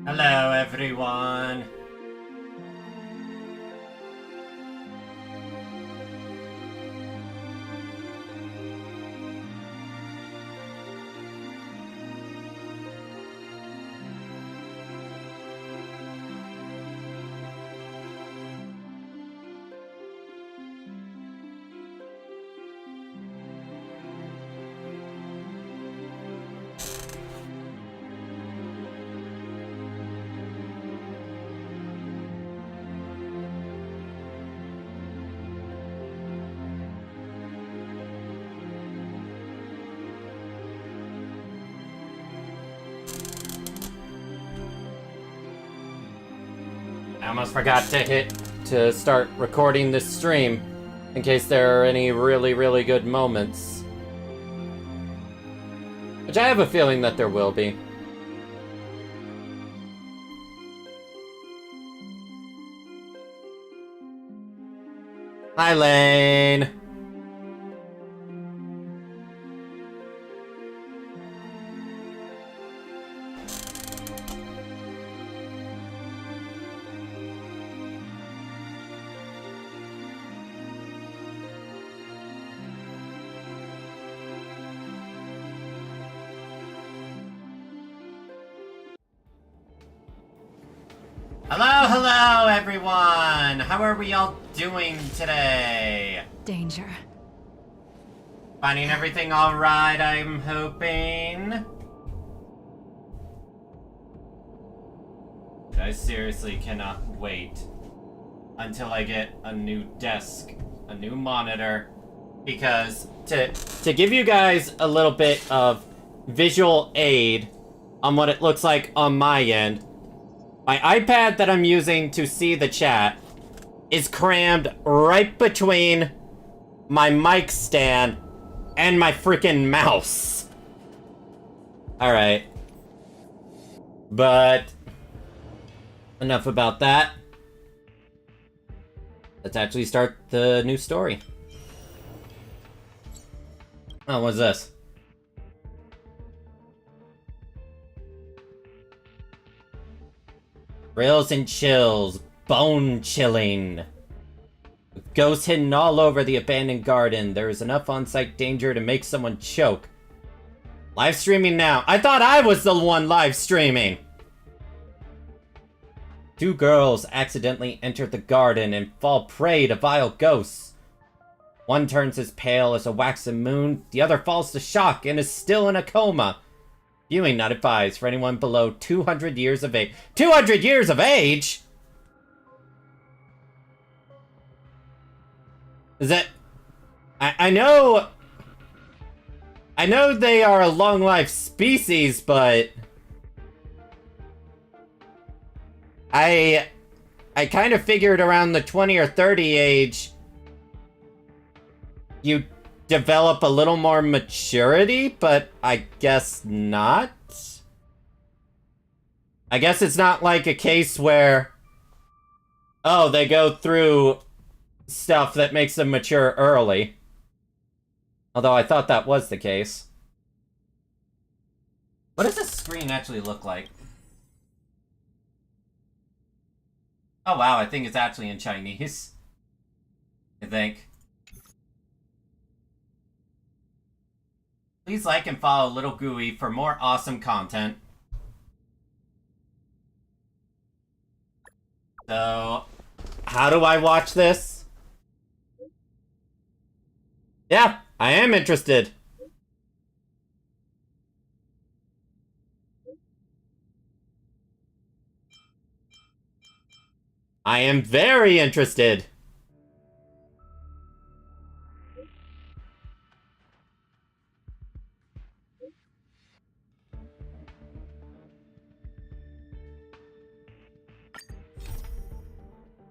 Hello, everyone. I almost forgot to start recording this stream in case there are any really good moments. Which I have a feeling that there will be. Hi, Lane. Hello, everyone! How are we all doing today? Danger. Finding everything alright, I'm hoping? I seriously cannot wait until I get a new desk, a new monitor, because to give you guys a little bit of visual aid on what it looks like on my end, my iPad that I'm using to see the chat is crammed right between my mic stand and my freaking mouse. Alright. But enough about that. Let's actually start the new story. Oh, what's this? Thrills and chills, bone chilling. With ghosts hidden all over the abandoned garden, there is enough on-site danger to make someone choke. Live streaming now. I thought I was the one live streaming! Two girls accidentally enter the garden and fall prey to vile ghosts. One turns as pale as a waxen moon, the other falls to shock and is still in a coma. Viewing not advised for anyone below 200 years of age. 200 years of age?! Is that... I know they are a long-life species, but... I kind of figured around the 20 or 30 age, you develop a little more maturity, but I guess not? I guess it's not like a case where, oh, they go through stuff that makes them mature early. Although I thought that was the case. What does this screen actually look like? Oh wow, I think it's actually in Chinese. I think. Please like and follow Little Gooey for more awesome content. So, how do I watch this? Yeah, I am interested. I am very interested.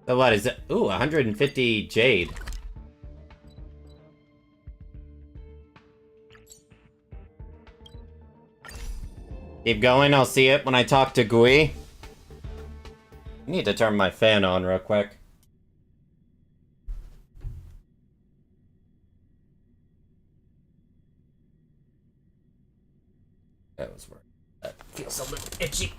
So what is it? Ooh, 150 jade. Keep going, I'll see it when I talk to Gui. I need to turn my fan on real quick. That was where that feels a little itchy.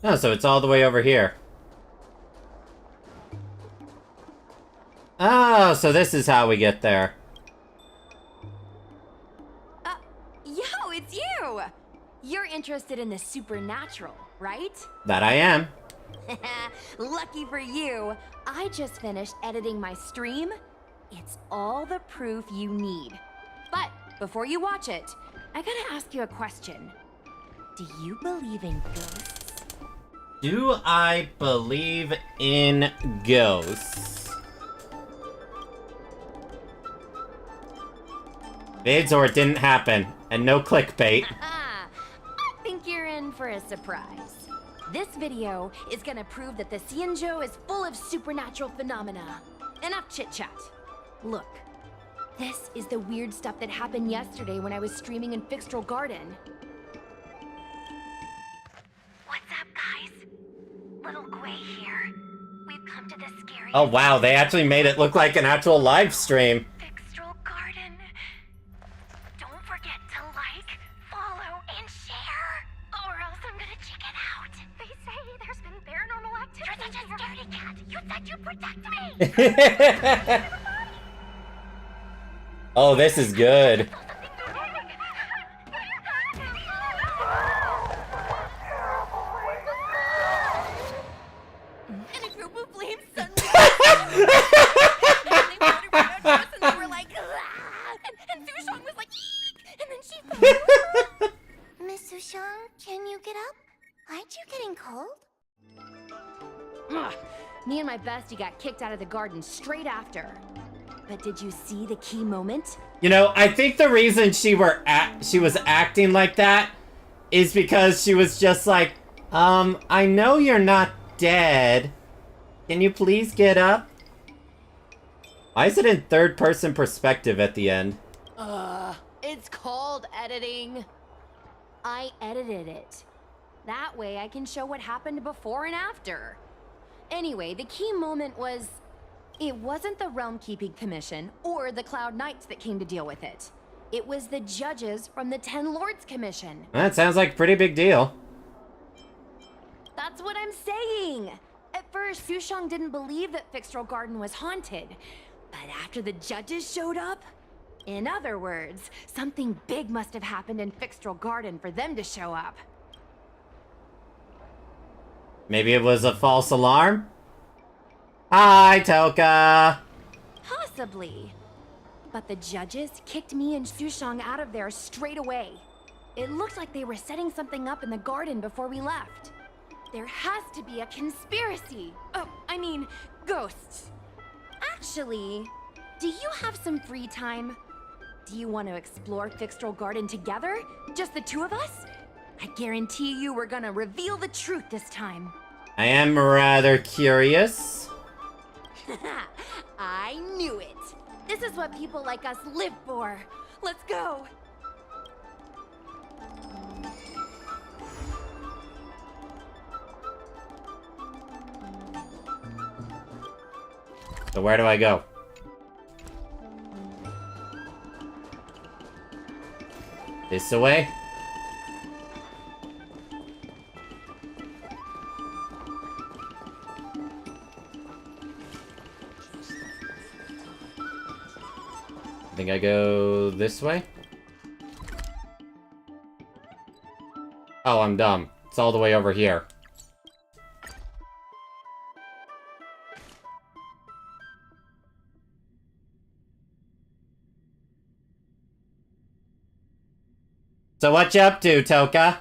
Oh, so it's all the way over here. Oh, so this is how we get there. Yo, it's you! You're interested in the supernatural, right? That I am. Lucky for you, I just finished editing my stream. It's all the proof you need. But before you watch it, I gotta ask you a question. Do you believe in ghosts? Do I believe in ghosts? Vids or it didn't happen, and no clickbait. I think you're in for a surprise. This video is gonna prove that the Xianzhou is full of supernatural phenomena. Enough chit-chat. Look, this is the weird stuff that happened yesterday when I was streaming in Fixtral Garden. What's up, guys? Little Gwei here. We've come to the scary. Oh wow, they actually made it look like an actual live stream. Fixtral Garden. Don't forget to like, follow, and share, or else I'm gonna chicken out. They say there's been paranormal activity. You're such a scaredy cat. You said you'd protect me. Oh, this is good. And a group of flames suddenly and they floated right under us and they were like, "Ah!" and Sushong was like, "Eek!" and then she fell. Miss Sushang, can you get up? Aren't you getting cold? Ugh. Me and my bestie got kicked out of the garden straight after. But did you see the key moment? You know, I think the reason she was acting like that is because she was just like, I know you're not dead. Can you please get up? Why is it in third-person perspective at the end? It's called editing. I edited it. That way I can show what happened before and after. Anyway, the key moment was... It wasn't the Realm Keeping Commission or the Cloud Knights that came to deal with it. It was the judges from the Ten Lords Commission. That sounds like a pretty big deal. That's what I'm saying! At first, Sushang didn't believe that Fixtral Garden was haunted. But after the judges showed up... In other words, something big must have happened in Fixtral Garden for them to show up. Maybe it was a false alarm? Hi, Toka! Possibly. But the judges kicked me and Sushang out of there straight away. It looked like they were setting something up in the garden before we left. There has to be a conspiracy. Oh, I mean, ghosts. Actually, do you have some free time? Do you want to explore Fixtral Garden together? Just the two of us? I guarantee you we're gonna reveal the truth this time. I am rather curious. I knew it. This is what people like us live for. Let's go. So where do I go? This way? I think I go this way? Oh, I'm dumb. It's all the way over here. So what you up to, Toka?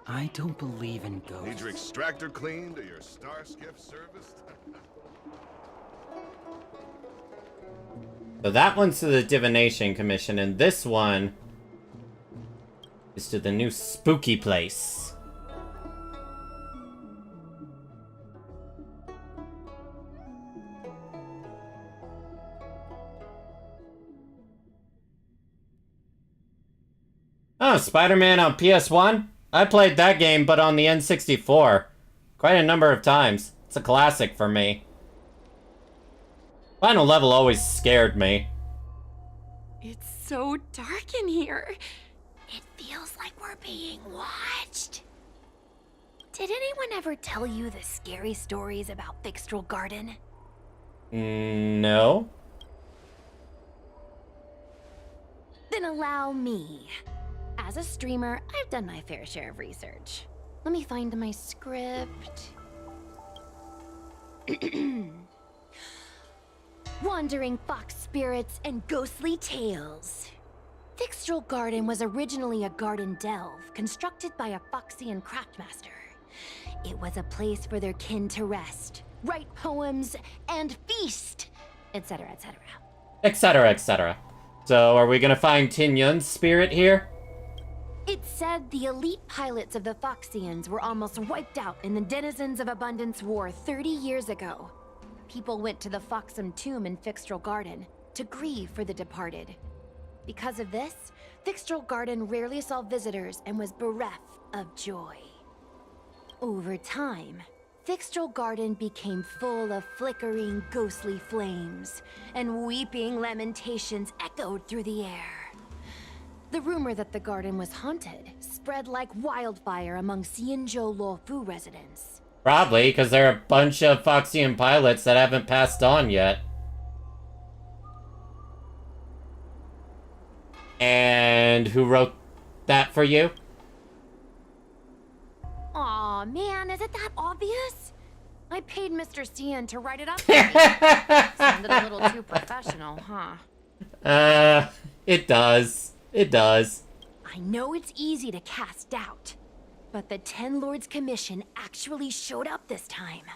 I don't believe in ghosts. Need your extractor cleaned or your star skiff serviced? So that one's to the Divination Commission, and this one is to the new spooky place. Oh, Spider-Man on PS1? I played that game, but on the N64. Quite a number of times. It's a classic for me. Final level always scared me. It's so dark in here. It feels like we're being watched. Did anyone ever tell you the scary stories about Fixtral Garden? No. Then allow me. As a streamer, I've done my fair share of research. Let me find my script. Wandering fox spirits and ghostly tales. Fixtral Garden was originally a garden delve constructed by a Foxian craftmaster. It was a place for their kin to rest, write poems, and feast, etc., etc. Etc., etc. So, are we gonna find Tin Yun's spirit here? It said the elite pilots of the Foxians were almost wiped out in the Denizens of Abundance War 30 years ago. People went to the Foxum tomb in Fixtral Garden to grieve for the departed. Because of this, Fixtral Garden rarely saw visitors and was bereft of joy. Over time, Fixtral Garden became full of flickering, ghostly flames, and weeping lamentations echoed through the air. The rumor that the garden was haunted spread like wildfire among Xianzhou Luofu residents. Probably, because there are a bunch of Foxian pilots that haven't passed on yet. And who wrote that for you? Aw, man, is it that obvious? I paid Mr. Cian to write it up for me. Sounded a little too professional, huh? It does. It does. I know it's easy to cast doubt, but the Ten Lords Commission actually showed up this time.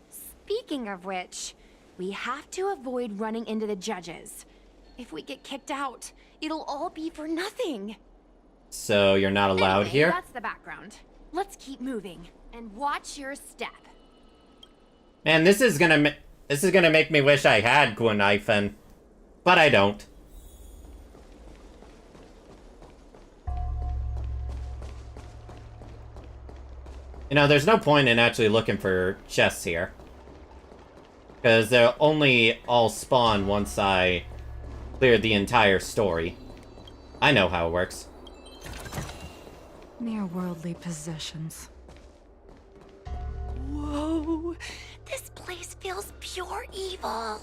Speaking of which, we have to avoid running into the judges. If we get kicked out, it'll all be for nothing. So you're not allowed Anyway, here? That's the background. Let's keep moving and watch your step. Man, this is gonna make me wish I had Gwynaifen, but I don't. You know, there's no point in actually looking for chests here. Because they'll only all spawn once I clear the entire story. I know how it works. Mere worldly possessions. Whoa, this place feels pure evil.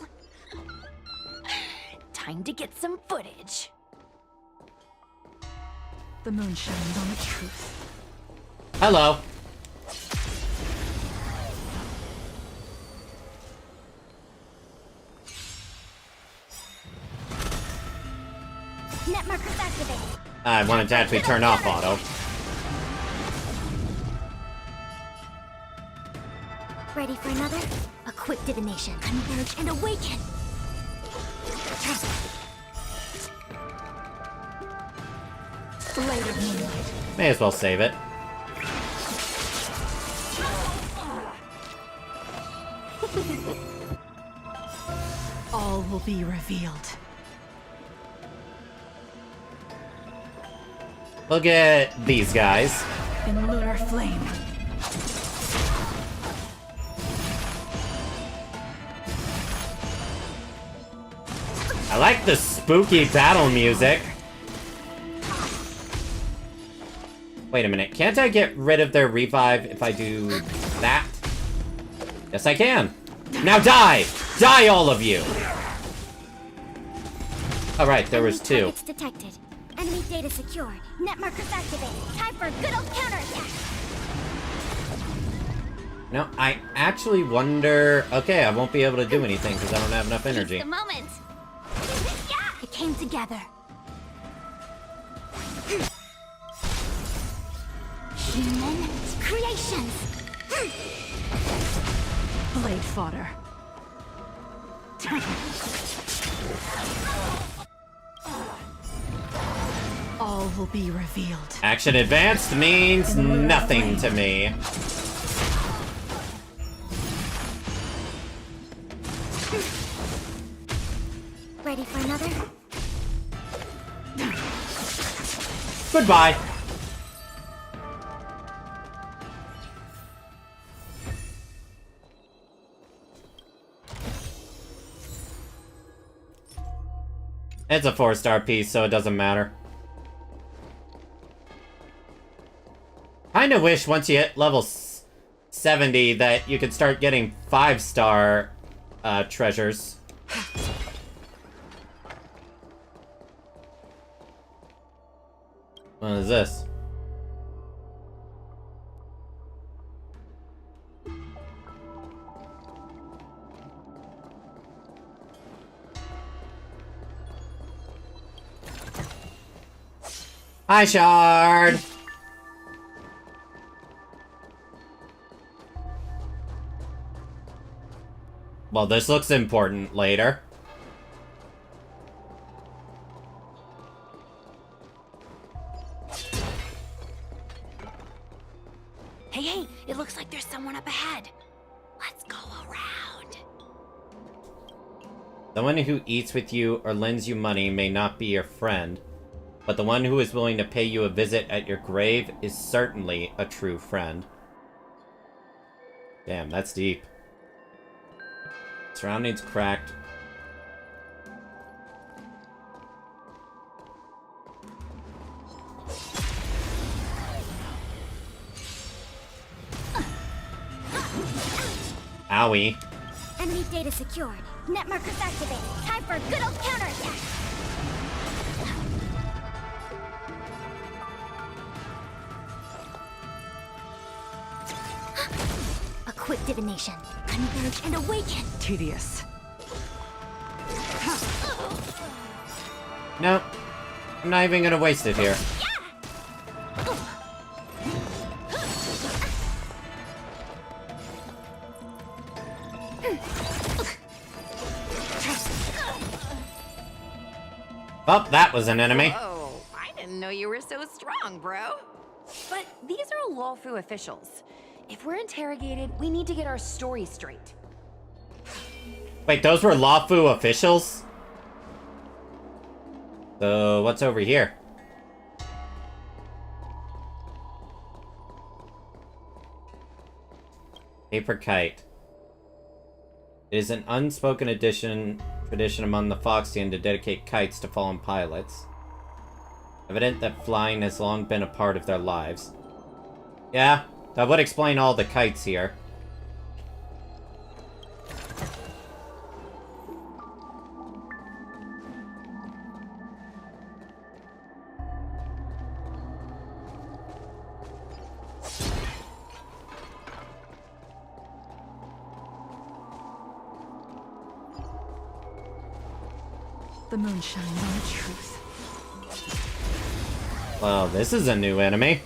Time to get some footage. The moon shines on the truth. Hello. Net markers activated. I wanted to actually turn off auto. Ready for another? A quick divination. Converge and awaken. Light of moonlight. May as well save it. All will be revealed. Look at these guys. In lunar flame. I like the spooky battle music. Wait a minute, can't I get rid of their revive if I do that? Yes, I can. Now die! Die, all of you! Alright, there was two. Targets detected. Enemy data secured. Net markers activated. Time for a good old counterattack. No, I actually wonder... Okay, I won't be able to do anything because I don't have enough energy. The moment. It came together. Human creations. Blade fodder. All will be revealed. Action advanced means nothing to me. Ready for another? Goodbye. It's a 4-star piece, so it doesn't matter. Kinda wish once you hit level 70 that you could start getting 5-star treasures. What is this? Hi, Shard! Well, this looks important later. Hey, it looks like there's someone up ahead. Let's go around. Someone who eats with you or lends you money may not be your friend, but the one who is willing to pay you a visit at your grave is certainly a true friend. Damn, that's deep. Surroundings cracked. Owie. Enemy data secured. Net markers activated. Time for a good old counterattack. A quick divination. Converge and awaken. Tedious. No. I'm not even gonna waste it here. Well, that was an enemy. Whoa, I didn't know you were so strong, bro. But these are Lawfu officials. If we're interrogated, we need to get our story straight. Wait, those were Lawfu officials? So, what's over here? Paper kite. It is an unspoken tradition among the Foxian to dedicate kites to fallen pilots. Evident that flying has long been a part of their lives. Yeah, that would explain all the kites here. The moon shines on the truth. Well, this is a new enemy.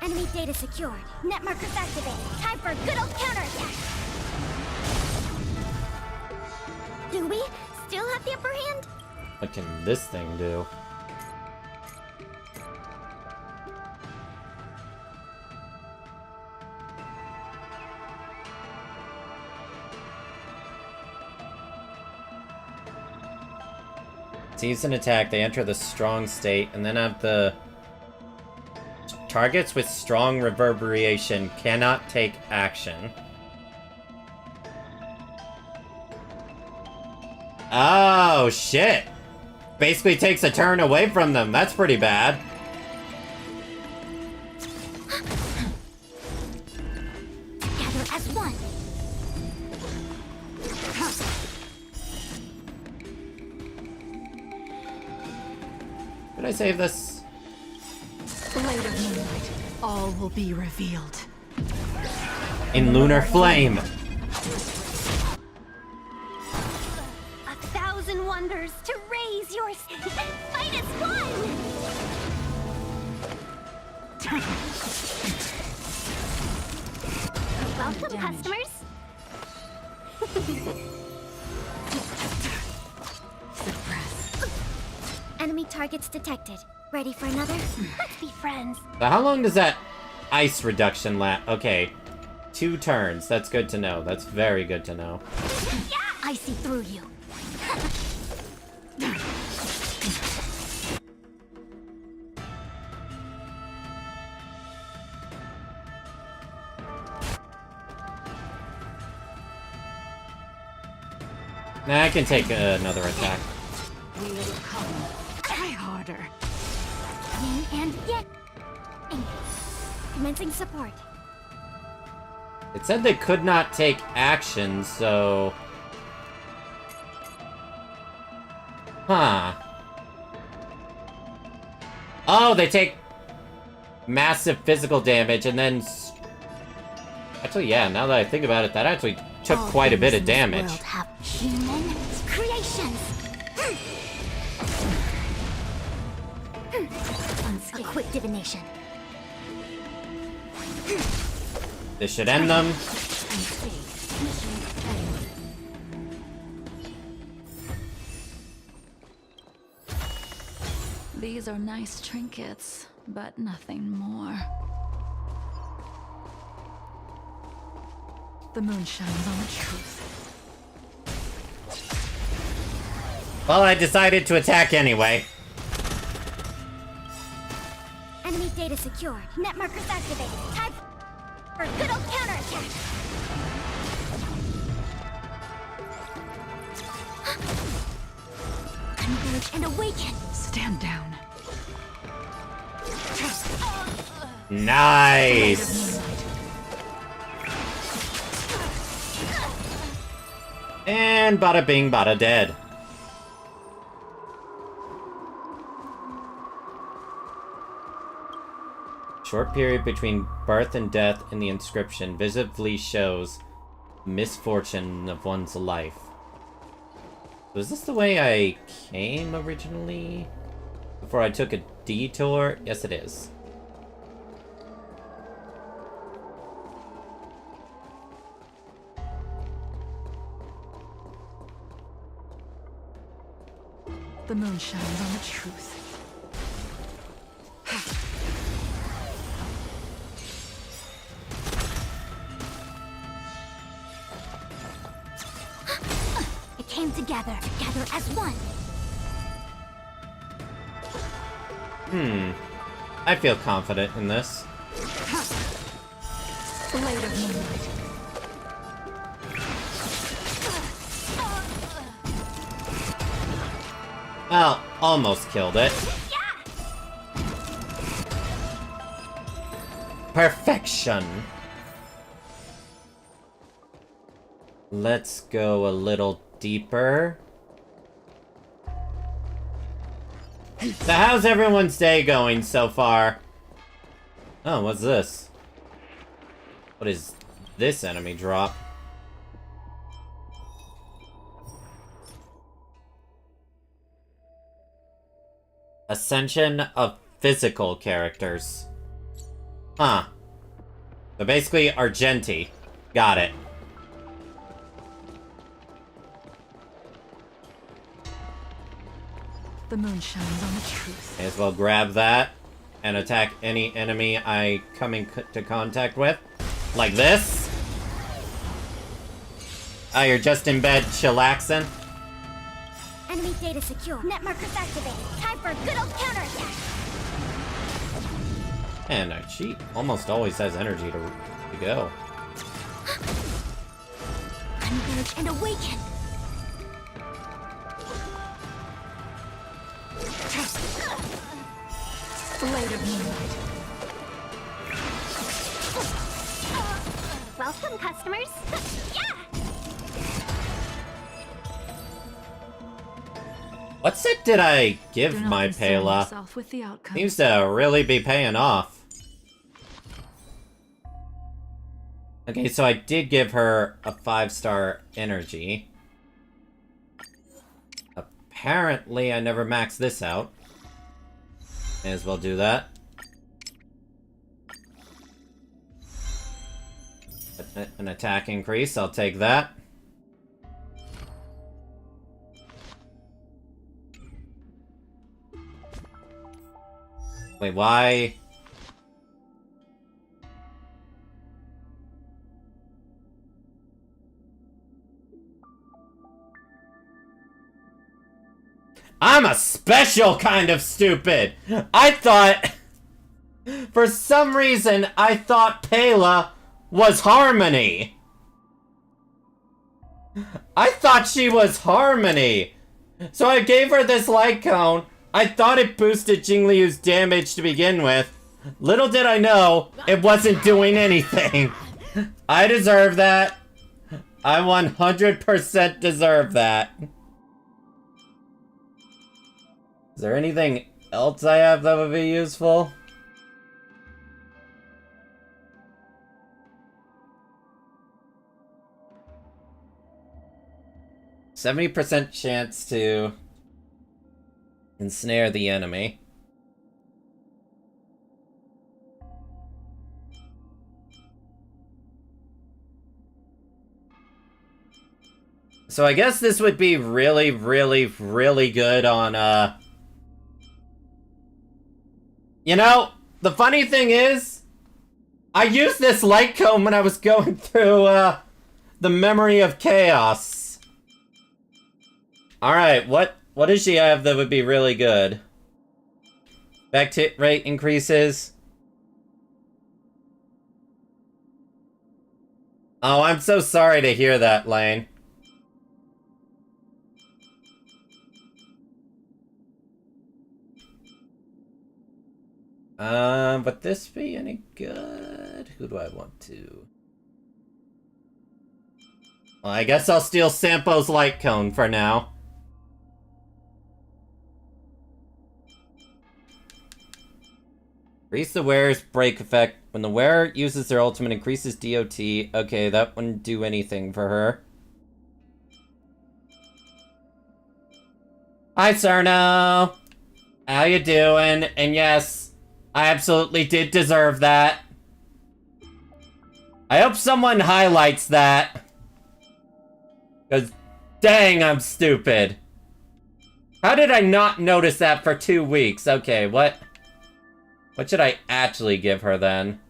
Enemy data secured. Net markers activated. Time for a good old counterattack. Do we still have the upper hand? What can this thing do? Seize an attack, they enter the strong state, and then have the targets with strong reverberation cannot take action. Oh, shit! Basically takes a turn away from them. That's pretty bad. Together as one. Did I save this? Blade of moonlight. All will be revealed. In lunar flame. 1,000 wonders to raise your fight as one. Welcome, customers. Enemy targets detected. Ready for another? Let's be friends. So how long does that ice reduction last? Okay. 2 turns. That's good to know. That's very good to know. Yeah! I see through you. Nah, I can take another attack. We'll come. Try harder. Yin and yang. Commencing support. It said they could not take action, so... Huh. Oh, they take massive physical damage and then... Actually, yeah, now that I think about it, that actually took quite a bit of damage. World have human creations. A quick divination. This should end them. These are nice trinkets, but nothing more. The moon shines on the truth. Well, I decided to attack anyway. Enemy data secured. Net markers activated. Time for a good old counterattack. Converge and awaken. Stand down. Nice! And bada bing, bada dead. Short period between birth and death in the inscription visibly shows misfortune of one's life. Was this the way I came originally? Before I took a detour? Yes, it is. The moon shines on the truth. It came together as one. I feel confident in this. Blade of moonlight. Well, almost killed it. Perfection. Let's go a little deeper. So how's everyone's day going so far? Oh, what's this? What is this enemy drop? Ascension of physical characters. Huh. So basically, Argenti. Got it. The moon shines on the truth. May as well grab that and attack any enemy I come into contact with. Like this. Oh, you're just in bed chillaxing? Enemy data secure. Net markers activated. Time for a good old counterattack. And she almost always has energy to go. Converge and awaken. Blade of moonlight. Welcome, customers. Yeah. What set did I give Do not my concern Pela? yourself with the outcome. Seems to really be paying off. Okay, so I did give her a 5-star energy. Apparently, I never maxed this out. May as well do that. An attack increase, I'll take that. Wait, why? I'm a special kind of stupid! I thought... For some reason, I thought Pela was Harmony. I thought she was Harmony! So I gave her this light cone. I thought it boosted Jingliu's damage to begin with. Little did I know, it wasn't doing anything. I deserve that. I 100% deserve that. Is there anything else I have that would be useful? %70% chance to ensnare the enemy. So I guess this would be really, really, really good on, You know, the funny thing is, I used this light cone when I was going through, the Memory of Chaos. Alright, what does she have that would be really good? Back hit rate increases. Oh, I'm so sorry to hear that, Lane. Would this be any good? Who do I want to? Well, I guess I'll steal Sampo's light cone for now. Increase the wearer's break effect. When the wearer uses their ultimate, increases DOT. Okay, that wouldn't do anything for her. Hi, Cerno! How you doing? And yes, I absolutely did deserve that. I hope someone highlights that. Because, dang, I'm stupid. How did I not notice that for 2 weeks? Okay, what should I actually give her then?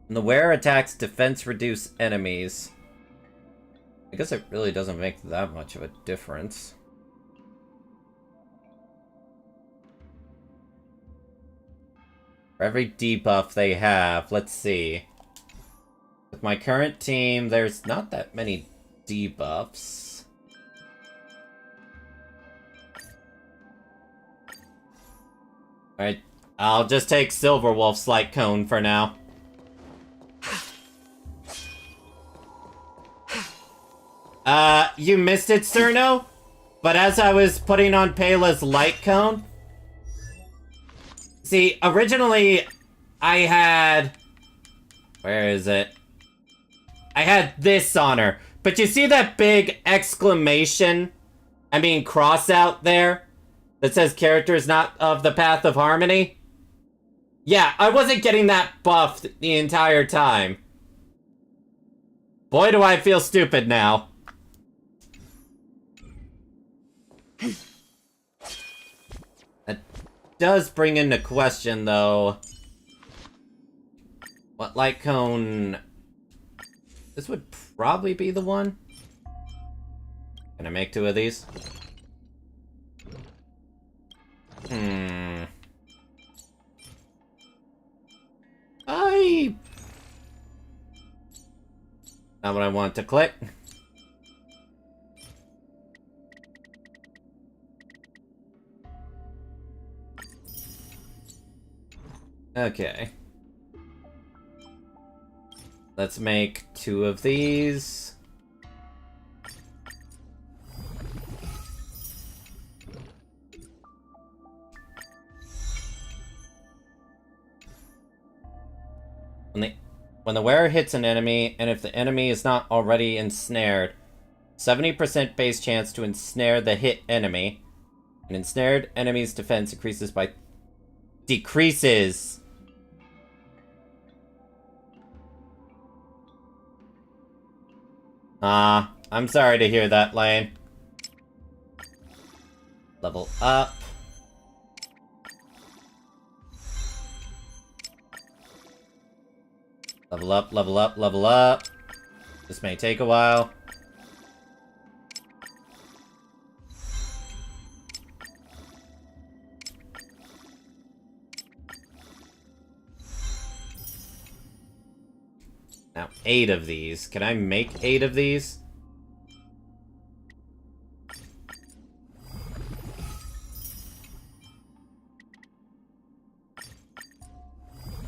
When the wearer attacks, defense reduce enemies. I guess it really doesn't make that much of a difference. For every debuff they have, let's see. With my current team, there's not that many debuffs. Alright, I'll just take Silverwolf's light cone for now. You missed it, Cerno? But as I was putting on Pela's light cone... See, originally, I had... Where is it? I had this on her. But you see that big exclamation? I mean, cross out there? That says characters not of the path of harmony? Yeah, I wasn't getting that buffed the entire time. Boy, do I feel stupid now. That does bring into question, though, what light cone... This would probably be the one. Can I make 2 of these? Not what I want to click. Okay. Let's make 2 of these. When the wearer hits an enemy, and if the enemy is not already ensnared, 70% base chance to ensnare the hit enemy. An ensnared enemy's defense decreases by... Decreases! I'm sorry to hear that, Lane. Level up. Level up, level up, level up. This may take a while. Now, 8 of these. Can I make 8 of these?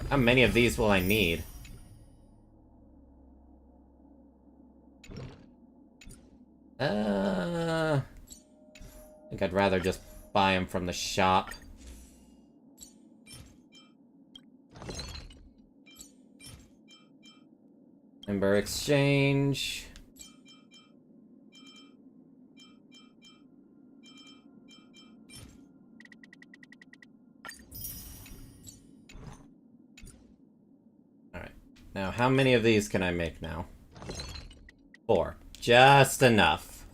How many of these will I need? I think I'd rather just buy them from the shop. Member exchange. Alright. Now, how many of these can I make now? 4. Just enough.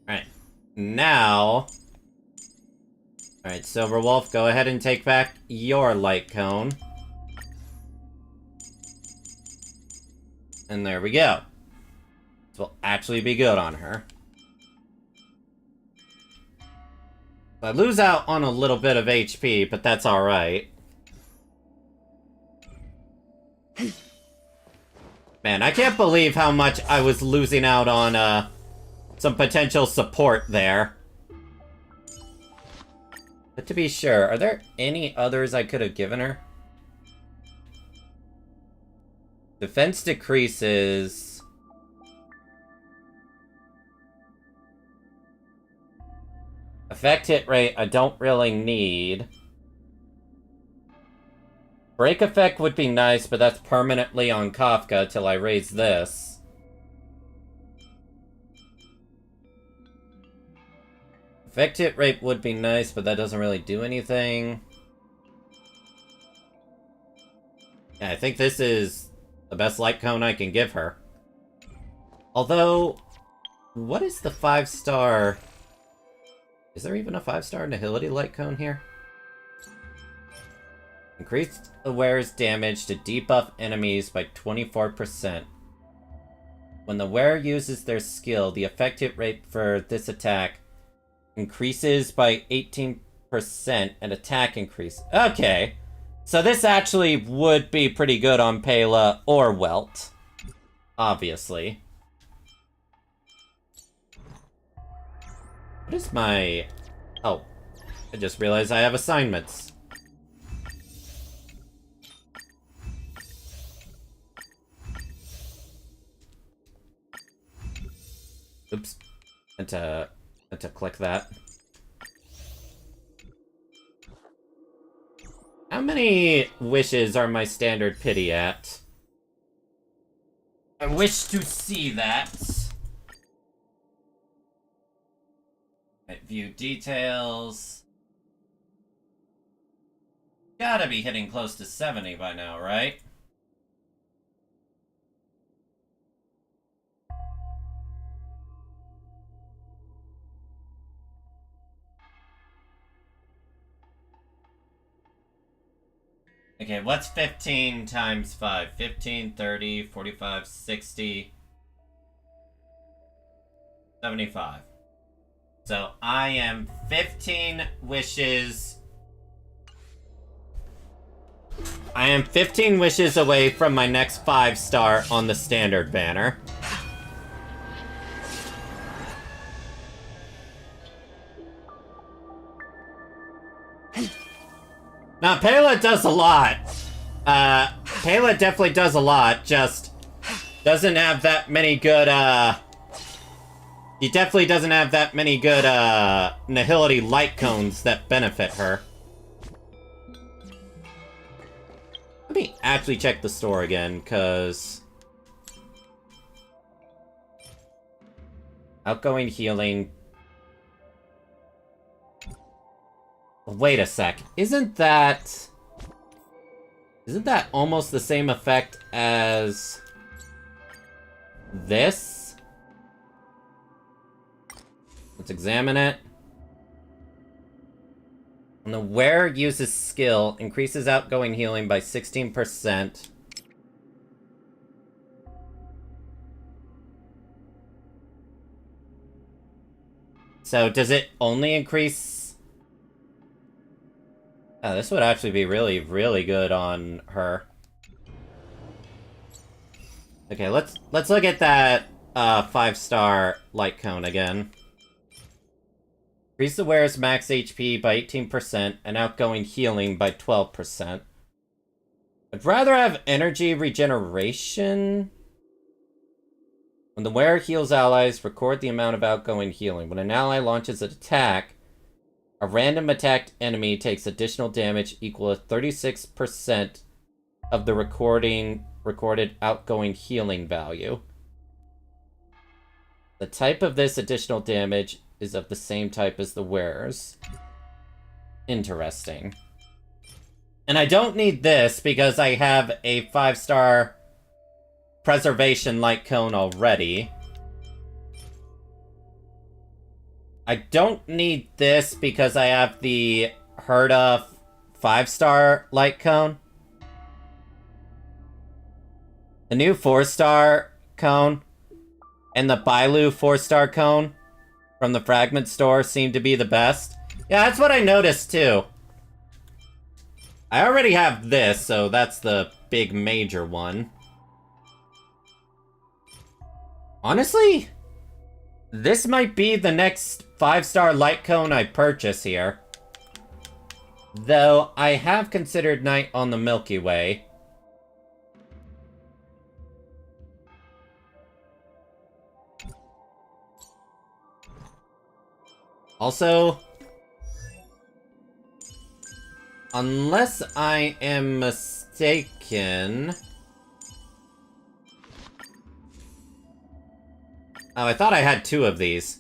Alright. Now... Alright, Silver Wolf, go ahead and take back your light cone. And there we go. This will actually be good on her. I lose out on a little bit of HP, but that's alright. Man, I can't believe how much I was losing out on, some potential support there. But to be sure, are there any others I could have given her? Defense decreases. Effect hit rate, I don't really need. Break effect would be nice, but that's permanently on Kafka till I raise this. Effect hit rate would be nice, but that doesn't really do anything. Yeah, I think this is the best light cone I can give her. Although, what is the 5-star... Is there even a 5-star Nihility light cone here? Increased the wearer's damage to debuff enemies by 24%. When the wearer uses their skill, the effect hit rate for this attack increases by 18% and attack increase. Okay. So this actually would be pretty good on Pela or Welt. Obviously. What is my... Oh. I just realized I have assignments. Oops. Meant to click that. How many wishes are my standard pity at? I wish to see that. Right, view details. Gotta be hitting close to 70 by now, right? Okay, what's 15 times 5? 15, 30, 45, 60, 75. So I am 15 wishes. I am 15 wishes away from my next 5-star on the standard banner. Now, Pela does a lot. Pela definitely does a lot, just doesn't have that many good, he definitely doesn't have that many good, Nihility light cones that benefit her. Let me actually check the store again, cause... Outgoing healing... Wait a sec. Isn't that almost the same effect as this? Let's examine it. When the wearer uses skill, increases outgoing healing by 16%. So does it only increase? Oh, this would actually be really, really good on her. Okay, let's look at that 5-star light cone again. Increase the wearer's max HP by 18% and outgoing healing by 12%. I'd rather have energy regeneration. When the wearer heals allies, record the amount of outgoing healing. When an ally launches an attack, a random attacked enemy takes additional damage equal to 36% of the recorded outgoing healing value. The type of this additional damage is of the same type as the wearer's. Interesting. And I don't need this because I have a 5-star preservation light cone already. I don't need this because I have the Herta 5-star light cone. The new 4-star cone and the Bailu 4-star cone from the Fragment store seem to be the best. Yeah, that's what I noticed too. I already have this, so that's the big major one. Honestly, this might be the next 5-star light cone I purchase here. Though I have considered Night on the Milky Way. Also, unless I am mistaken... Oh, I thought I had 2 of these.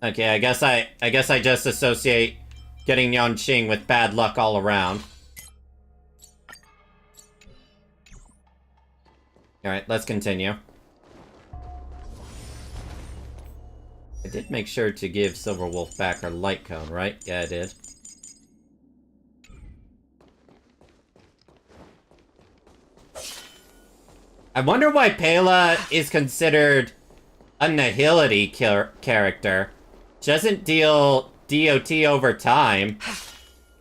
Okay, I guess I just associate getting Yanqing with bad luck all around. Alright, let's continue. I did make sure to give Silverwolf back her light cone, right? Yeah, I did. I wonder why Pela is considered a Nihility character. She doesn't deal DOT over time.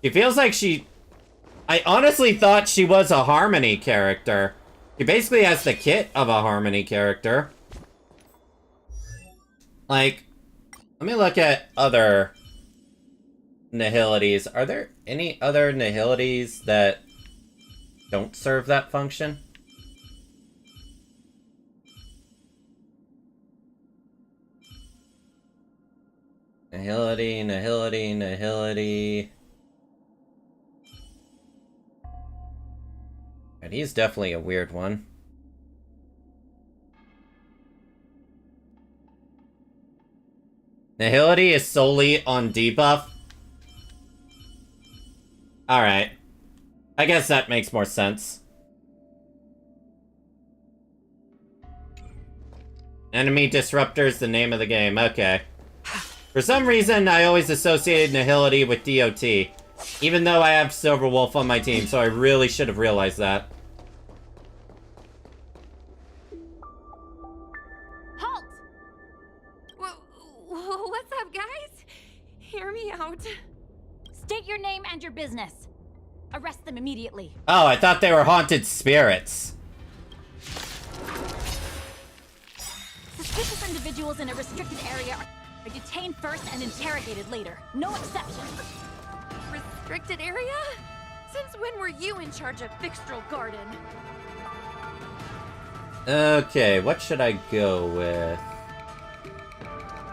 She feels like she... I honestly thought she was a Harmony character. She basically has the kit of a Harmony character. Like, let me look at other Nihilities. Are there any other Nihilities that don't serve that function? Nihility, Nihility, Nihility. And he's definitely a weird one. Nihility is solely on debuff. Alright. I guess that makes more sense. Enemy Disruptor is the name of the game. Okay. For some reason, I always associated Nihility with DOT. Even though I have Silverwolf on my team, so I really should have realized that. Halt! What's up, guys? Hear me out. State your name and your business. Arrest them immediately. Oh, I thought they were haunted spirits. Suspicious individuals in a restricted area are detained first and interrogated later. No exceptions. Restricted area? Since when were you in charge of Fixtral Garden? Okay, what should I go with?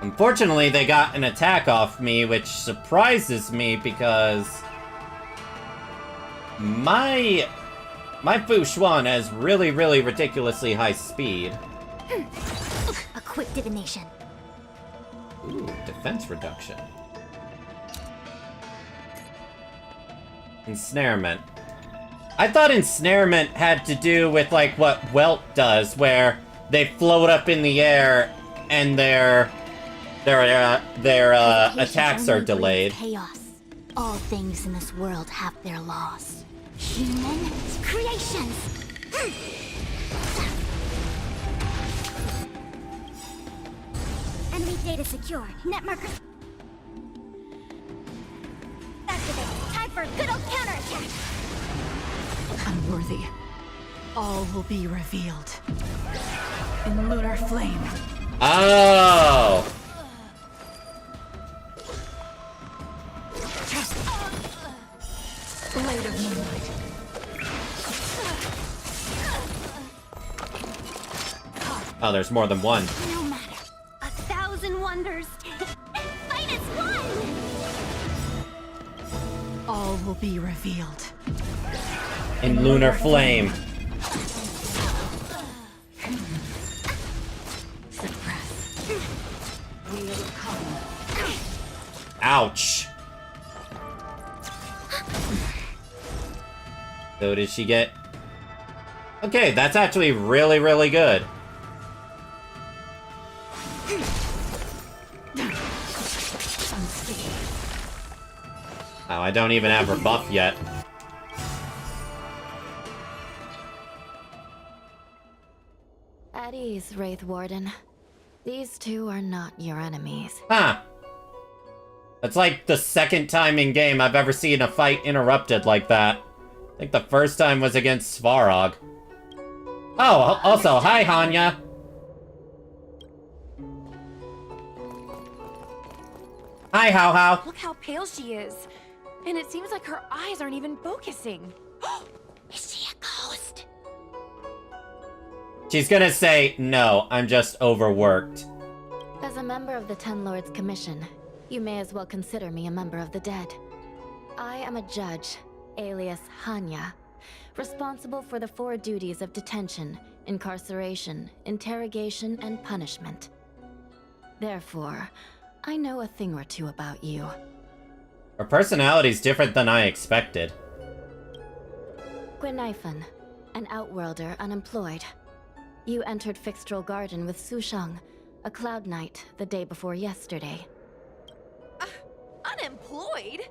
Unfortunately, they got an attack off me, which surprises me because my Fu Xuan has really, really ridiculously high speed. A quick divination. Ooh, defense reduction. Ensnarement. I thought ensnarement had to do with like what Welt does, where they float up in the air and their attacks are delayed. Chaos. All things in this world have their laws. Human creations. data secured. Net markers activated. Time for a good old counterattack. Unworthy. All will be revealed. In lunar flame. Oh! Blade of moonlight. Oh, there's more than one. No matter. 1,000 wonders. Fight as one! All will be revealed. In lunar flame. Suppress. Will come. Ouch. So did she get... Okay, that's actually really, really good. Oh, I don't even have her buff yet. At ease, Wraith Warden. These two are not your enemies. Huh. That's like the second time in game I've ever seen a fight interrupted like that. I think the first time was against Svarog. Oh, also, hi, Hanya. Hi, How How. Look how pale she is. And it seems like her eyes aren't even focusing. Is she a ghost? She's gonna say, no, I'm just overworked. As a member of the Ten Lords Commission, you may as well consider me a member of the dead. I am a judge, alias Hanya, responsible for the 4 duties of detention, incarceration, interrogation, and punishment. Therefore, I know a thing or two about you. Her personality's different than I expected. Gwenifan, an outworlder unemployed. You entered Fixtral Garden with Sushang, a cloud knight, the day before yesterday. Unemployed?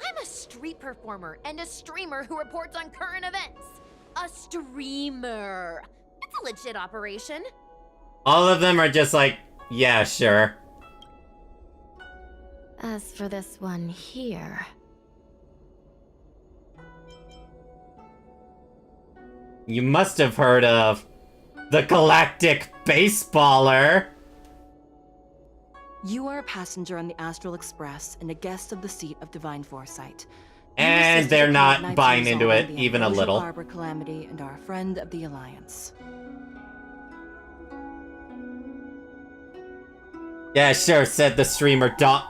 I'm a street performer and a streamer who reports on current events. A streamer. It's a legit operation. All of them are just like, yeah, sure. As for this one here... You must have heard of the Galactic Baseballer. You are a passenger on the Astral Express and a guest of the seat of Divine Foresight. And they're not buying into it even a little. Harbor Calamity and are a friend of the Alliance. Yeah, sure, said the streamer Don.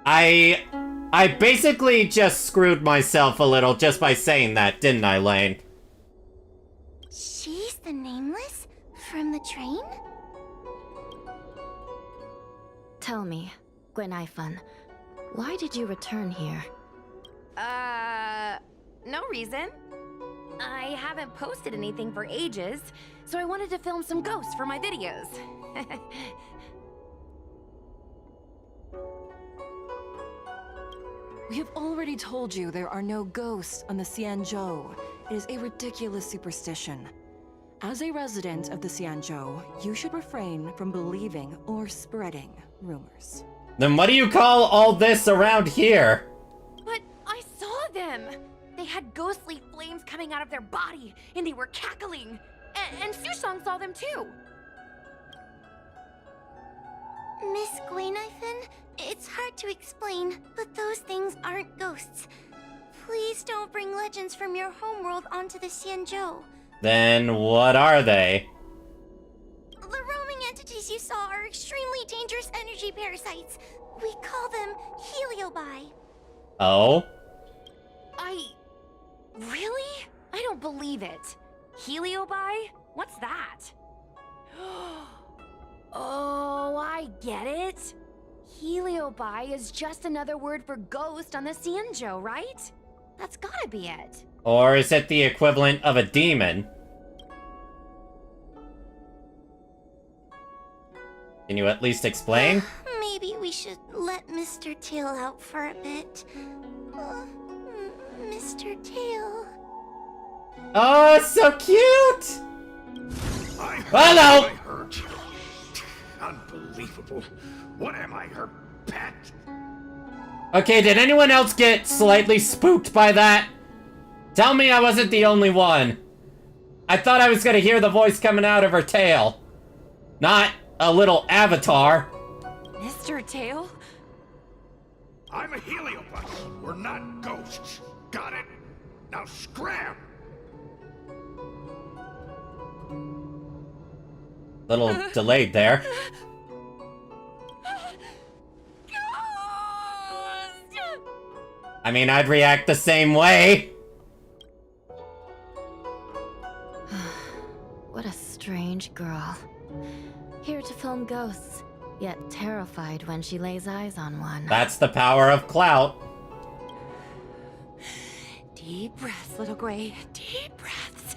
I basically just screwed myself a little just by saying that, didn't I, Lane? She's the nameless from the train? Tell me, Gwenifan, why did you return here? No reason. I haven't posted anything for ages, so I wanted to film some ghosts for my videos. We have already told you there are no ghosts on the Xianzhou. It is a ridiculous superstition. As a resident of the Xianzhou, you should refrain from believing or spreading rumors. Then what do you call all this around here? But I saw them! They had ghostly flames coming out of their body, and they were cackling. And Sushang saw them too. Miss Gwenifan, it's hard to explain, but those things aren't ghosts. Please don't bring legends from your homeworld onto the Xianzhou. Then what are they? The roaming entities you saw are extremely dangerous energy parasites. We call them heliobi. Oh? Really? I don't believe it. Heliobi? What's that? Oh, I get it. Heliobi is just another word for ghost on the Xianzhou, right? That's gotta be it. Or is it the equivalent of a demon? Can you at least explain? Maybe we should let Mr. Tail out for a bit. Mr. Tail. Oh, it's so cute! I Hello! I heard you. Unbelievable. What am I, her pet? Okay, did anyone else get slightly spooked by that? Tell me I wasn't the only one. I thought I was gonna hear the voice coming out of her tail. Not a little avatar. Mr. Tail? I'm a heliobus. We're not ghosts. Got it? Now scram! Little delayed there. I mean, I'd react the same way. What a strange girl. Here to film ghosts, yet terrified when she lays eyes on one. That's the power of clout. Deep breaths, little Gray. Deep breaths.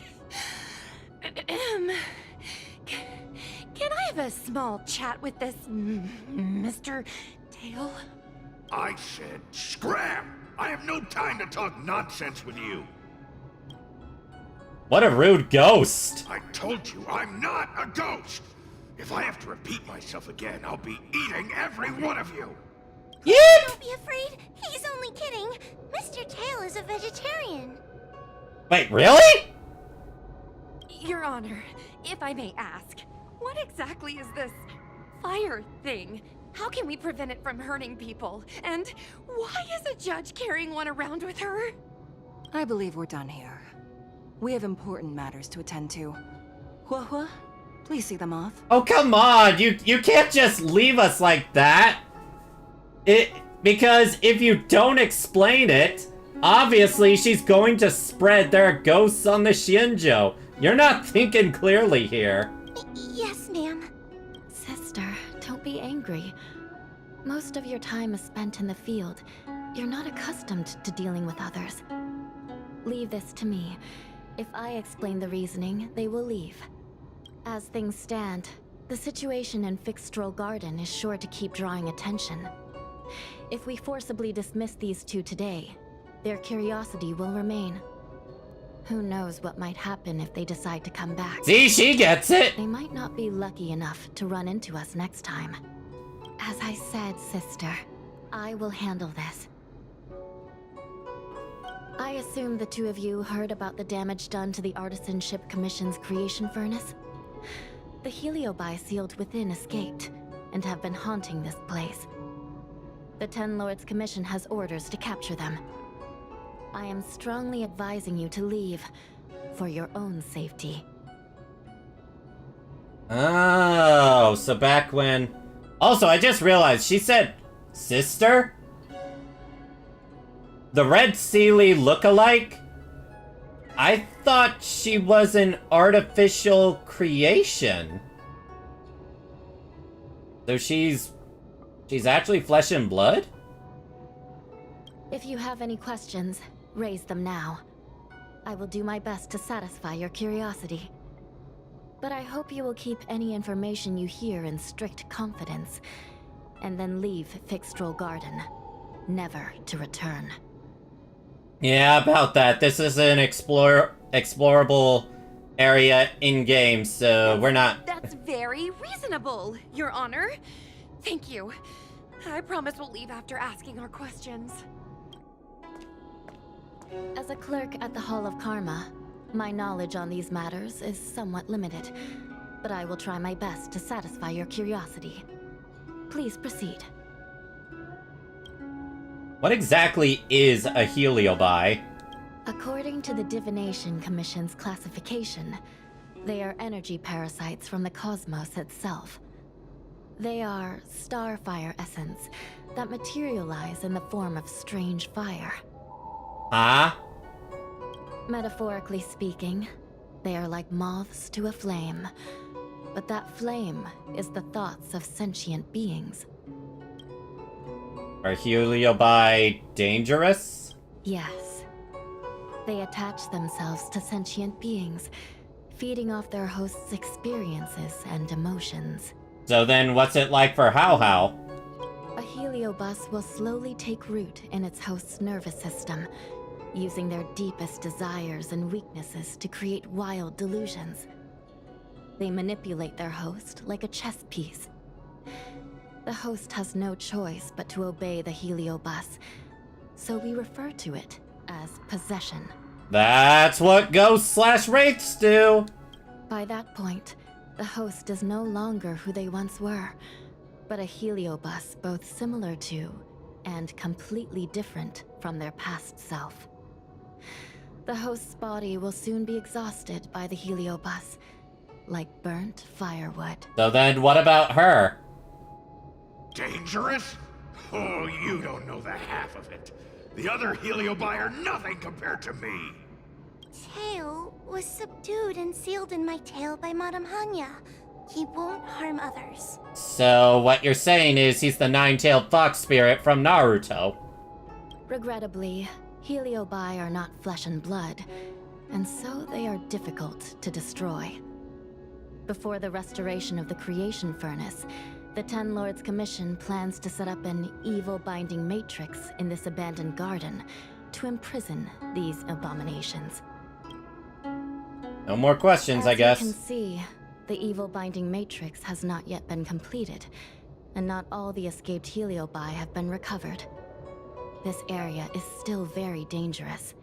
Can I have a small chat with this Mr. Tail? I said scram! I have no time to talk nonsense with you. What a rude ghost. I told you I'm not a ghost. If I have to repeat myself again, I'll be eating every one of you. Yep. Don't be afraid. He's only kidding. Mr. Tail is a vegetarian. Wait, really? Your Honor, if I may ask, what exactly is this fire thing? How can we prevent it from hurting people? And why is a judge carrying one around with her? I believe we're done here. We have important matters to attend to. Hua, please see them off. Oh, come on. You can't just leave us like that. Because if you don't explain it, obviously she's going to spread there are ghosts on the Xianzhou. You're not thinking clearly here. Yes, ma'am. Sister, don't be angry. Most of your time is spent in the field. You're not accustomed to dealing with others. Leave this to me. If I explain the reasoning, they will leave. As things stand, the situation in Fixstrol Garden is sure to keep drawing attention. If we forcibly dismiss these two today, their curiosity will remain. Who knows what might happen if they decide to come back. See, she gets it. They might not be lucky enough to run into us next time. As I said, sister, I will handle this. I assume the two of you heard about the damage done to the Artisanship Commission's creation furnace? The Heliobi sealed within escaped, and have been haunting this place. The Ten Lords Commission has orders to capture them. I am strongly advising you to leave, for your own safety. Oh, so back when... Also, I just realized she said sister? The Red Sealy look-alike? I thought she was an artificial creation. So she's actually flesh and blood? If you have any questions, raise them now. I will do my best to satisfy your curiosity. But I hope you will keep any information you hear in strict confidence, and then leave Fixstrol Garden, never to return. Yeah, about that. This is an explorable area in-game, so we're not... That's very reasonable, Your Honor. Thank you. I promise we'll leave after asking our questions. As a clerk at the Hall of Karma, my knowledge on these matters is somewhat limited, but I will try my best to satisfy your curiosity. Please proceed. What exactly is a heliobi? According to the Divination Commission's classification, they are energy parasites from the cosmos itself. They are starfire essence that materialize in the form of strange fire. Huh? Metaphorically speaking, they are like moths to a flame, but that flame is the thoughts of sentient beings. Are heliobi dangerous? Yes. They attach themselves to sentient beings, feeding off their host's experiences and emotions. So then what's it like for How How? A heliobus will slowly take root in its host's nervous system, using their deepest desires and weaknesses to create wild delusions. They manipulate their host like a chess piece. The host has no choice but to obey the heliobus, so we refer to it as possession. That's what ghosts/wraiths do. By that point, the host is no longer who they once were, but a heliobus both similar to and completely different from their past self. The host's body will soon be exhausted by the heliobus, like burnt firewood. So then what about her? Dangerous? Oh, you don't know the half of it. The other Heliobi are nothing compared to me. Tail was subdued and sealed in my tail by Madame Hanya. He won't harm others. So what you're saying is he's the nine-tailed fox spirit from Naruto. Regrettably, Heliobi are not flesh and blood, and so they are difficult to destroy. Before the restoration of the creation furnace, the Ten Lords Commission plans to set up an evil binding matrix in this abandoned garden to imprison these abominations. No more questions, I guess. As you can see, the evil binding matrix has not yet been completed, and not all the escaped Heliobi have been recovered. This area is still very dangerous.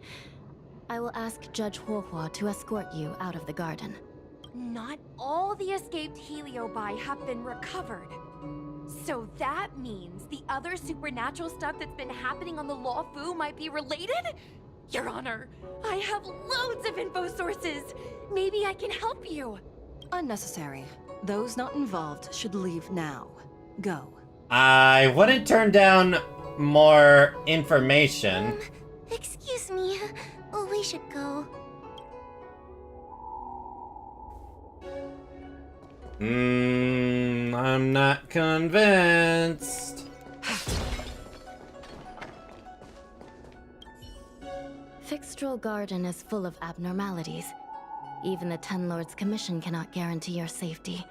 I will ask Judge Huohua to escort you out of the garden. Not all the escaped Heliobi have been recovered. So that means the other supernatural stuff that's been happening on the Law Fu might be related? Your Honor, I have loads of info sources. Maybe I can help you. Unnecessary. Those not involved should leave now. Go. I wouldn't turn down more information. Excuse me. We should go. I'm not convinced. Fixtral Garden is full of abnormalities. Even the Ten Lords Commission cannot guarantee your safety.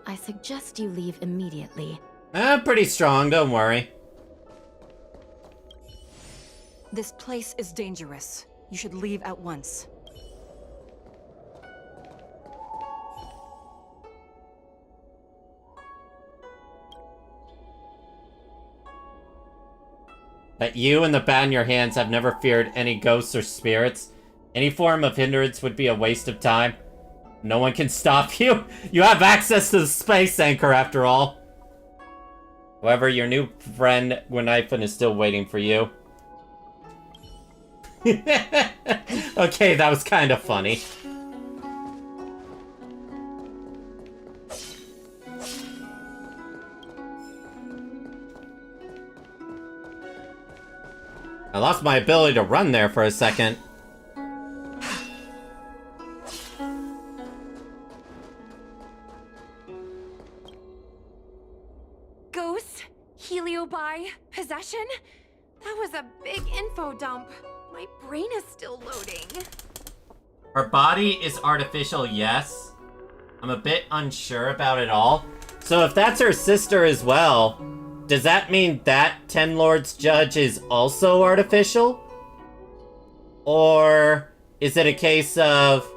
I suggest you leave immediately. I'm pretty strong, don't worry. This place is dangerous. You should leave at once. That you and the bat in your hands have never feared any ghosts or spirits. Any form of hindrance would be a waste of time. No one can stop you. You have access to the space anchor after all. However, your new friend Gwenifin is still waiting for you. Okay, that was kind of funny. I lost my ability to run there for a second. Ghosts? Heliobi? Possession? That was a big info dump. My brain is still loading. Her body is artificial, yes. I'm a bit unsure about it all. So if that's her sister as well, does that mean that Ten Lords Judge is also artificial? Or is it a case of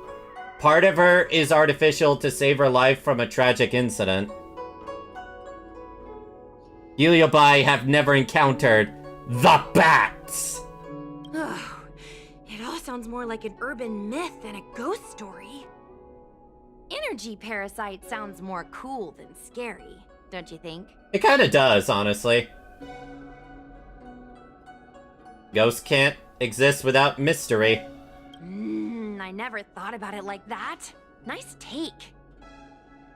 part of her is artificial to save her life from a tragic incident? Heliobi have never encountered the bats! Oh, it all sounds more like an urban myth than a ghost story. Energy parasite sounds more cool than scary, don't you think? It kinda does, honestly. Ghosts can't exist without mystery. I never thought about it like that. Nice take.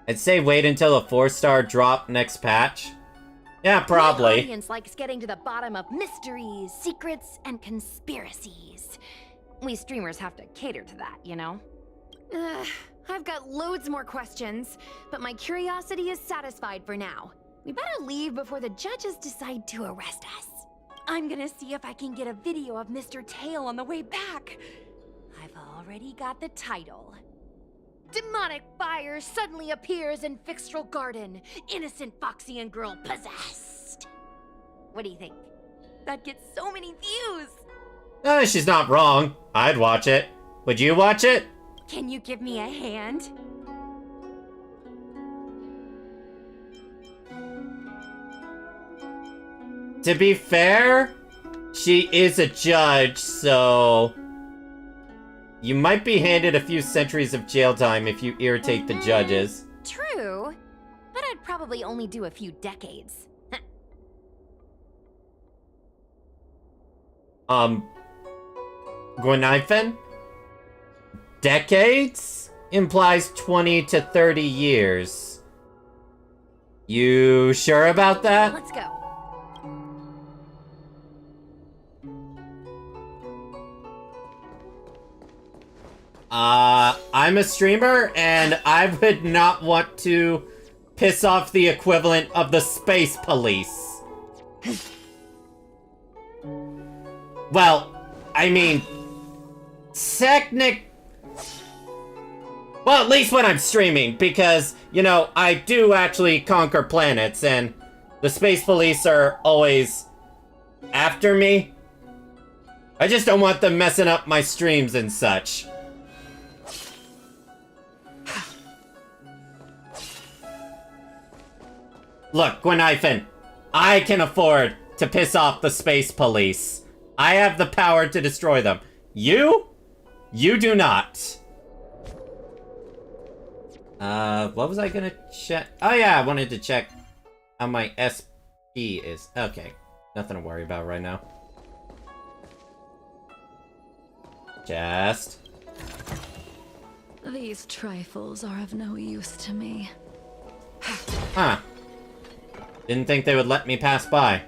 I'd say wait until a 4-star drop next patch. Yeah, My probably. audience likes getting to the bottom of mysteries, secrets, and conspiracies. We streamers have to cater to that, you know? I've got loads more questions, but my curiosity is satisfied for now. We better leave before the judges decide to arrest us. I'm gonna see if I can get a video of Mr. Tail on the way back. I've already got the title. Demonic fire suddenly appears in Fixtral Garden. Innocent Foxian girl possessed. What do you think? That gets so many views. She's not wrong. I'd watch it. Would you watch it? Can you give me a hand? To be fair, she is a judge, so you might be handed a few centuries of jail time if you irritate the judges. True, but I'd probably only do a few decades. Gwenaifen? Decades? Implies 20 to 30 years. You sure about that? Let's go. I'm a streamer, and I would not want to piss off the equivalent of the space police. Well, I mean, well, at least when I'm streaming, because, you know, I do actually conquer planets, and the space police are always after me. I just don't want them messing up my streams and such. Look, Gwenaifen, I can afford to piss off the space police. I have the power to destroy them. You do not. What was I gonna check? Oh yeah, I wanted to check how my SP is. Okay, nothing to worry about right now. Just. These trifles are of no use to me. Huh. Didn't think they would let me pass by.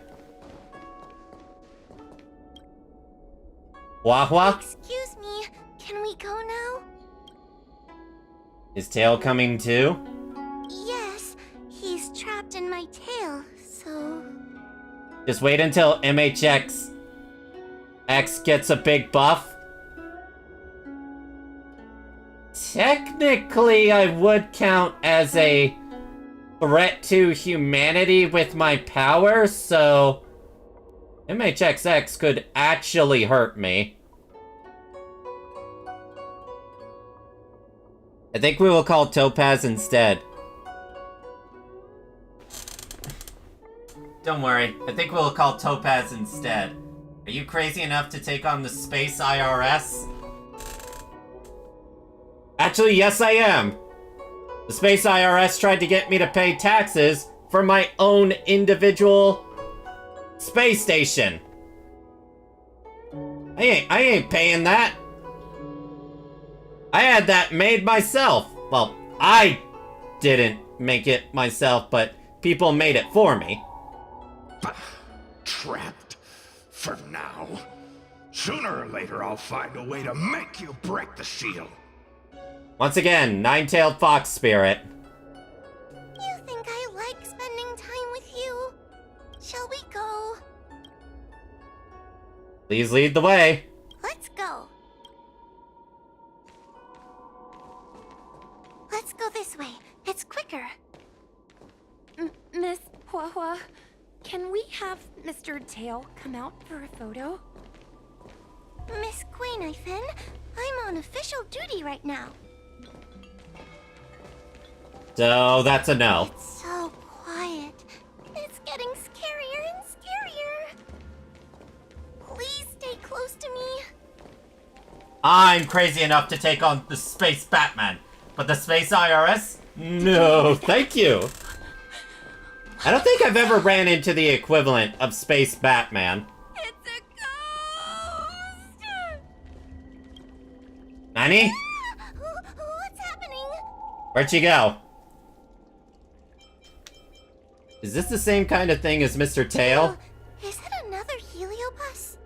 Wah-wah? Excuse me, can we go now? Is Tail coming too? Yes, he's trapped in my tail, so... Just wait until MHX X gets a big buff. Technically, I would count as a threat to humanity with my power, so MHXX could actually hurt me. I think we will call Topaz instead. Don't worry, I think we'll call Topaz instead. Are you crazy enough to take on the Space IRS? Actually, yes I am. The Space IRS tried to get me to pay taxes for my own individual space station. I ain't paying that. I had that made myself. Well, I didn't make it myself, but people made it for me. Trapped. For now. Sooner or later, I'll find a way to make you break the seal. Once again, nine-tailed fox spirit. You think I like spending time with you? Shall we go? Please lead the way. Let's go. Let's go this way. It's quicker. Miss Hua, can we have Mr. Tail come out for a photo? Miss Gwenaifen, I'm on official duty right now. So that's a no. It's so quiet. It's getting scarier and scarier. Please stay close to me. I'm crazy enough to take on the Space Batman, but the Space IRS? No, thank you. I don't think I've ever ran into the equivalent of Space Batman. It's a ghost! Nani? What's happening? Where'd she go? Is this the same kind of thing as Mr. Tail? Is it another heliobus?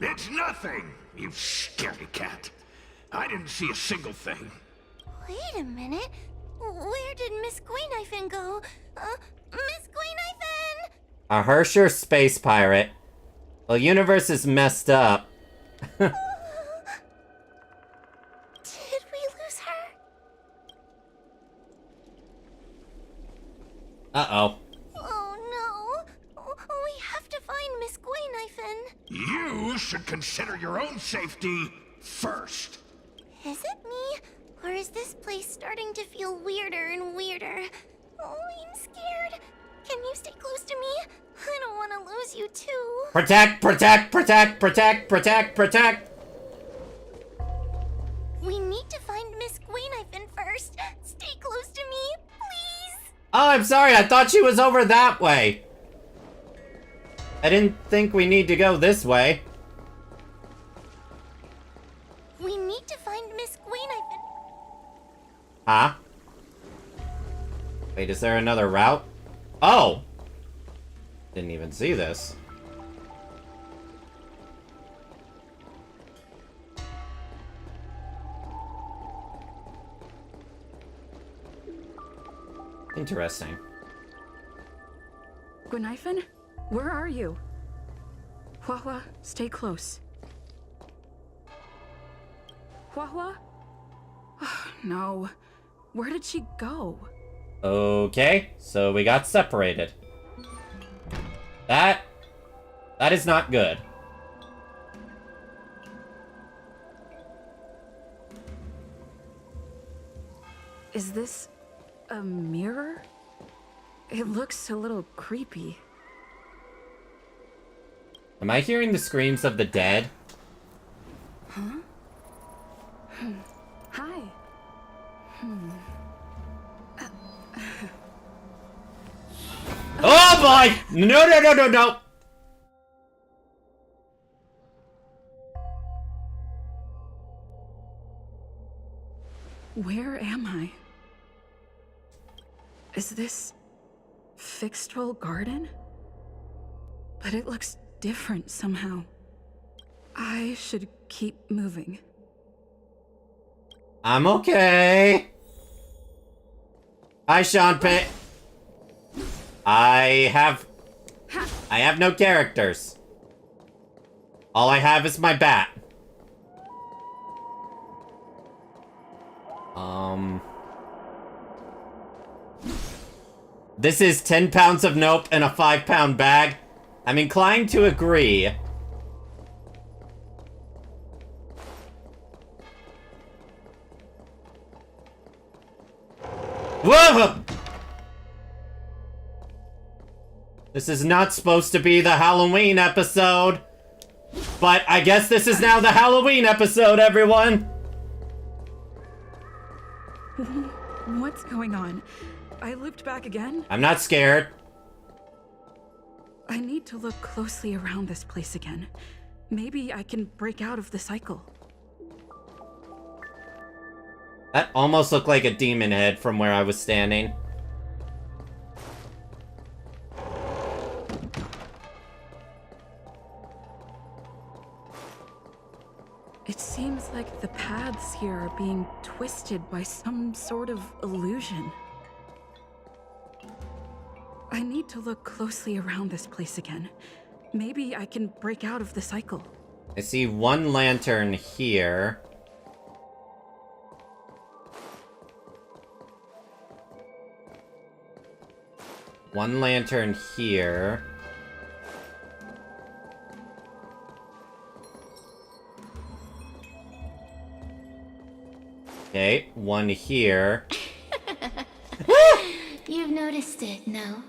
It's nothing, you scaredy cat. I didn't see a single thing. Wait a minute. Where did Miss Gwenaifen go? Miss Gwenaifen! A Hersher space pirate. Well, universe is messed up. Did we lose her? Uh-oh. Oh no. We have to find Miss Gwenaifen. You should consider your own safety first. Is it me? Or is this place starting to feel weirder and weirder? Oh, I'm scared. Can you stay close to me? I don't want to lose you too. Protect, protect, protect, protect, protect, protect. We need to find Miss Gwaynifin first. Stay close to me, please. Oh, I'm sorry. I thought she was over that way. I didn't think we need to go this way. We need to find Miss Gwaynifin. Huh? Wait, is there another route? Oh! Didn't even see this. Interesting. Gwaynifin? Where are you? Hua, stay close. Hua? Oh, no. Where did she go? Okay, so we got separated. That is not good. Is this a mirror? It looks a little creepy. Am I hearing the screams of the dead? Huh? Hi. Oh boy! No, no, no, no, no! Where am I? Is this Fixtral Garden? But it looks different somehow. I should keep moving. I'm okay. Hi, Sean Pitt. I have no characters. All I have is my bat. This is 10 pounds of nope in a 5-pound bag. I'm inclined to agree. Whoa! This is not supposed to be the Halloween episode. But I guess this is now the Halloween episode, everyone. What's going on? I looped back again? I'm not scared. I need to look closely around this place again. Maybe I can break out of the cycle. That almost looked like a demon head from where I was standing. It seems like the paths here are being twisted by some sort of illusion. I need to look closely around this place again. Maybe I can break out of the cycle. I see one lantern here. One lantern here. Okay, one here. You've noticed it, no?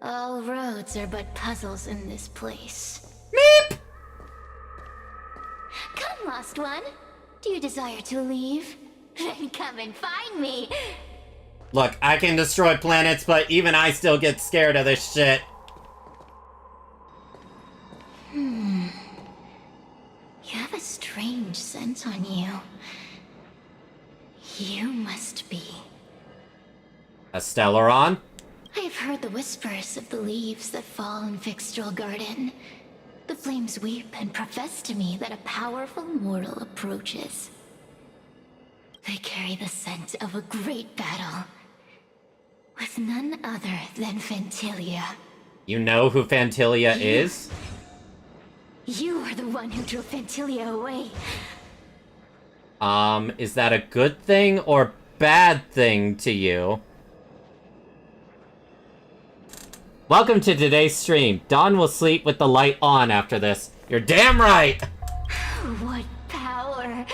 All roads are but puzzles in this place. Meep! Come, lost one. Do you desire to leave? Then come and find me. Look, I can destroy planets, but even I still get scared of this shit. You have a strange scent on you. You must be. A Stellaron? I have heard the whispers of the leaves that fall in Fixtral Garden. The flames weep and profess to me that a powerful mortal approaches. They carry the scent of a great battle, with none other than Fantilia. You know who Fantilia is? You are the one who drove Fantilia away. Is that a good thing or bad thing to you? Welcome to today's stream. Dawn will sleep with the light on after this. You're damn right! What power!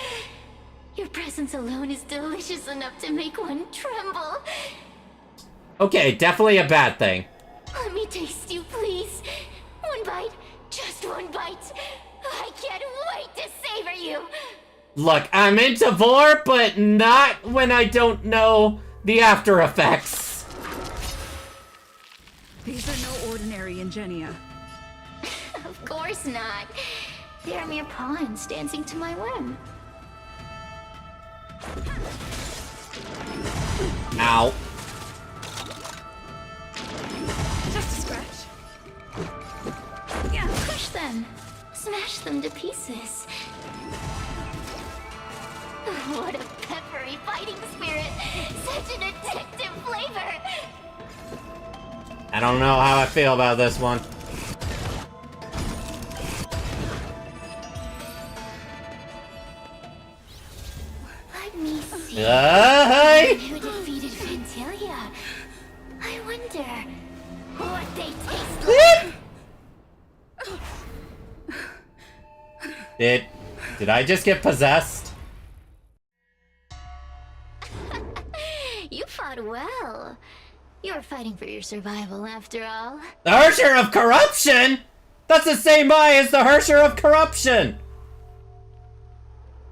Your presence alone is delicious enough to make one tremble. Okay, definitely a bad thing. Let me taste you, please. One bite. Just one bite. I can't wait to savor you. Look, I'm into vor, but not when I don't know the after effects. These are no ordinary Ingenia. Of course not. They're mere pawns dancing to my whim. Ow. Just a scratch. Yeah, crush them. Smash them to pieces. What a peppery fighting spirit. Such an addictive flavor. I don't know how I feel about this one. Let me see. Hey! Who defeated Fantalia? I wonder what they taste like. Did I just get possessed? You fought well. You were fighting for your survival after all. The Hersher of Corruption? That's the same eye as the Hersher of Corruption.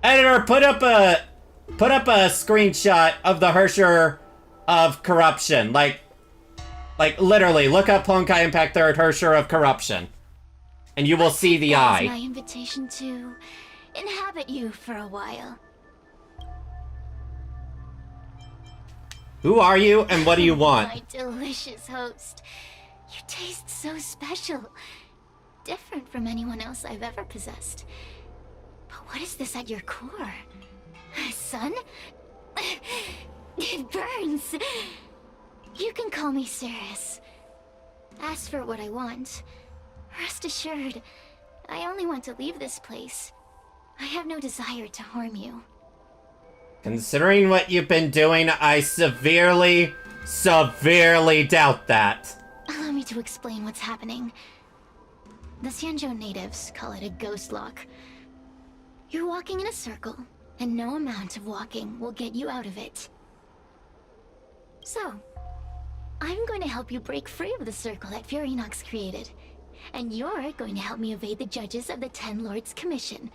Editor, put up a screenshot of the Hersher of Corruption. Like literally, look up Honkai Impact 3rd Hersher of Corruption. And you will see the That is eye. my invitation to inhabit you for a while. Who are you and what do you want? My delicious host. You taste so special. Different from anyone else I've ever possessed. But what is this at your core? Sun? It burns. You can call me Cirrus. Ask for what I want. Rest assured, I only want to leave this place. I have no desire to harm you. Considering what you've been doing, I severely doubt that. Allow me to explain what's happening. The Xianzhou natives call it a ghost lock. You're walking in a circle, and no amount of walking will get you out of it. So, I'm going to help you break free of the circle that Furinox created. And you're going to help me evade the judges of the Ten Lords Commission.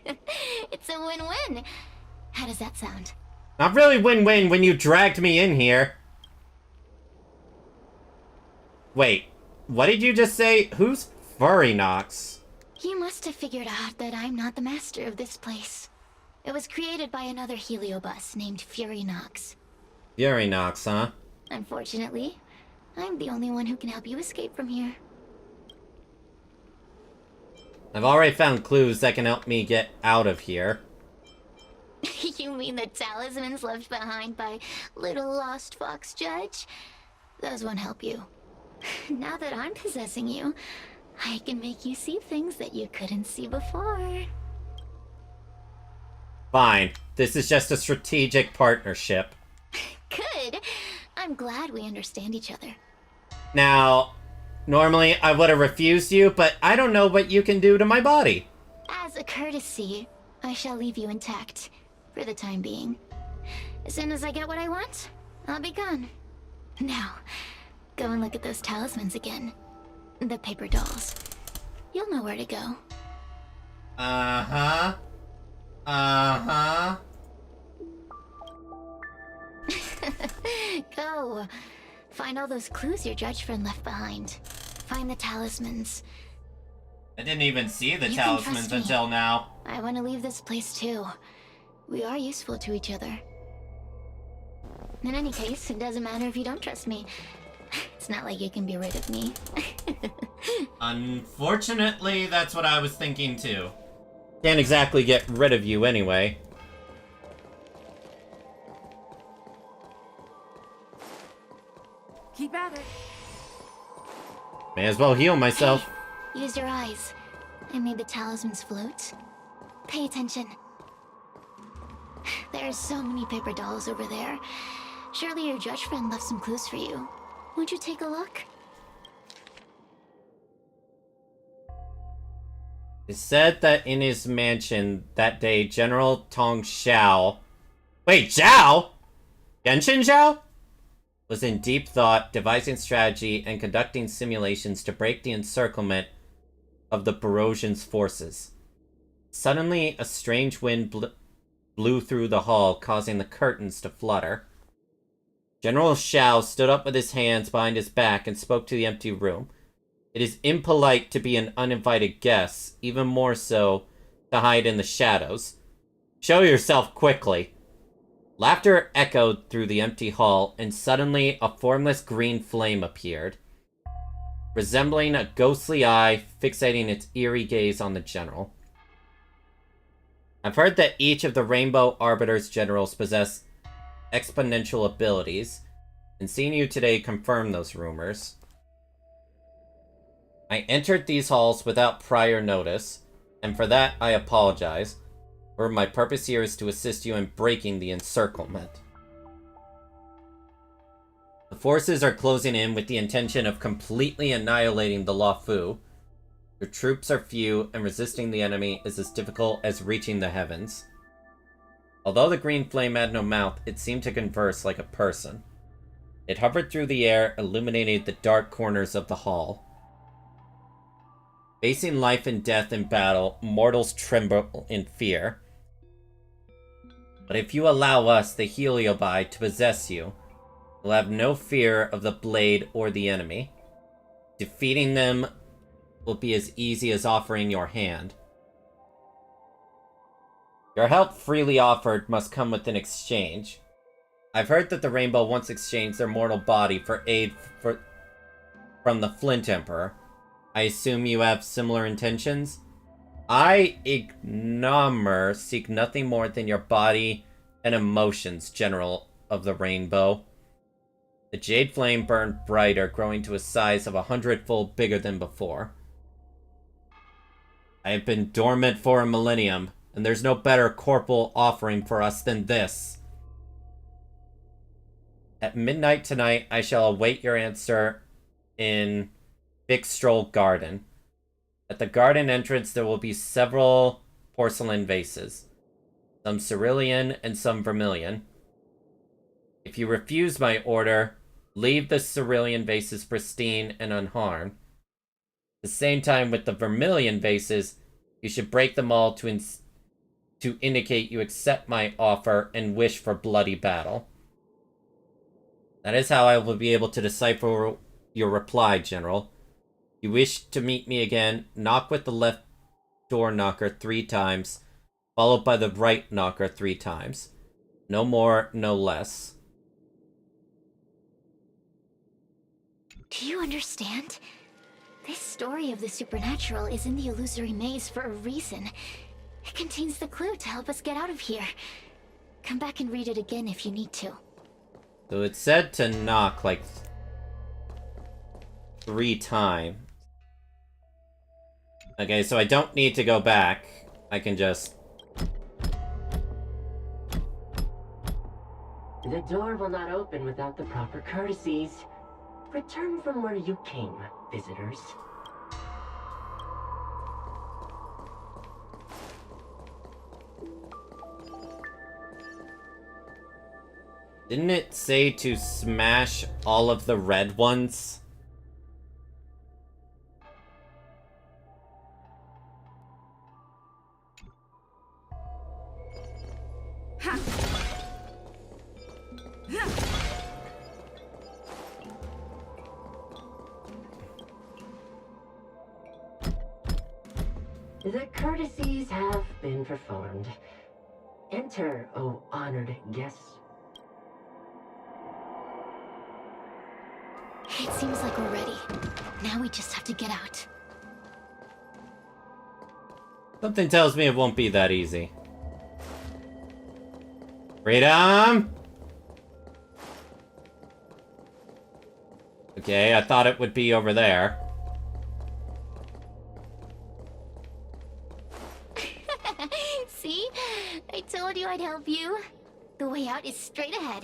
It's a win-win. How does that sound? Not really win-win when you dragged me in here. Wait, what did you just say? Who's Furinox? You must have figured out that I'm not the master of this place. It was created by another heliobus named Furinox. Furinox, huh? Unfortunately, I'm the only one who can help you escape from here. I've already found clues that can help me get out of here. You mean the talismans left behind by little lost fox judge? Those won't help you. Now that I'm possessing you, I can make you see things that you couldn't see before. Fine. This is just a strategic partnership. Good. I'm glad we understand each other. Now, normally I would have refused you, but I don't know what you can do to my body. As a courtesy, I shall leave you intact, for the time being. As soon as I get what I want, I'll be gone. Now, go and look at those talismans again. The paper dolls. You'll know where to go. Uh-huh. Uh-huh. Go. Find all those clues your judge friend left behind. Find the talismans. I didn't even see the You can talismans trust me. until now. I want to leave this place too. We are useful to each other. In any case, it doesn't matter if you don't trust me. It's not like you can be rid of me. Unfortunately, that's what I was thinking too. Can't exactly get rid of you anyway. Keep at it. May as well heal myself. Use your eyes. I made the talismans float. Pay attention. There are so many paper dolls over there. Surely your judge friend left some clues for you. Won't you take a look? It said that in his mansion that day, General Tong Xiao... Wait, Zhao? Genshin Zhao? was in deep thought, devising strategy, and conducting simulations to break the encirclement of the Barosian's forces. Suddenly, a strange wind blew through the hall, causing the curtains to flutter. General Shao stood up with his hands behind his back and spoke to the empty room. It is impolite to be an uninvited guest, even more so to hide in the shadows. Show yourself quickly. Laughter echoed through the empty hall, and suddenly a formless green flame appeared, resembling a ghostly eye, fixating its eerie gaze on the general. I've heard that each of the Rainbow Arbiter's generals possess exponential abilities, and seeing you today confirmed those rumors. I entered these halls without prior notice, and for that I apologize, for my purpose here is to assist you in breaking the encirclement. The forces are closing in with the intention of completely annihilating the Luofu. Your troops are few, and resisting the enemy is as difficult as reaching the heavens. Although the green flame had no mouth, it seemed to converse like a person. It hovered through the air, illuminating the dark corners of the hall. Facing life and death in battle, mortals tremble in fear. But if you allow us, the Heliobi, to possess you, you'll have no fear of the blade or the enemy. Defeating them will be as easy as offering your hand. Your help freely offered must come with an exchange. I've heard that the Rainbow once exchanged their mortal body for aid from the Flint Emperor. I assume you have similar intentions? I, Ignomer, seek nothing more than your body and emotions, General of the Rainbow. The jade flame burned brighter, growing to a size of 100-fold bigger than before. I have been dormant for a millennium, and there's no better corporal offering for us than this. At midnight tonight, I shall await your answer in Fixstrol Garden. At the garden entrance, there will be several porcelain vases, some cerulean and some vermilion. If you refuse my order, leave the cerulean vases pristine and unharmed. At the same time, with the vermilion vases, you should break them all to indicate you accept my offer and wish for bloody battle. That is how I will be able to decipher your reply, General. You wish to meet me again, knock with the left door knocker 3 times, followed by the right knocker 3 times. No more, no less. Do you understand? This story of the supernatural is in the illusory maze for a reason. It contains the clue to help us get out of here. Come back and read it again if you need to. So it said to knock like 3 times. Okay, so I don't need to go back. I can just... The door will not open without the proper courtesies. Return from where you came, visitors. Didn't it say to smash all of the red ones? The courtesies have been performed. Enter, O honored guests. It seems like we're ready. Now we just have to get out. Something tells me it won't be that easy. Freedom! Okay, I thought it would be over there. See? I told you I'd help you. The way out is straight ahead.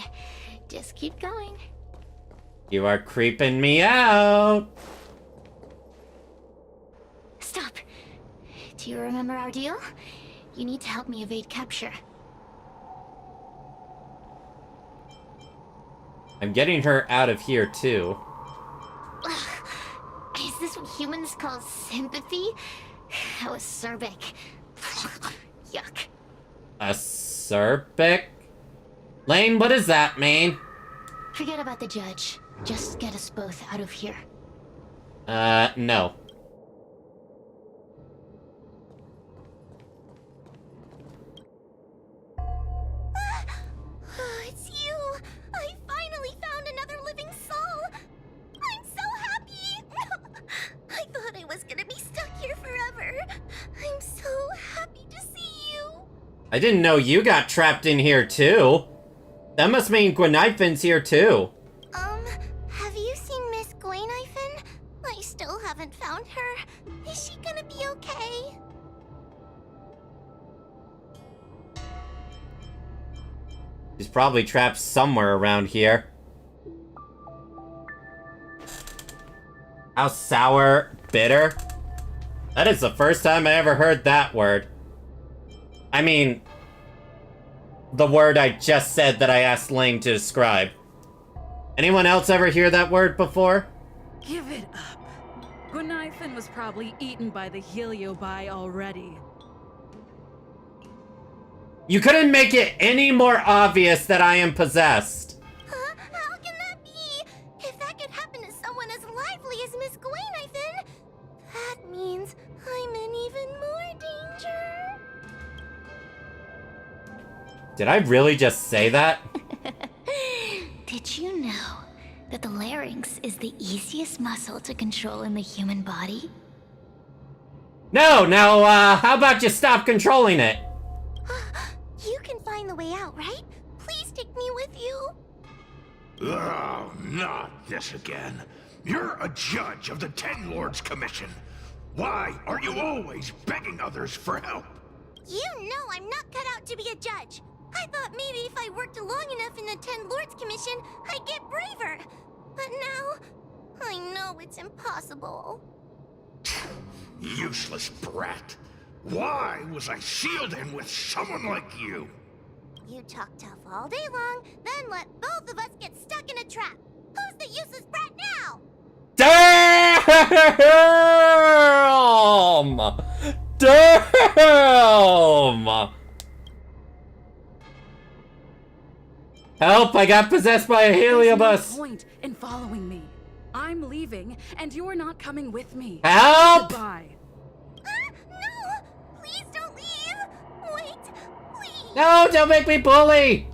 Just keep going. You are creeping me out! Stop. Do you remember our deal? You need to help me evade capture. I'm getting her out of here, too. Is this what humans call sympathy? Acerbic. Yuck. Acerbic? Lane, what does that mean? Forget about the judge. Just get us both out of here. No. It's you! I finally found another living soul! I'm so happy! I thought I was gonna be stuck here forever. I'm so happy to see you. I didn't know you got trapped in here, too. That must mean Gweniphen's here, too. Have you seen Miss Gweniphen? I still haven't found her. Is she gonna be okay? She's probably trapped somewhere around here. How sour, bitter? That is the first time I ever heard that word. I mean, the word I just said that I asked Ling to describe. Anyone else ever hear that word before? Give it up. Gweniphen was probably eaten by the Heliobi already. You couldn't make it any more obvious that I am possessed. Huh? How can that be? If that could happen to someone as lively as Miss Gweniphen, that means I'm in even more danger. Did I really just say that? Did you know that the larynx is the easiest muscle to control in the human body? No, now, how about you stop controlling it? You can find the way out, right? Please take me with you. Oh, not this again. You're a judge of the Ten Lords Commission. Why are you always begging others for help? You know I'm not cut out to be a judge. I thought maybe if I worked long enough in the Ten Lords Commission, I'd get braver. But now, I know it's impossible. Useless brat. Why was I sealed in with someone like you? You talk tough all day long, then let both of us get stuck in a trap. Who's the useless brat now? Damn! Damn! Help! I got possessed by a heliobus! There's no point in following me. I'm leaving, and you're not coming with me. Help! Goodbye. No! Please don't leave! Wait, please! No, don't make me bully!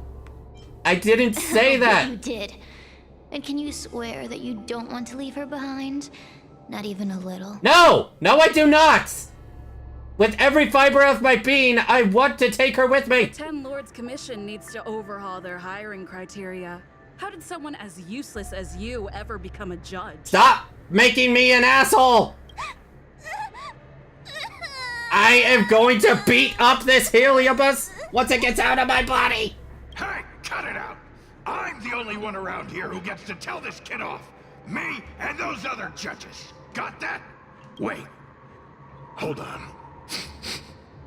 I didn't say that! You did. And can you swear that you don't want to leave her behind? Not even a little. No! No, I do not! With every fiber of my being, I want to take her with me! Ten Lords Commission needs to overhaul their hiring criteria. How did someone as useless as you ever become a judge? Stop making me an asshole! I am going to beat up this heliobus once it gets out of my body! Hey, cut it out! I'm the only one around here who gets to tell this kid off. Me and those other judges. Got that? Wait. Hold on.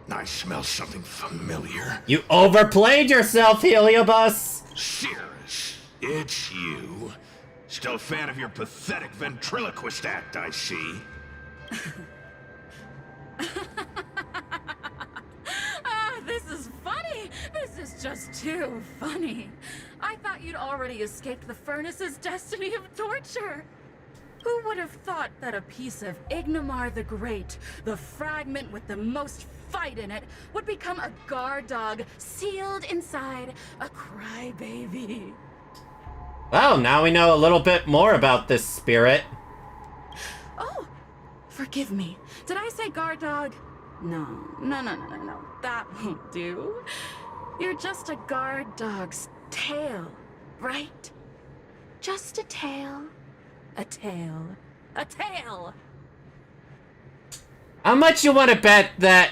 I smell something familiar. You overplayed yourself, heliobus! Cirrus, it's you. Still a fan of your pathetic ventriloquist act, I see. This is funny. This is just too funny. I thought you'd already escaped the furnace's destiny of torture. Who would have thought that a piece of Ignomar the Great, the fragment with the most fight in it, would become a guard dog sealed inside a crybaby? Well, now we know a little bit more about this spirit. Oh, forgive me. Did I say guard dog? No. That won't do. You're just a guard dog's tail, right? Just a tail. A tail. A tail! How much you want to bet that,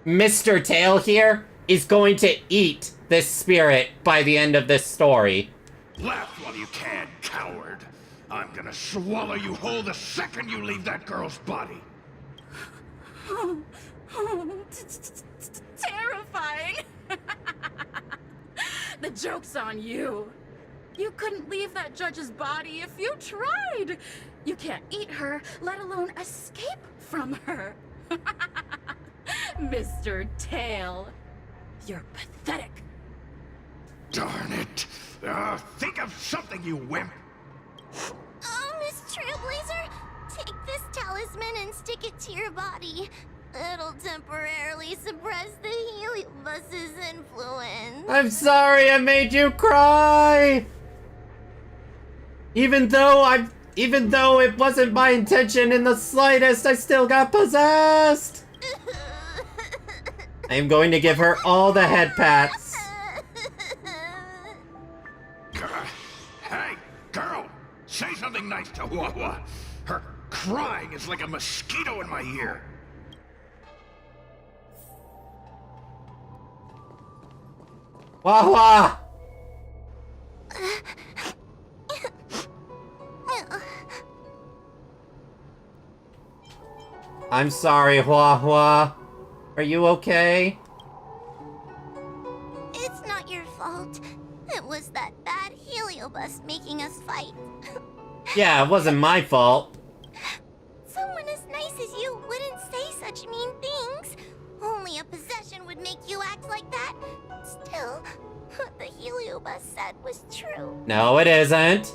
Mr. Tail here is going to eat this spirit by the end of this story? Laugh while you can, coward. I'm gonna swallow you whole the second you leave that girl's body. Terrifying! The joke's on you. You couldn't leave that judge's body if you tried. You can't eat her, let alone escape from her. Mr. Tail, you're pathetic. Darn it. Think of something, you wimp. Oh, Miss Trailblazer, take this talisman and stick it to your body. It'll temporarily suppress the Heliobus's influence. I'm sorry I made you cry! Even though it wasn't my intention in the slightest, I still got possessed! I am going to give her all the head pats. Hey, girl! Say something nice to Hua. Her crying is like a mosquito in my ear. Wah! I'm sorry, Hua. Are you okay? It's not your fault. It was that bad Heliobus making us fight. Yeah, it wasn't my fault. Someone as nice as you wouldn't say such mean things. Only a possession would make you act like that. Still, what the Heliobus said was true. No, it isn't.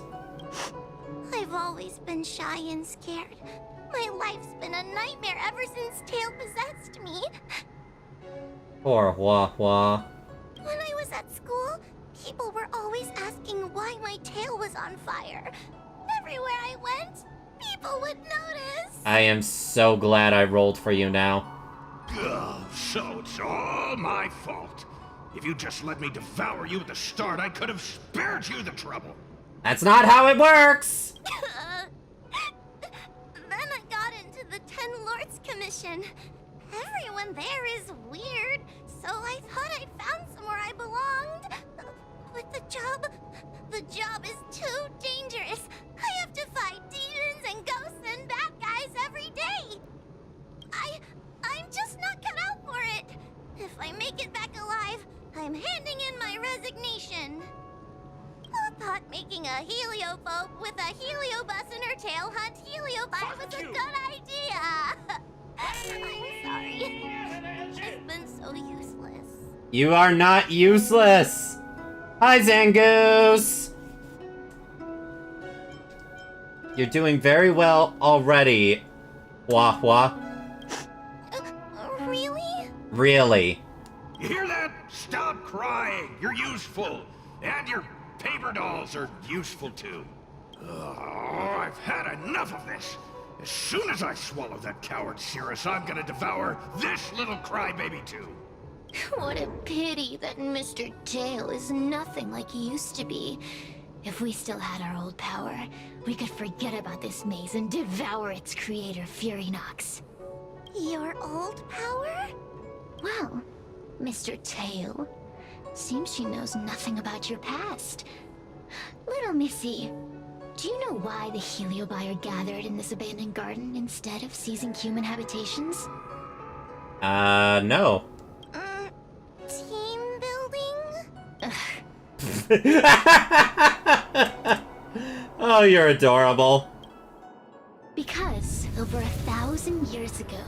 I've always been shy and scared. My life's been a nightmare ever since Tail possessed me. Poor Hua. When I was at school, people were always asking why my tail was on fire. Everywhere I went, people would notice. I am so glad I rolled for you now. Ugh, so it's all my fault. If you just let me devour you at the start, I could have spared you the trouble. That's not how it works! Then I got into the Ten Lords Commission. Everyone there is weird, so I thought I'd found somewhere I belonged. But the job is too dangerous. I have to fight demons and ghosts and bad guys every day. I'm just not cut out for it. If I make it back alive, I'm handing in my resignation. Who thought making a heliophobe with a heliobus in her tail hunt heliobus was a good idea? I'm sorry. I've been so useless. You are not useless! Hi, Zangoose! You're doing very well already, Hua. Really? Really. You hear that? Stop crying. You're useful. And your paper dolls are useful too. Oh, I've had enough of this. As soon as I swallow that coward Cirrus, I'm gonna devour this little crybaby too. What a pity that Mr. Tail is nothing like he used to be. If we still had our old power, we could forget about this maze and devour its creator, Furynox. Your old power? Well, Mr. Tail, seems she knows nothing about your past. Little Missy, do you know why the Heliobi are gathered in this abandoned garden instead of seizing human habitations? No. Team building? Oh, you're adorable. Because over 1,000 years ago,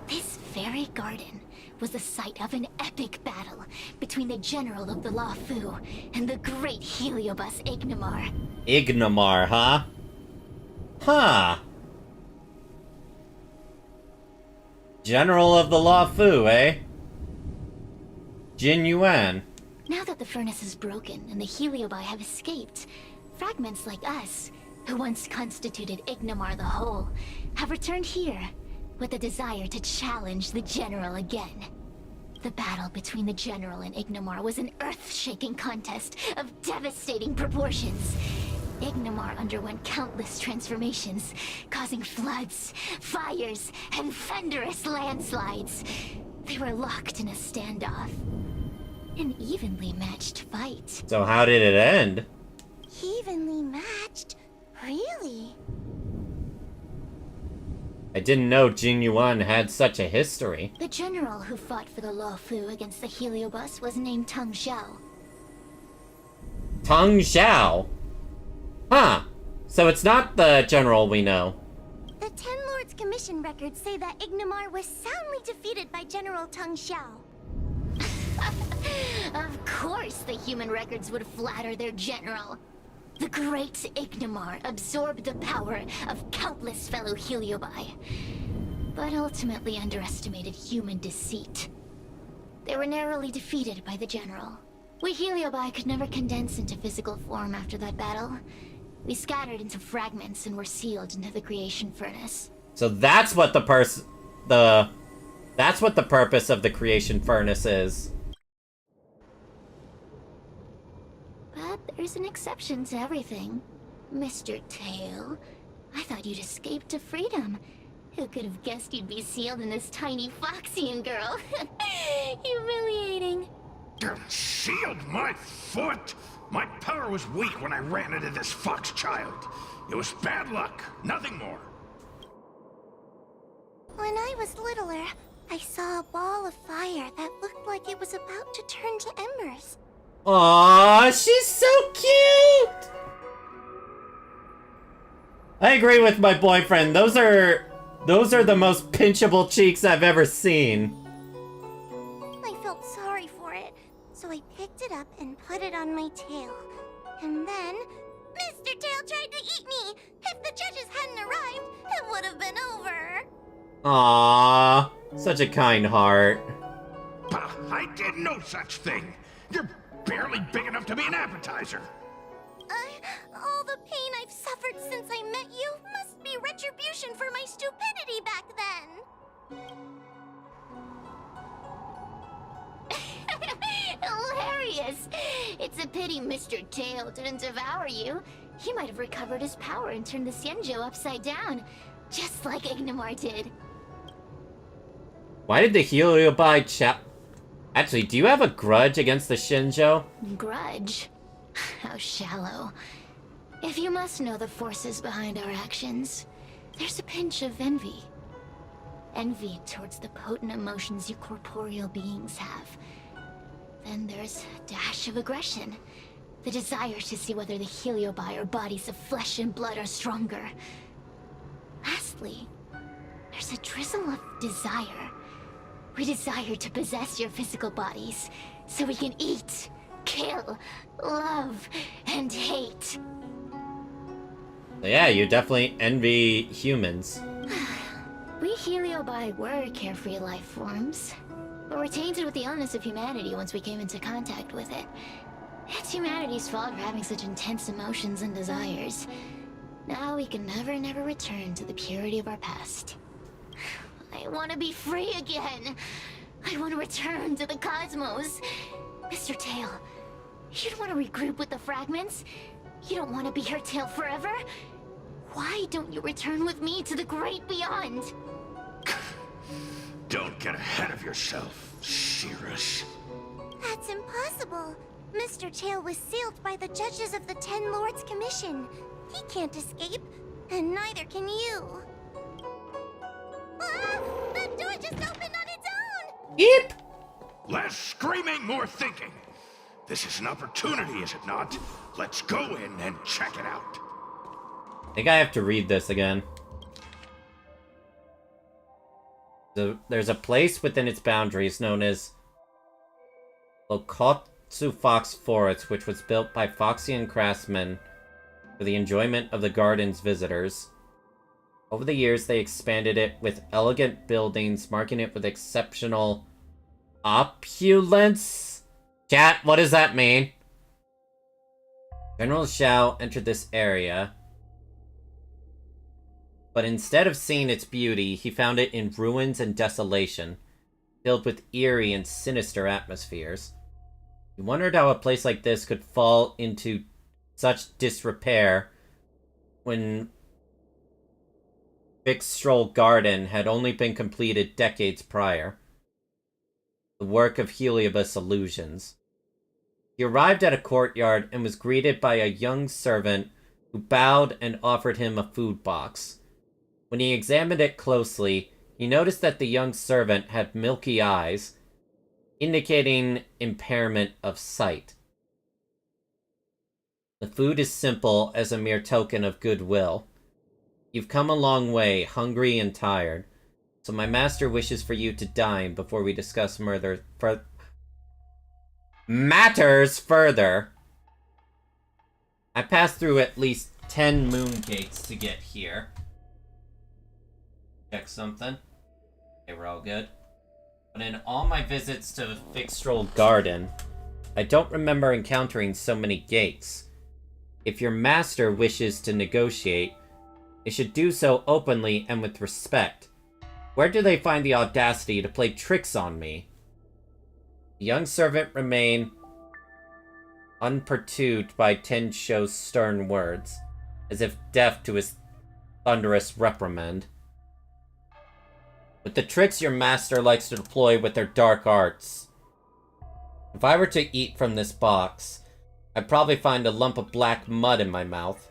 this very garden was the site of an epic battle between the general of the Luofu and the great Heliobus Ignomar. Ignomar, huh? Huh. General of the Luofu, eh? Jin Yuan. Now that the furnace is broken and the Heliobi have escaped, fragments like us, who once constituted Ignomar the Whole, have returned here with the desire to challenge the General again. The battle between the General and Ignomar was an earth-shaking contest of devastating proportions. Ignomar underwent countless transformations, causing floods, fires, and thunderous landslides. They were locked in a standoff. An evenly matched fight. So how did it end? Evenly matched? Really? I didn't know Jin Yuan had such a history. The general who fought for the Luofu against the Heliobus was named Tang Xiao. Tang Xiao. Huh. So it's not the general we know. The Ten Lords Commission records say that Ignomar was soundly defeated by General Tang Xiao. Of course the human records would flatter their general. The great Ignomar absorbed the power of countless fellow Heliobi, but ultimately underestimated human deceit. They were narrowly defeated by the general. We Heliobi could never condense into physical form after that battle. We scattered into fragments and were sealed into the creation furnace. So that's what the that's what the purpose of the creation furnace is. But there's an exception to everything. Mr. Tail, I thought you'd escaped to freedom. Who could have guessed you'd be sealed in this tiny Foxian girl? Humiliating. Sealed my foot? My power was weak when I ran into this fox child. It was bad luck, nothing more. When I was littler, I saw a ball of fire that looked like it was about to turn to embers. Aww, she's so cute! I agree with my boyfriend. Those are the most pinchable cheeks I've ever seen. I felt sorry for it, so I picked it up and put it on my tail. And then, Mr. Tail tried to eat me! If the judges hadn't arrived, it would have been over. Aww, such a kind heart. Bah, I did no such thing. You're barely big enough to be an appetizer. All the pain I've suffered since I met you must be retribution for my stupidity back then. Hilarious! It's a pity Mr. Tail didn't devour you. He might have recovered his power and turned the Xianzhou upside down, just like Ignomar did. Why did the Heliobi Actually, do you have a grudge against the Shinjo? Grudge? How shallow. If you must know the forces behind our actions, there's a pinch of envy. Envy towards the potent emotions you corporeal beings have. Then there's a dash of aggression. The desire to see whether the Heliobi or bodies of flesh and blood are stronger. Lastly, there's a drizzle of desire. We desire to possess your physical bodies, so we can eat, kill, love, and hate. Yeah, you definitely envy humans. We Heliobi were carefree life forms, but were tainted with the illness of humanity once we came into contact with it. It's humanity's fault for having such intense emotions and desires. Now we can never return to the purity of our past. I want to be free again. I want to return to the cosmos. Mr. Tail, you don't want to regroup with the fragments? You don't want to be her tail forever? Why don't you return with me to the great beyond? Don't get ahead of yourself, Cirrus. That's impossible. Mr. Tail was sealed by the judges of the Ten Lords Commission. He can't escape, and neither can you. Ah! The door just opened on its own! Yep. Less screaming, more thinking. This is an opportunity, is it not? Let's go in and check it out. I think I have to read this again. There's a place within its boundaries known as Lokotsu Fox Forest, which was built by Foxian craftsmen for the enjoyment of the garden's visitors. Over the years, they expanded it with elegant buildings, marking it with exceptional opulence. Chat, what does that mean? General Xiao entered this area, but instead of seeing its beauty, he found it in ruins and desolation, filled with eerie and sinister atmospheres. He wondered how a place like this could fall into such disrepair when Vtuber Garden had only been completed decades prior. The work of Heliobus Illusions. He arrived at a courtyard and was greeted by a young servant who bowed and offered him a food box. When he examined it closely, he noticed that the young servant had milky eyes, indicating impairment of sight. food is simple as a mere token of goodwill. You've come a long way, hungry and tired, so my master wishes for you to dine before we discuss matters further. I passed through at least 10 moon gates to get here. Check something. Okay, we're all good. But in all my visits to the Fixtral Garden, I don't remember encountering so many gates. If your master wishes to negotiate, they should do so openly and with respect. Where do they find the audacity to play tricks on me? The young servant remained unperturbed by Tenshou's stern words, as if deaf to his thunderous reprimand. With the tricks your master likes to deploy with their dark arts, if I were to eat from this box, I'd probably find a lump of black mud in my mouth.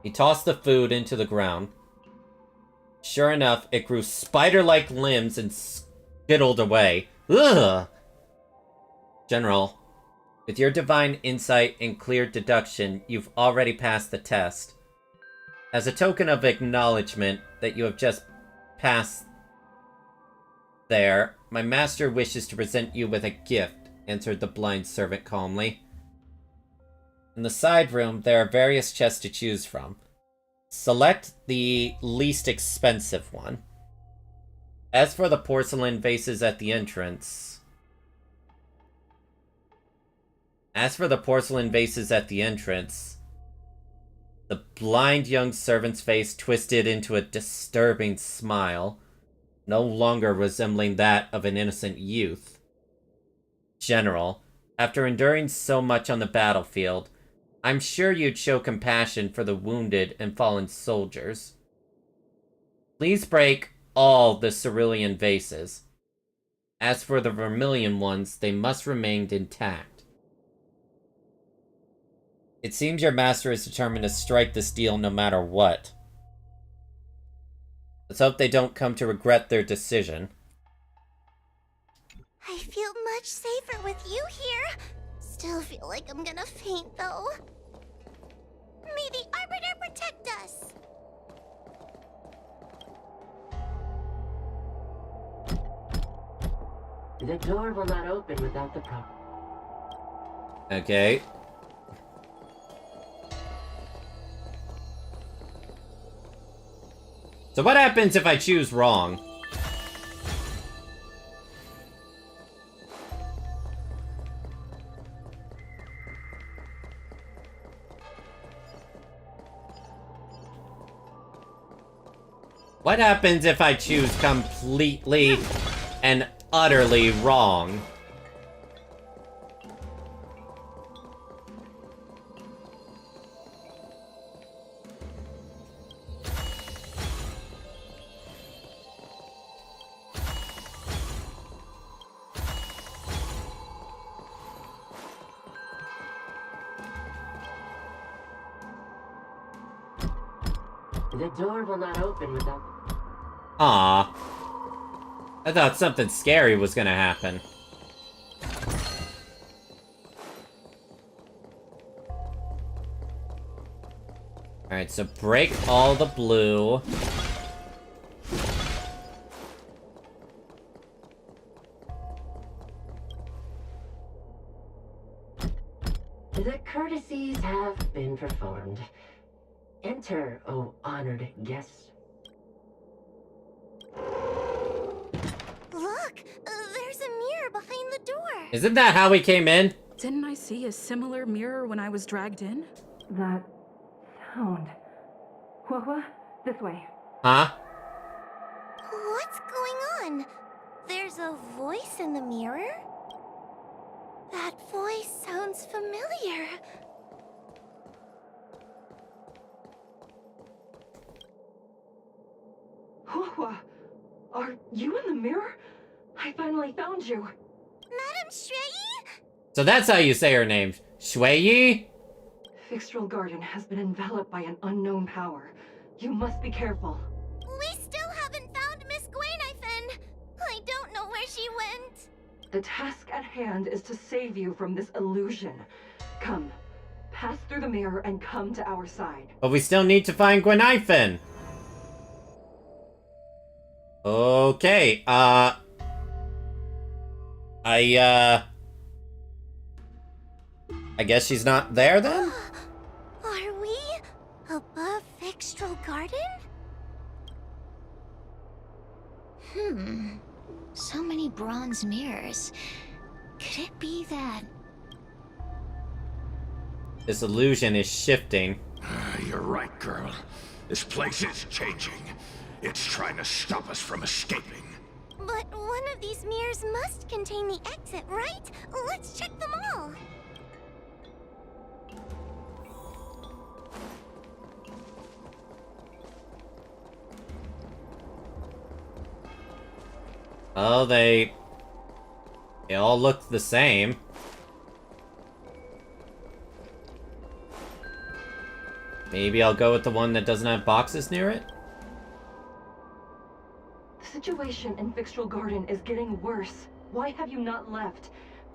He tossed the food into the ground. Sure enough, it grew spider-like limbs and skittled away. Ugh! General, with your divine insight and clear deduction, you've already passed the test. As a token of acknowledgement that you have just passed there, my master wishes to present you with a gift, answered the blind servant calmly. In the side room, there are various chests to choose from. Select the least expensive one. As for the porcelain vases at the entrance... The blind young servant's face twisted into a disturbing smile, no longer resembling that of an innocent youth. General, after enduring so much on the battlefield, I'm sure you'd show compassion for the wounded and fallen soldiers. Please break all the cerulean vases. As for the vermilion ones, they must remain intact. It seems your master is determined to strike this deal no matter what. Let's hope they don't come to regret their decision. I feel much safer with you here. Still feel like I'm gonna faint, though. May the Arbiter protect us! The door will not open without the proper... Okay. So what happens if I choose wrong? What happens if I choose completely and utterly wrong? The door will not open without... Aw. I thought something scary was gonna happen. Alright, so break all the blue. The courtesies have been performed. Enter, O honored guest. Look! There's a mirror behind the door! Isn't that how we came in? Didn't I see a similar mirror when I was dragged in? That sound. What? This way. Huh? What's going on? There's a voice in the mirror? That voice sounds familiar. Hua, are you in the mirror? I finally found you. Madam Shrei? So that's how you say her name. Shui? Fixtral Garden has been enveloped by an unknown power. You must be careful. We still haven't found Miss Gwainifin. I don't know where she went. The task at hand is to save you from this illusion. Come, pass through the mirror and come to our side. But we still need to find Gwenithan. Okay, I guess she's not there then? Are we above Vixtral Garden? So many bronze mirrors. Could it be that... This illusion is shifting. You're right, girl. This place is changing. It's trying to stop us from escaping. But one of these mirrors must contain the exit, right? Let's check them all. Oh, they all look the same. Maybe I'll go with the one that doesn't have boxes near it? The situation in Vixtral Garden is getting worse. Why have you not left?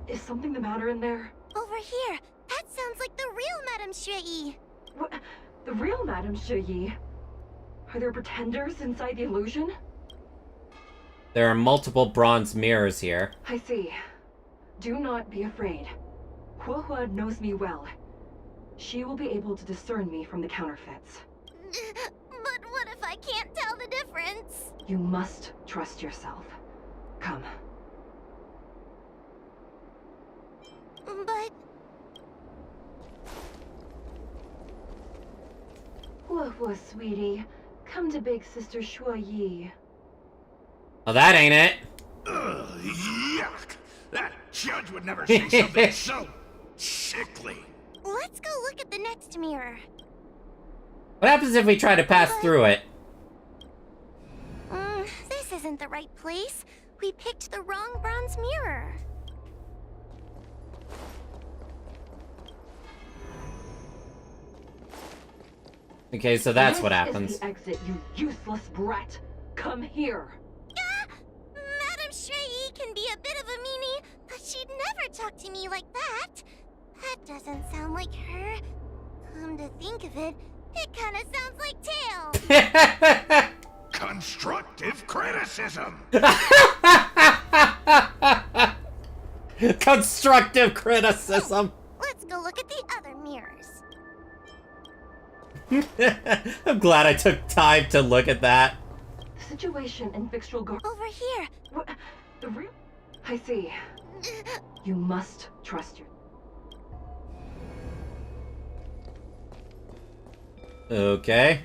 Is something the matter in there? Over here. That sounds like the real Madame Shui. What? The real Madame Shui? Are there pretenders inside the illusion? There are multiple bronze mirrors here. I see. Do not be afraid. Huahua knows me well. She will be able to discern me from the counterfeits. But what if I can't tell the difference? You must trust yourself. Come. But... Huahua, sweetie. Come to Big Sister Shuayi. Well, that ain't it. Ugh, yuck! That judge would never say something so sickly. let's go look at the next mirror. What happens if we try to pass through it? This isn't the right place. We picked the wrong bronze mirror. Okay, so that's what This happens. is the exit, you useless brat. Come here. Madame Shui can be a bit of a meanie, but she'd never talk to me like that. That doesn't sound like her. Come to think of it, it kind of sounds like Tail. Constructive criticism! Constructive criticism! Let's go look at the other mirrors. I'm glad I took time to look at that. The situation in Vixtral Garden. Over here. What? The real? I see. You must trust your. Okay.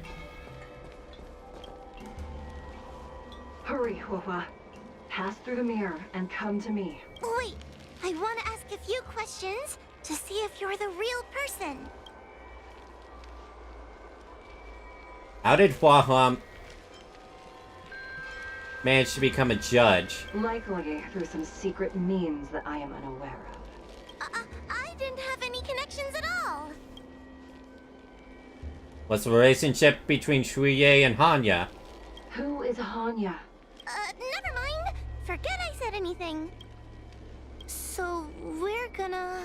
Hurry, Huahua. Pass through the mirror and come to me. Wait, I want to ask a few questions to see if you're the real person. How did Huahua manage to become a judge? Likely through some secret means that I am unaware of. I didn't have any connections at all. What's the relationship between Shuye and Hanya? Who is Hanya? Never mind. Forget I said anything. So, we're gonna...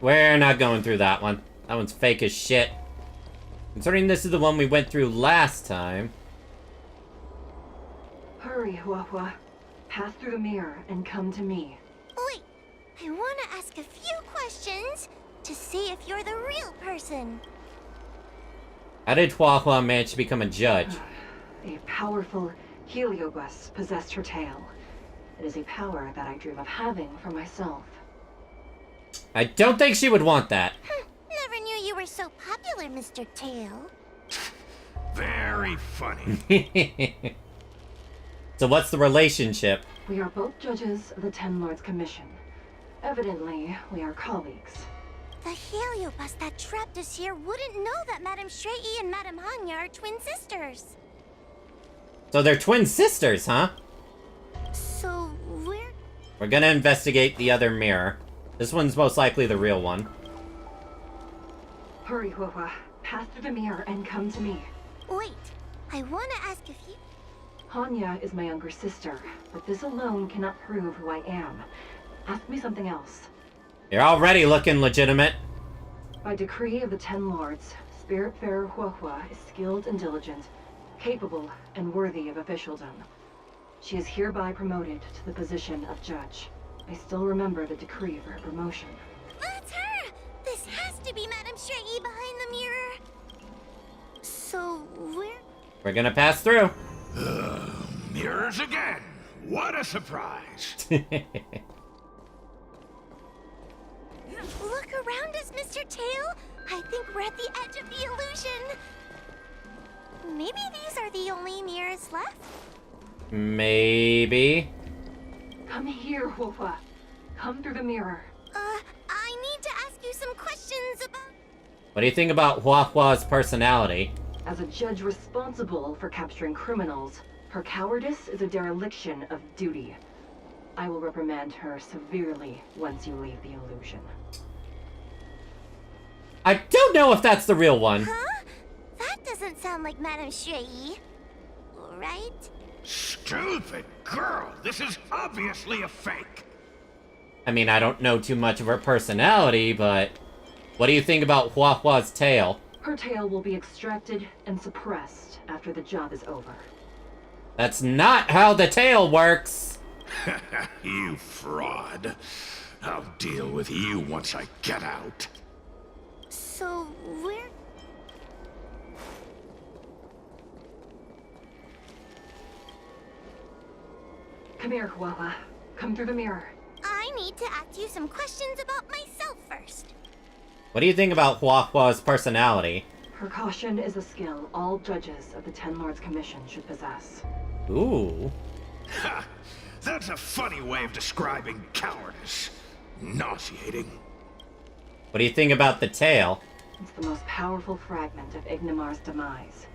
We're not going through that one. That one's fake as shit. Considering this is the one we went through last time. Hurry, Huahua. Pass through the mirror and come to me. Wait, I want to ask a few questions to see if you're the real person. How did Huahua manage to become a judge? A powerful heliobus possessed her tail. It is a power that I dream of having for myself. I don't think she would want that. Never knew you were so popular, Mr. Tail. Very funny. So what's the relationship? We are both judges of the Ten Lords Commission. Evidently, we are colleagues. The heliobus that trapped us here wouldn't know that Madame Shrei and Madame Hanya are twin sisters. So they're twin sisters, huh? So, We're gonna investigate the other mirror. This one's most likely the real one. Hurry, Huahua. Pass through the mirror and come to me. Wait, I want to ask if you... Hanya is my younger sister, but this alone cannot prove who I am. Ask me something else. You're already looking legitimate. By decree of the Ten Lords, Spiritfarer Huohua is skilled and diligent, capable and worthy of officialdom. She is hereby promoted to the position of judge. I still remember the decree for her promotion. That's her! This has to be Madame Shrey behind the mirror. So, We're gonna pass through. Mirrors again! What a surprise! Look around us, Mr. Tail! I think we're at the edge of the illusion. Maybe these are the only mirrors left? Maybe. Come here, Huohua. Come through the mirror. I need to ask you some questions about... What do you think about Huahua's personality? As a judge responsible for capturing criminals, her cowardice is a dereliction of duty. I will reprimand her severely once you leave the illusion. I don't know if that's the real one. Huh? That doesn't sound like Madame Shrey. Right? Stupid girl! This is obviously a fake! I mean, I don't know too much of her personality, but... What do you think about Huahua's tail? Her tail will be extracted and suppressed after the job is over. That's not how the tail works! You fraud. I'll deal with you once I get out. So, where... Come here, Huohua. Come through the mirror. I need to ask you some questions about myself first. What do you think about Huahua's personality? Her caution is a skill all judges of the Ten Lords Commission should possess. Ooh. Ha! That's a funny way of describing cowardice. Nauseating. What do you think about the tail? It's the most powerful fragment of Ignimar's demise.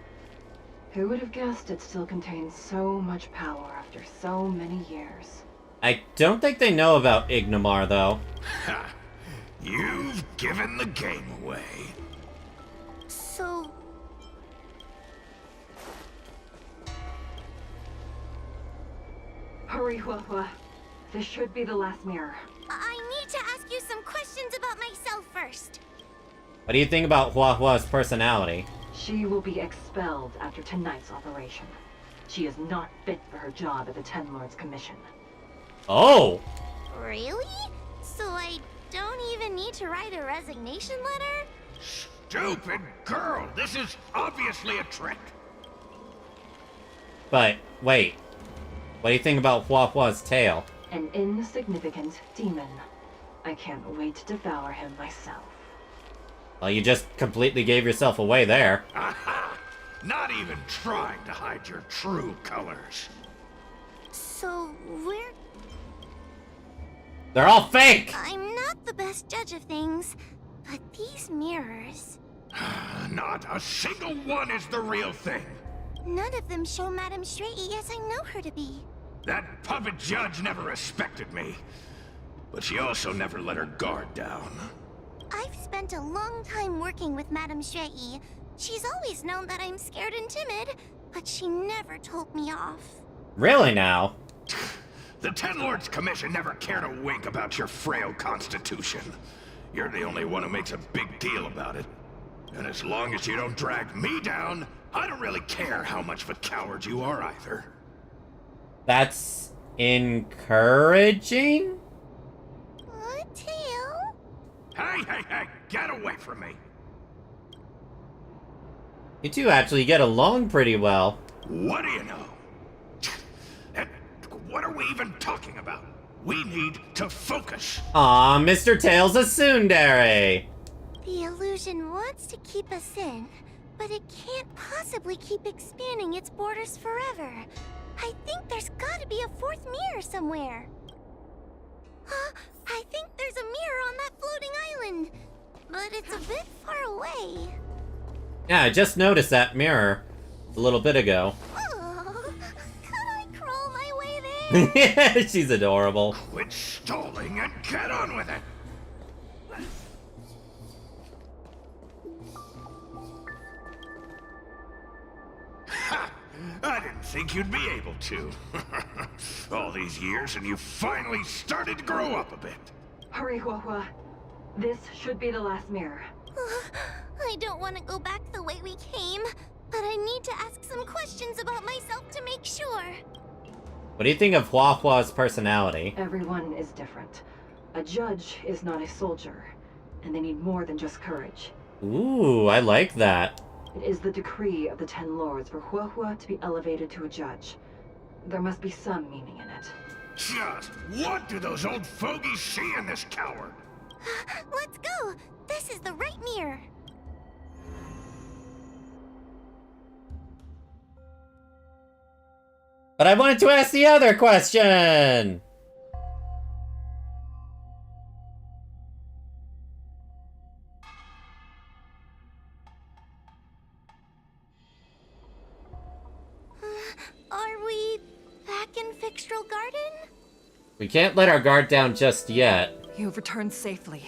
Who would have guessed it still contains so much power after so many years? I don't think they know about Ignimar, though. Ha! You've given the game away. So... Hurry, Huohua. This should be the last mirror. I need to ask you some questions about myself first. What do you think about Huahua's personality? She will be expelled after tonight's operation. She is not fit for her job at the Ten Lords Commission. Oh! Really? So I don't even need to write a resignation letter? Stupid girl! This is obviously a trick! But, wait. What do you think about Huahua's tail? An insignificant demon. I can't wait to devour him myself. Well, you just completely gave yourself away there. Aha! Not even trying to hide your true colors. So, where... They're all fake! I'm not the best judge of things, but these mirrors... Not a single one is the real thing. None of them show Madame Shrey as I know her to be. That puppet judge never respected me. But she also never let her guard down. I've spent a long time working with Madame Shrey. She's always known that I'm scared and timid, but she never told me off. Really now? The Ten Lords Commission never cared a wink about your frail constitution. You're the only one who makes a big deal about it. And as long as you don't drag me down, I don't really care how much of a coward you are either. That's encouraging? Tail? Hey, get away from me. You two actually get along pretty well. What do you know? And what are we even talking about? We need to focus. Aw, Mr. Tails a tsundere. The illusion wants to keep us in, but it can't possibly keep expanding its borders forever. I think there's gotta be a fourth mirror somewhere. Huh? I think there's a mirror on that floating island, but it's a bit far away. Yeah, I just noticed that mirror a little bit ago. Oh, could I crawl my way there? She's adorable. Quit stalling and get on with it. Ha! I didn't think you'd be able to. All these years and you finally started to grow up a bit. Hurry, Huohua. This should be the last mirror. I don't want to go back the way we came, but I need to ask some questions about myself to make sure. What do you think of Hua Hua's personality? Everyone is different. A judge is not a soldier, and they need more than just courage. Ooh, I like that. It is the decree of the Ten Lords for Hua Hua to be elevated to a judge. There must be some meaning in it. Just what do those old fogies see in this coward? Let's go! This is the right mirror. But I wanted to ask the other question! Are we back in Fixtral Garden? We can't let our guard down just yet. You have returned safely.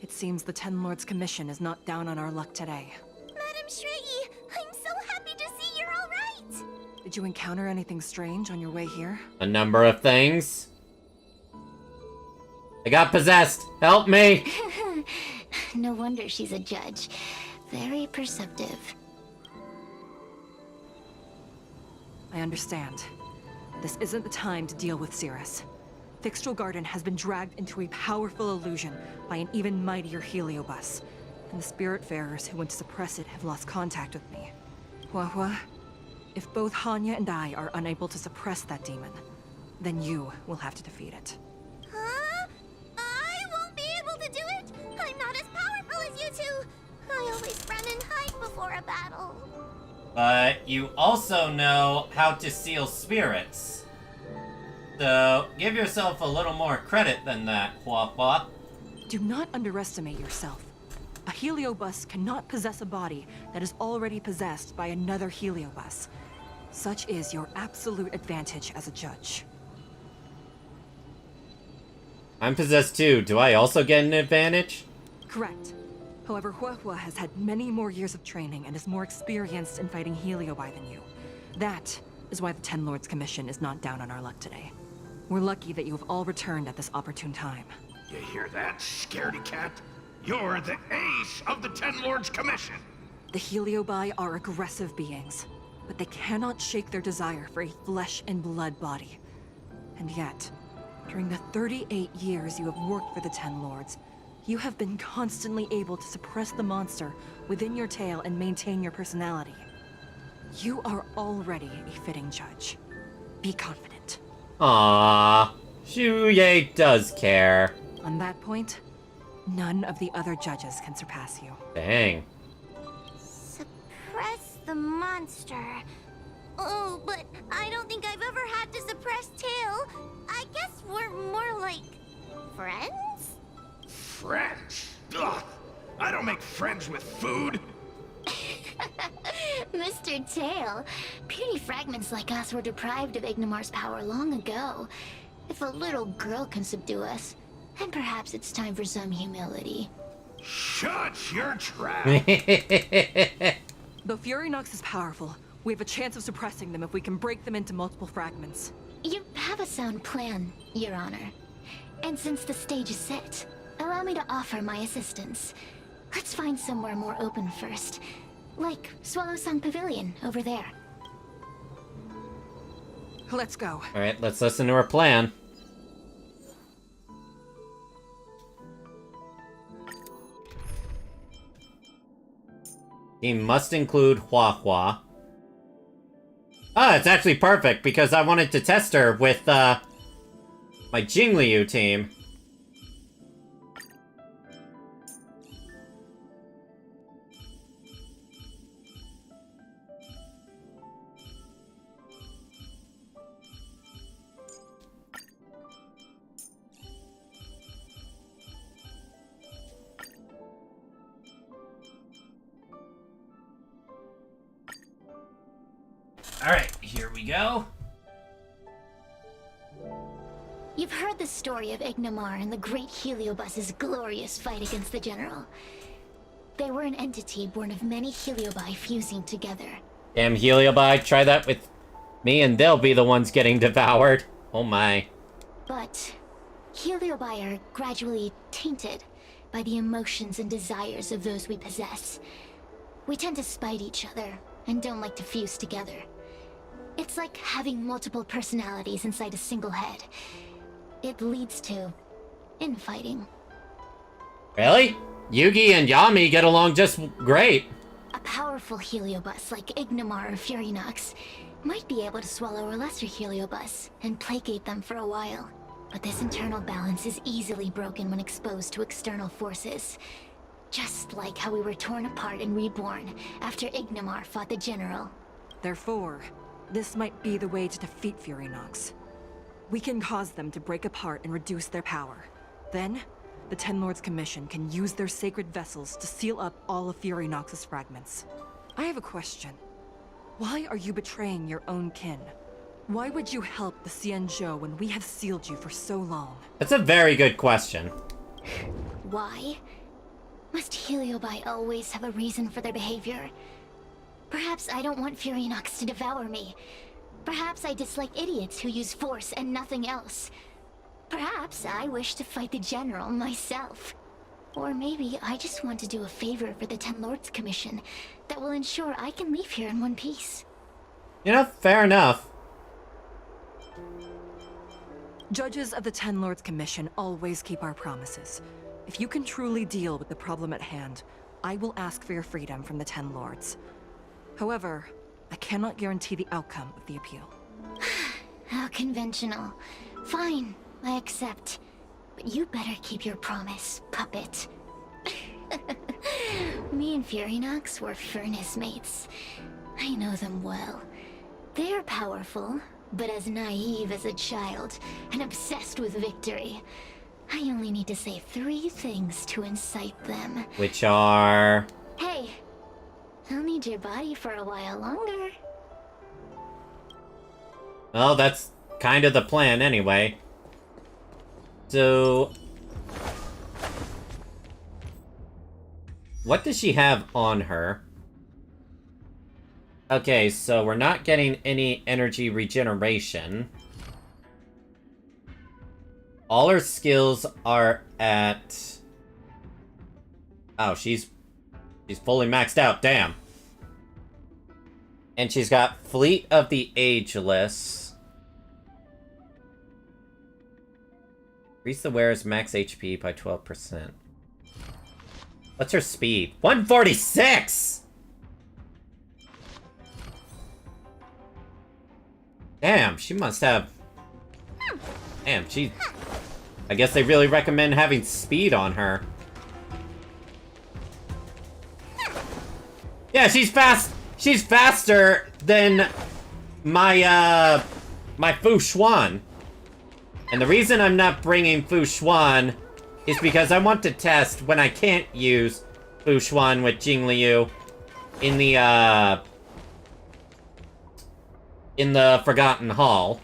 It seems the Ten Lords' commission is not down on our luck today. Madam Shrey, I'm so happy to see you're all right. Did you encounter anything strange on your way here? A number of things. I got possessed. Help me! No wonder she's a judge. Very perceptive. I understand. This isn't the time to deal with Cirrus. Fixtral Garden has been dragged into a powerful illusion by an even mightier heliobus, and the Spiritfarers who went to suppress it have lost contact with me. Hua Hua, if both Hanya and I are unable to suppress that demon, then you will have to defeat it. Huh? I won't be able to do it! I'm not as powerful as you two! I always run and hide before a battle. But you also know how to seal spirits. So, give yourself a little more credit than that, Hua Hua. Do not underestimate yourself. A heliobus cannot possess a body that is already possessed by another heliobus. Such is your absolute advantage as a judge. I'm possessed too. Do I also get an advantage? Correct. However, Hua Hua has had many more years of training and is more experienced in fighting heliobi than you. That is why the Ten Lords Commission is not down on our luck today. We're lucky that you have all returned at this opportune time. You hear that, scaredy cat? You're the ace of the Ten Lords Commission. The heliobi are aggressive beings, but they cannot shake their desire for a flesh and blood body. And yet, during the 38 years you have worked for the Ten Lords, you have been constantly able to suppress the monster within your tail and maintain your personality. You are already a fitting judge. Be confident. Aww. Shuye does care. On that point, none of the other judges can surpass you. Dang. Suppress the monster. Oh, but I don't think I've ever had to suppress Tail. I guess we're more like friends? Friends? Ugh! I don't make friends with food. Mr. Tail, puny fragments like us were deprived of Ignimar's power long ago. If a little girl can subdue us, then perhaps it's time for some humility. Shut your trap! Though Furynox is powerful, we have a chance of suppressing them if we can break them into multiple fragments. You have a sound plan, Your Honor. And since the stage is set, allow me to offer my assistance. Let's find somewhere more open first. Like Swallow Song Pavilion, over there. Let's go. Alright, let's listen to her plan. Team must include Hua Hua. Ah, it's actually perfect because I wanted to test her with my Jingliu team. Alright, here we go. You've heard the story of Ignimar and the great Heliobus's glorious fight against the General. They were an entity born of many Heliobi fusing together. Damn Heliobi, try that with me and they'll be the ones getting devoured. Oh my. But Heliobi are gradually tainted, by the emotions and desires of those we possess. We tend to spite each other and don't like to fuse together. It's like having multiple personalities inside a single head. It leads to infighting. Really? Yugi and Yami get along just great. A powerful heliobus like Ignamar or Furinox might be able to swallow a lesser heliobus and placate them for a while. But this internal balance is easily broken when exposed to external forces. Just like how we were torn apart and reborn after Ignamar fought the General. Therefore, this might be the way to defeat Furinox. We can cause them to break apart and reduce their power. Then, the Ten Lords Commission can use their sacred vessels to seal up all of Furinox's fragments. I have a question. Why are you betraying your own kin? Why would you help the Xianzhou when we have sealed you for so long? That's a very good question. Why? Must Heliobi always have a reason for their behavior? Perhaps I don't want Furinox to devour me. Perhaps I dislike idiots who use force and nothing else. Perhaps I wish to fight the General myself. Or maybe I just want to do a favor for the Ten Lords Commission that will ensure I can leave here in one piece. You know, fair enough. Judges of the Ten Lords Commission always keep our promises. If you can truly deal with the problem at hand, I will ask for your freedom from the Ten Lords. However, I cannot guarantee the outcome of the appeal. How conventional. Fine, I accept. But you better keep your promise, puppet. Me and Furinox were furnace mates. I know them well. They're powerful, but as naive as a child, and obsessed with victory. I only need to say 3 things to incite them. Which are... Hey, I'll need your body for a while longer. Well, that's kind of the plan anyway. So... what does she have on her? Okay, so we're not getting any energy regeneration. All her skills are at... oh, she's fully maxed out, damn. And she's got Fleet of the Ageless. Increase the wearer's max HP by 12%. What's her speed? 146! Damn, she must have... damn, she... I guess they really recommend having speed on her. Yeah, she's fast. She's faster than my my Fu Xuan. And the reason I'm not bringing Fu Xuan is because I want to test when I can't use Fu Xuan with Jing Liu in the Forgotten Hall.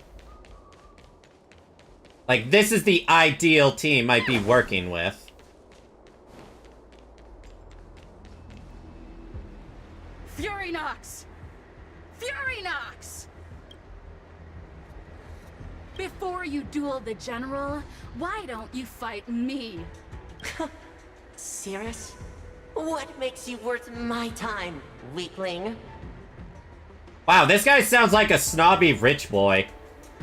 Like, this is the ideal team I'd be working with. Furinox! Furinox! Before you duel the General, why don't you fight me? Serious? What makes you worth my time, weakling? Wow, this guy sounds like a snobby rich boy.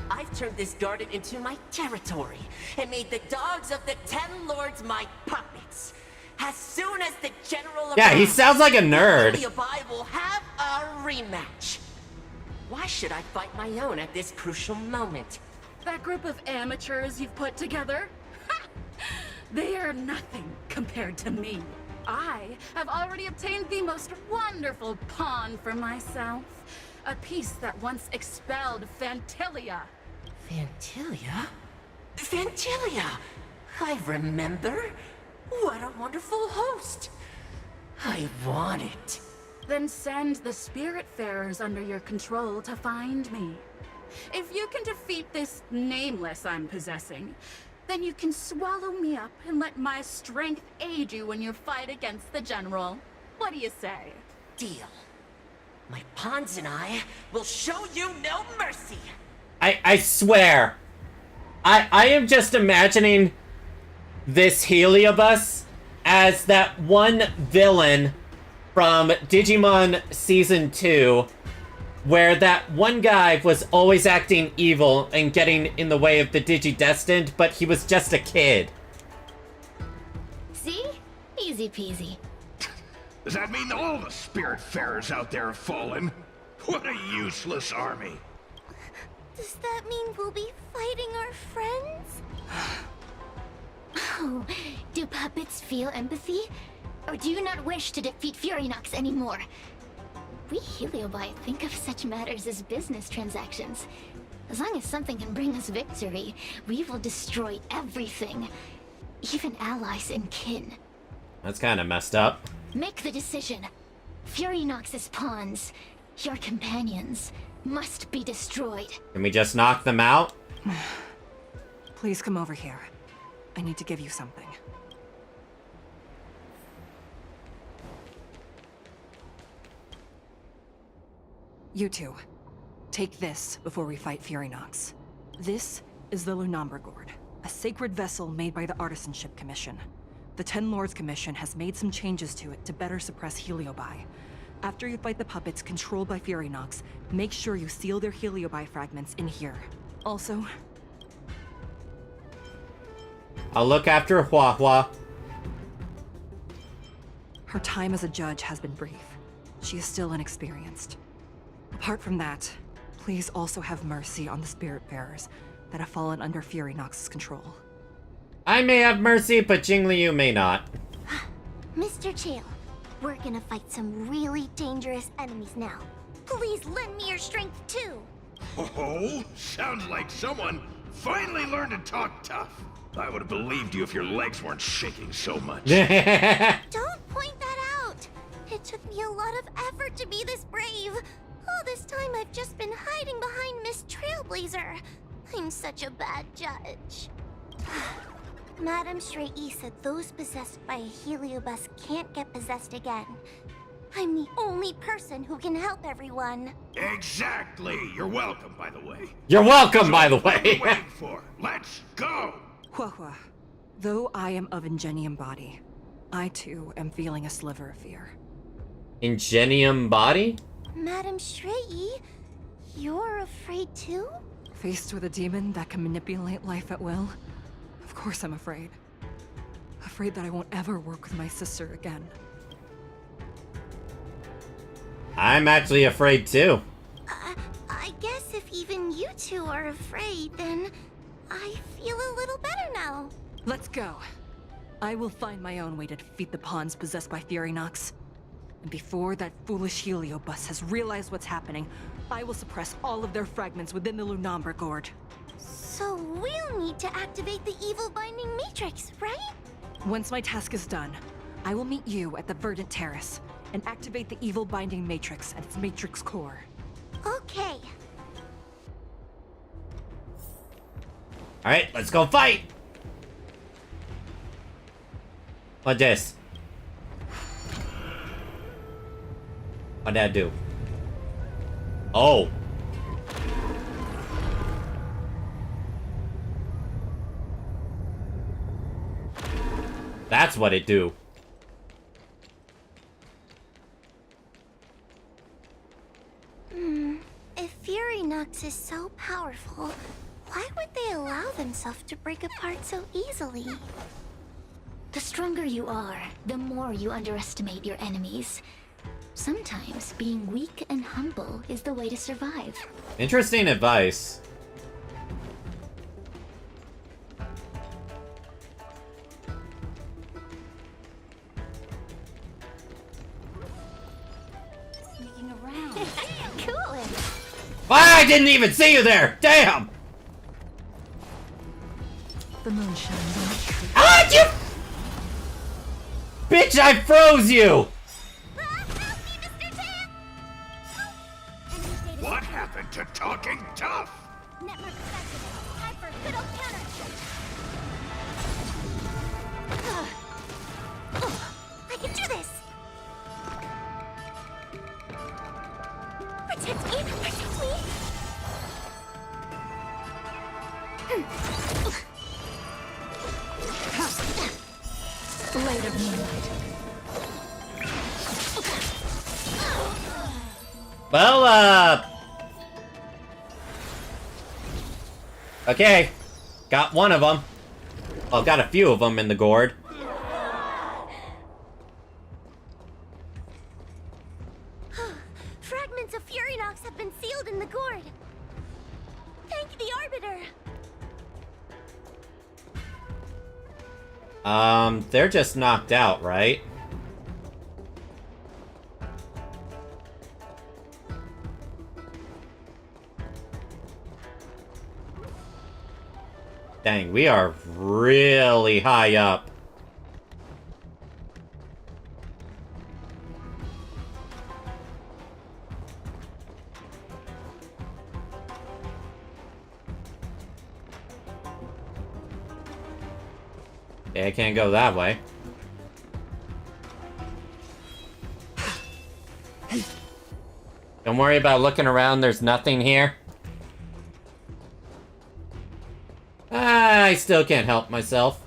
I've turned this garden into my territory and made the dogs of the Ten Lords my puppets. As soon as the General Yeah, he arrives, sounds like a nerd. Heliobi will have a rematch. Why should I fight my own at this crucial moment? That group of amateurs you've put together? They are nothing compared to me. I have already obtained the most wonderful pawn for myself. A piece that once expelled Phantilia. Phantilia? Phantilia! I remember. What a wonderful host. I want it. Then send the Spiritfarers under your control to find me. If you can defeat this nameless I'm possessing, then you can swallow me up and let my strength aid you in your fight against the General. What do you say? Deal. My pawns and I will show you no mercy. I swear. I am just imagining this Heliobus as that one villain from Digimon Season 2, where that one guy was always acting evil and getting in the way of the Digidestined, but he was just a kid. See? Easy peasy. Does that mean all the Spiritfarers out there have fallen? What a useless army. Does that mean we'll be fighting our friends? Oh, do puppets feel empathy? Or do you not wish to defeat Furynox anymore? We Heliobi think of such matters as business transactions. As long as something can bring us victory, we will destroy everything. Even allies and kin. That's kind of messed up. Make the decision. Furynox's pawns, your companions, must be destroyed. Can we just knock them out? Please come over here. I need to give you something. You two, take this before we fight Furynox. This is the Lunambra Gourd, a sacred vessel made by the Artisanship Commission. The Ten Lords Commission has made some changes to it to better suppress Heliobi. After you fight the puppets controlled by Furynox, make sure you seal their Heliobi fragments in here. Also, I'll look after Hua Hua. her time as a judge has been brief. She is still inexperienced. Apart from that, please also have mercy on the Spiritfarers that have fallen under Furynox's control. I may have mercy, but Jingliu may not. Mr. Chael, we're gonna fight some really dangerous enemies now. Please lend me your strength too. Oh, sounds like someone finally learned to talk tough. I would have believed you if your legs weren't shaking so much. Don't point that out. It took me a lot of effort to be this brave. All this time I've just been hiding behind Miss Trailblazer. I'm such a bad judge. Madame Straight-E said those possessed by a Heliobus can't get possessed again. I'm the only person who can help everyone. Exactly. You're welcome, by the way. You're welcome, by the What are we way. waiting for? Let's go. Huahua, though I am of Ingenium body, I too am feeling a sliver of fear. Ingenium body? Madame Straight-E, you're afraid too? Faced with a demon that can manipulate life at will, of course I'm afraid. Afraid that I won't ever work with my sister again. I'm actually afraid too. I guess if even you two are afraid, then I feel a little better now. Let's go. I will find my own way to defeat the pawns possessed by Furynox. And before that foolish Heliobus has realized what's happening, I will suppress all of their fragments within the Lunambra Gourd. So we'll need to activate the evil binding matrix, right? Once my task is done, I will meet you at the Verdant Terrace and activate the evil binding matrix at its matrix core. Okay. Alright, let's go fight! What this? What'd that do? Oh! That's what it do. If Furynox is so powerful, why would they allow themselves to break apart so easily? The stronger you are, the more you underestimate your enemies. Sometimes being weak and humble is the way to survive. Interesting advice. Sneaking around. Cool. I didn't even see you there! Damn! The moon shines on the tree. Ah, you! Bitch, I froze you! What happened to talking tough? Network affected. Time for a good old counter. I can do this. Protect me! Protect me! Light of me Well, okay. Got one of them. Well, got a few of them in the gourd. Fragments of Furynox have been sealed in the gourd. Thank the Arbiter. They're just knocked out, right? Dang, we are really high up. Okay, I can't go that way. Don't worry about looking around, there's nothing here. I still can't help myself.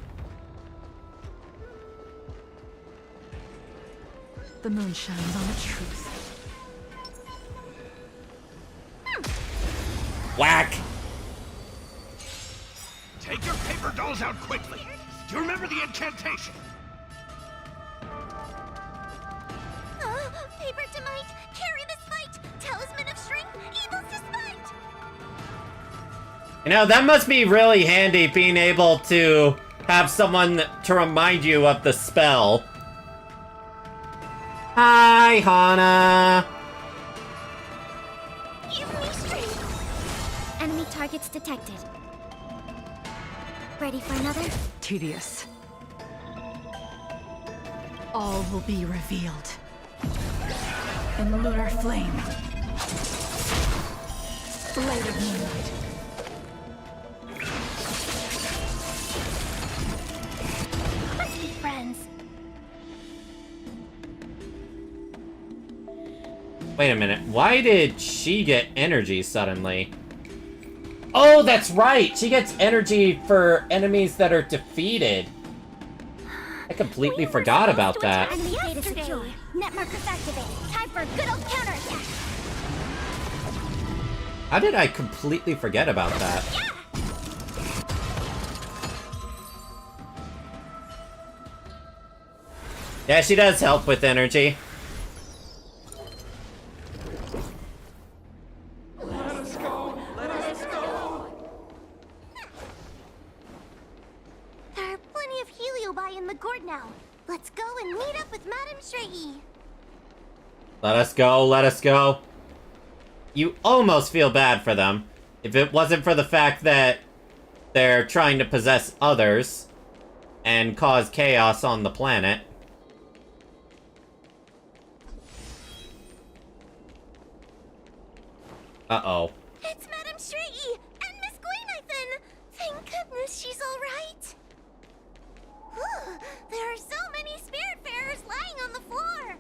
The moon shines on the truth. Whack! Take your paper dolls out quickly. Do you remember the incantation? Paper to might, carry this fight. Talisman of strength, evil's despite. You know, that must be really handy being able to have someone to remind you of the spell. Hi, Hana. Give me strength. Enemy targets detected. Ready for another? Tedious. All will be revealed. In the lunar flame. Blade of moonlight. Let's be friends. Wait a minute, why did she get energy suddenly? Oh, that's right! She gets energy for enemies that are defeated. I completely forgot about that. Enemy data secure. Net markers activated. Time for a good old counterattack. How did I completely forget about that? Yeah! Yeah, she does help with energy. There are plenty of heliobi in the gourd now. Let's go and meet up with Madame Shrey. Let us go, let us go. You almost feel bad for them. If it wasn't for the fact that they're trying to possess others and cause chaos on the planet. Uh-oh. It's Madame Shrey and Miss Gwaynithen. Thank goodness she's all right. There are so many spiritfarers lying on the floor.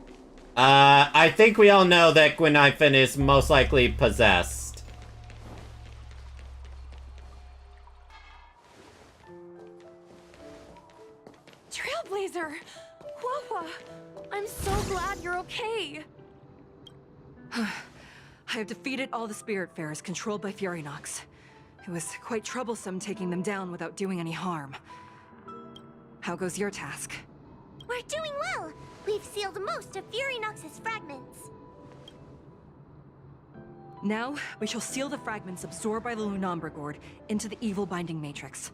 I think we all know that Gwaynithen is most likely possessed. Trailblazer! Whoa! I'm so glad you're okay. I have defeated all the Spiritfarers controlled by Furynox. It was quite troublesome taking them down without doing any harm. How goes your task? We're doing well. We've sealed most of Furynox's fragments. Now, we shall seal the fragments absorbed by the Lunombra Gourd into the evil binding matrix.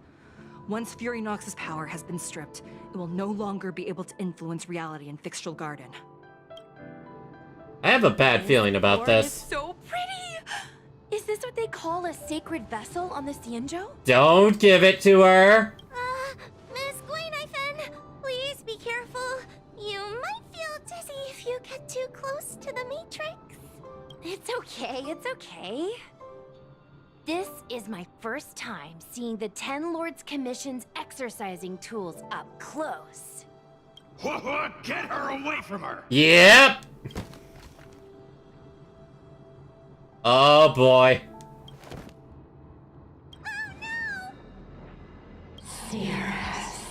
Once Furynox's power has been stripped, it will no longer be able to influence reality in Fixtral Garden. I have a bad feeling about Gourd is this. so pretty! Is this what they call a sacred vessel on the Xianzhou? Don't give it to her! Miss Gwaynithen, please be careful. You might feel dizzy if you get too close to the Matrix. It's okay, it's okay. This is my first time seeing the Ten Lords Commission's exercising tools up close. What? Get her away from her! Yep! Oh boy. Oh no! Cirrus.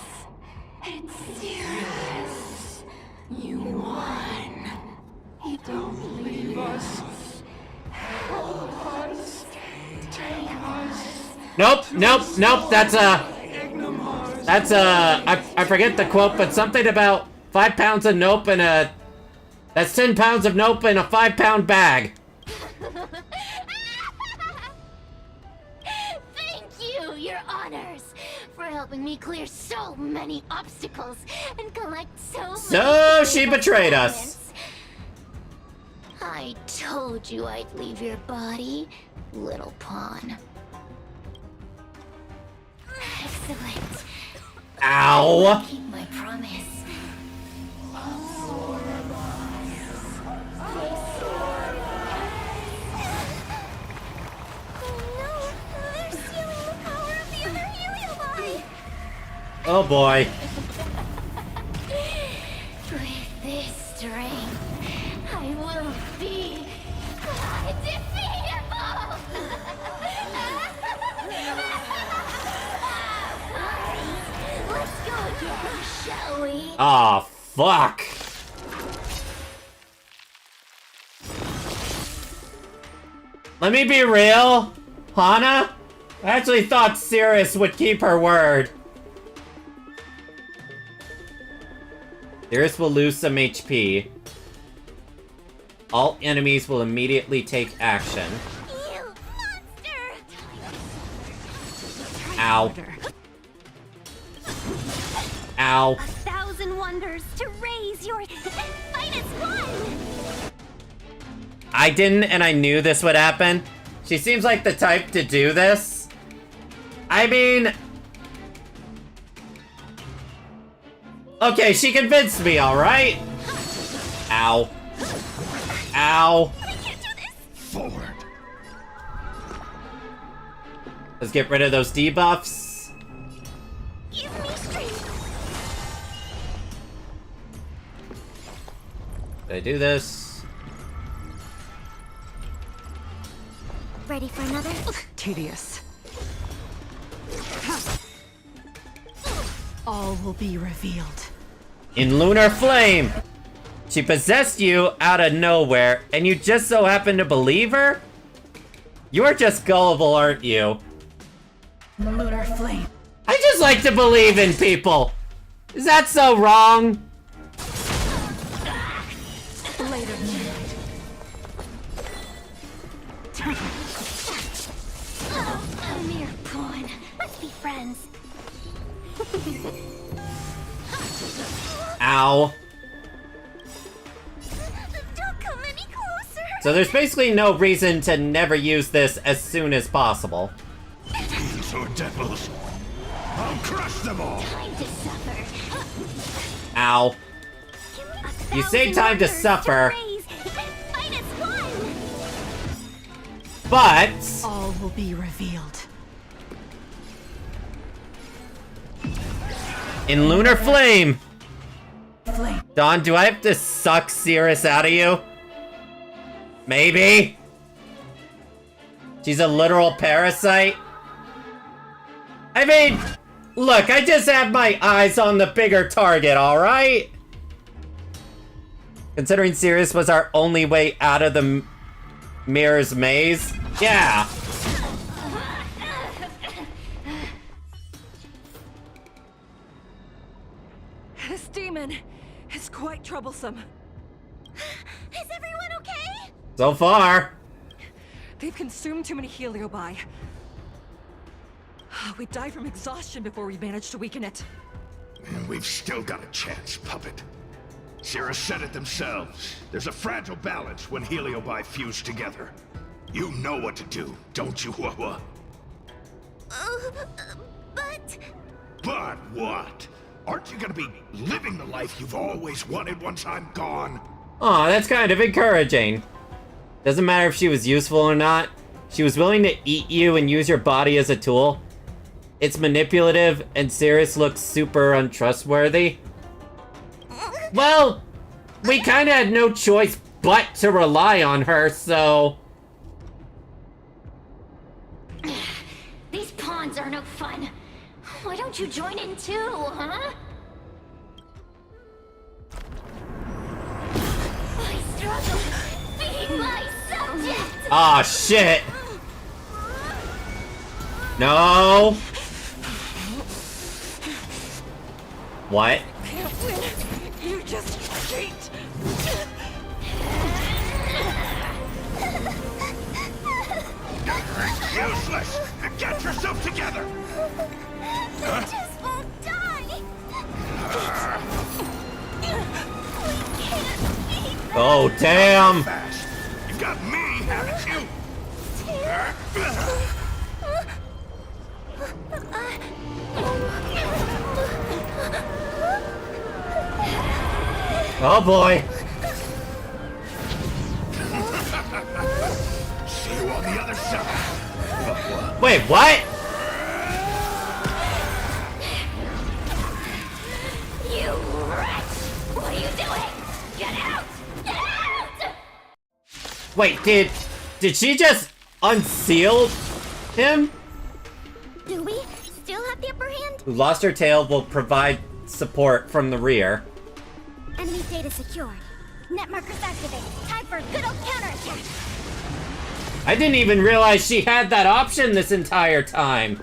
It's Cirrus. Nope, nope, nope. That's I forget the quote, but something about 5 pounds of nope and a. That's 10 pounds of nope in a 5-pound bag. Thank you, your honors, for helping me clear so many obstacles and collect so So she betrayed us. I told you I'd leave your body, little pawn. Excellent. Ow. Keep my promise. Oh boy. With this strength, I will be undefeatable! Let's go again, shall we? Aw, fuck. Let me be real, Hana. I actually thought Cirrus would keep her word. Cirrus will lose some HP. All enemies will immediately take action. You monster! Ow. Ow. 1,000 wonders to raise your fight as one! I didn't, and I knew this would happen. She seems like the type to do this. I mean... Okay, she convinced me, alright? Ow. Ow. I can't do this! Forward. Let's get rid of those debuffs. Give me strength! Did I do this? Ready for another? Tedious. All will be revealed. In Lunar Flame! She possessed you out of nowhere, and you just so happen to believe her? You're just gullible, aren't you? Lunar flame. I just like to believe in people! Is that so wrong? Blade of Moonlight. A mere pawn. Let's be friends. Ow. Don't come any closer. So there's basically no reason to never use this as soon as possible. Fiends or devils. I'll crush them all. Time to suffer. Ow. You say time to suffer, Fight as one. but... All will be revealed. In Lunar Flame! Flame. Dawn, do I have to suck Cirrus out of you? Maybe? She's a literal parasite? I mean, look, I just have my eyes on the bigger target, alright? Considering Cirrus was our only way out of the mirror's maze? Yeah! This demon is quite troublesome. Is everyone okay? So far. They've consumed too many heliobi. We died from exhaustion before we managed to weaken it. And we've still got a chance, puppet. Cirrus said it themselves. There's a fragile balance when heliobi fuse together. You know what to do, don't you, Wawa? But... But what? Aren't you gonna be living the life you've always wanted once I'm gone? Aw, that's kind of encouraging. Doesn't matter if she was useful or not. She was willing to eat you and use your body as a tool. It's manipulative, and Cirrus looks super untrustworthy. Well, we kinda had no choice but to rely on her, so... These pawns are no fun. Why don't you join in too, huh? I struggle. Be my subject. Aw, shit! No! What? Can't win. You just cheat. Useless! Get yourself together! Huh? Just won't die. We can't beat them. Oh, damn! Fast. You've got me, haven't you? Oh boy! See you on the other side. Wait, what? You wretch! What are you doing? Get out! Get out! Wait, did she just unseal him? Do we still have the upper hand? Who lost her tail will provide support from the rear. Enemy data secured. Net markers activated. Time for a good old counterattack. I didn't even realize she had that option this entire time.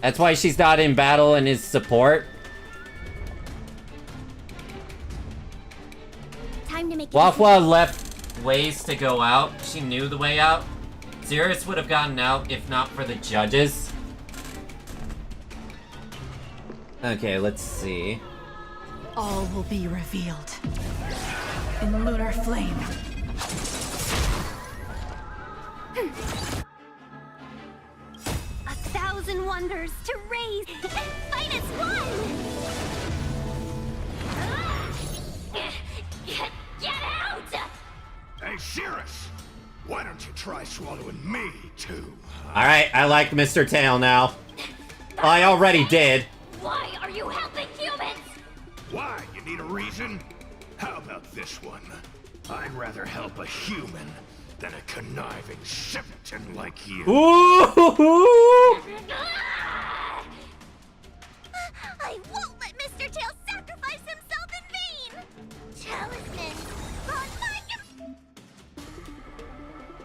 That's why she's not in battle and is support. Time to make Wafwa left ways to go out. She knew the way out. Xeris would have gotten out if not for the judges. Okay, let's see. All will be revealed in lunar flame. 1,000 wonders to raise and fight as one! Get out! Hey, Cirrus! Why don't you try swallowing me, too? Alright, I like Mr. Tail now. Well, I already did. Why are you helping humans? Why? You need a reason? How about this one? I'd rather help a human than a conniving simpleton like you. Ooh! I won't let Mr. Tail sacrifice himself in vain! Talisman on my...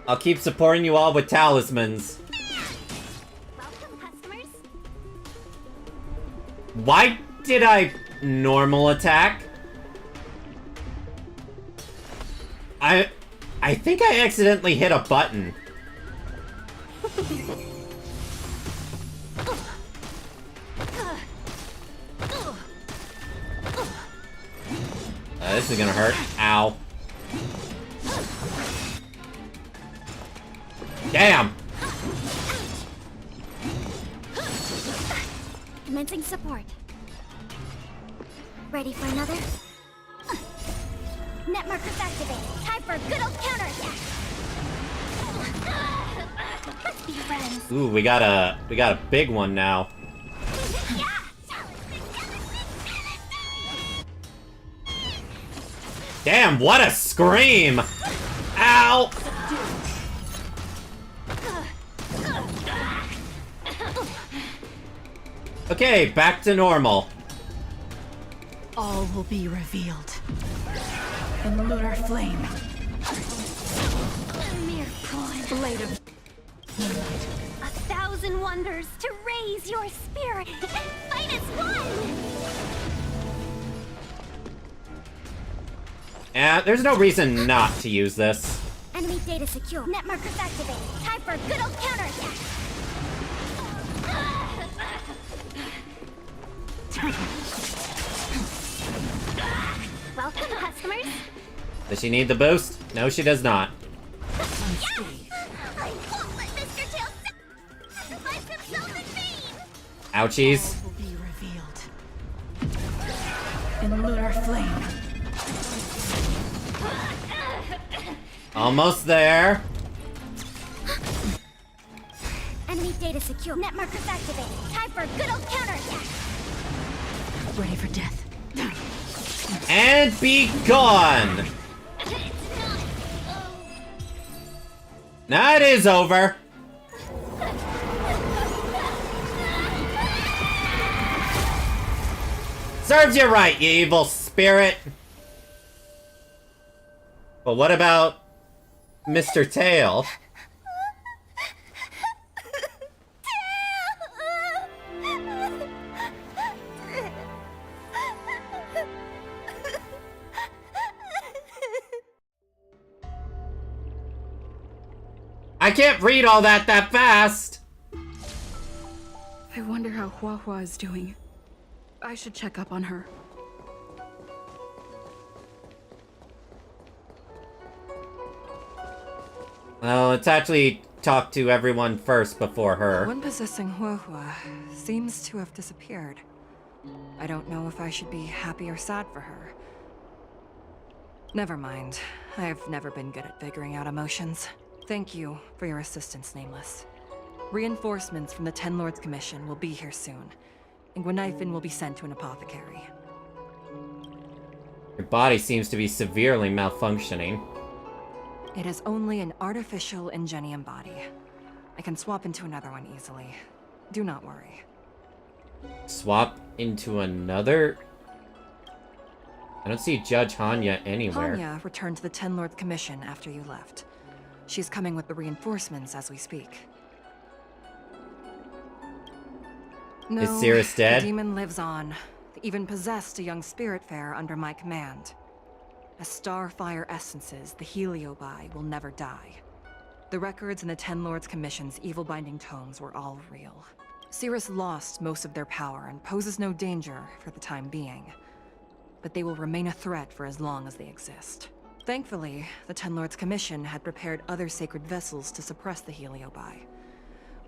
I'll keep supporting you all with talismans. Welcome, customers. Why did I normal attack? I think I accidentally hit a button. This is gonna hurt. Ow. Damn! Commencing support. Ready for another? Net markers activated. Time for a good old counterattack. Let's be friends. Ooh, we got a big one now. Yeah! Damn, what a scream! Ow! Okay, back to normal. All will be revealed in lunar flame. A mere pawn. Blade of 1,000 wonders to raise your spirit and fight as one! There's no reason not to use this. Enemy data secure. Net markers activated. Time for a good old counterattack. Welcome, customers. Does she need the boost? No, she does not. Yeah! I won't let Mr. Tail sacrifice himself in vain! Ouchies. all will be revealed in lunar flame. Almost there. Enemy data secure. Net markers activated. Time for a good old counterattack. Ready for death. And be gone. Now it is over. Serves you right, you evil spirit. But what about Mr. Tail. I can't read all that fast! I wonder how Hua Hua is doing. I should check up on her. Well, let's actually talk to everyone first before her. One possessing Hua Hua seems to have disappeared. I don't know if I should be happy or sad for her. Never mind. I have never been good at figuring out emotions. Thank you for your assistance, Nameless. Reinforcements from the Ten Lords Commission will be here soon, and Gwenifin will be sent to an apothecary. Your body seems to be severely malfunctioning. It is only an artificial ingenium body. I can swap into another one easily. Do not worry. Swap into another? I don't see Judge Hanya anywhere. Hanya returned to the Ten Lords Commission after you left. She's coming with the reinforcements as we speak. No, Is Cirrus dead? The demon lives on. They even possessed a young Spiritfarer under my command. As starfire essences, the Heliobi will never die. The records in the Ten Lords Commission's evil-binding tomes were all real. Cirrus lost most of their power and poses no danger for the time being. But they will remain a threat for as long as they exist. Thankfully, the Ten Lords Commission had prepared other sacred vessels to suppress the Heliobi.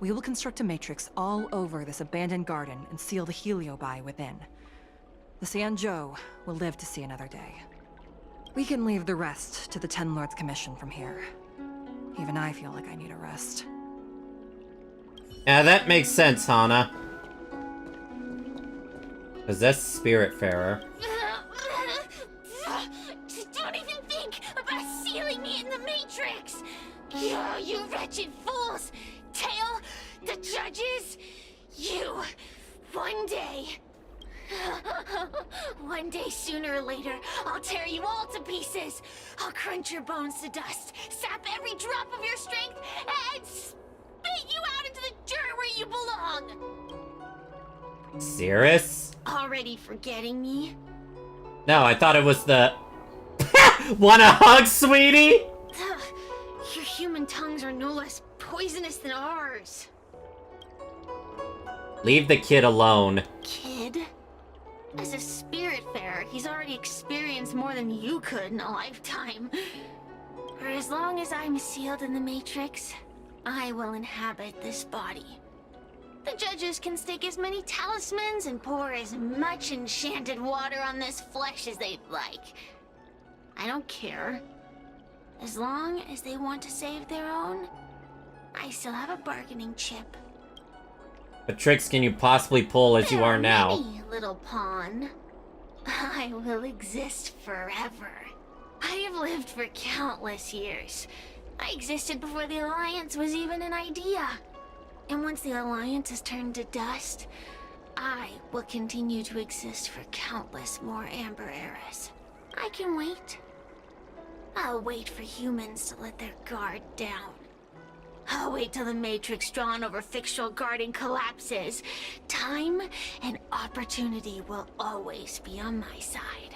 We will construct a matrix all over this abandoned garden and seal the Heliobi within. The Xianzhou will live to see another day. We can leave the rest to the Ten Lords Commission from here. Even I feel like I need a rest. Yeah, that makes sense, Hana. Possessed Spiritfarer. Don't even think about sealing me in the Matrix! You wretched fools! Tail, the judges, you, one day... One day, sooner or later, I'll tear you all to pieces. I'll crunch your bones to dust, sap every drop of your strength, and spit you out into the dirt where you belong. Cirrus? Already forgetting me? No, I thought it was the... Wanna hug, sweetie? Your human tongues are no less poisonous than ours. Leave the kid alone. Kid? As a Spiritfarer, he's already experienced more than you could in a lifetime. For as long as I'm sealed in the Matrix, I will inhabit this body. The judges can stake as many talismans and pour as much enchanted water on this flesh as they'd like. I don't care. As long as they want to save their own, I still have a bargaining chip. What tricks can you possibly pull as you are now? Many, little pawn. I will exist forever. I have lived for countless years. I existed before the Alliance was even an idea. And once the Alliance is turned to dust, I will continue to exist for countless more Amber eras. I can wait. I'll wait for humans to let their guard down. I'll wait till the Matrix drawn over Fictional Garden collapses. Time and opportunity will always be on my side.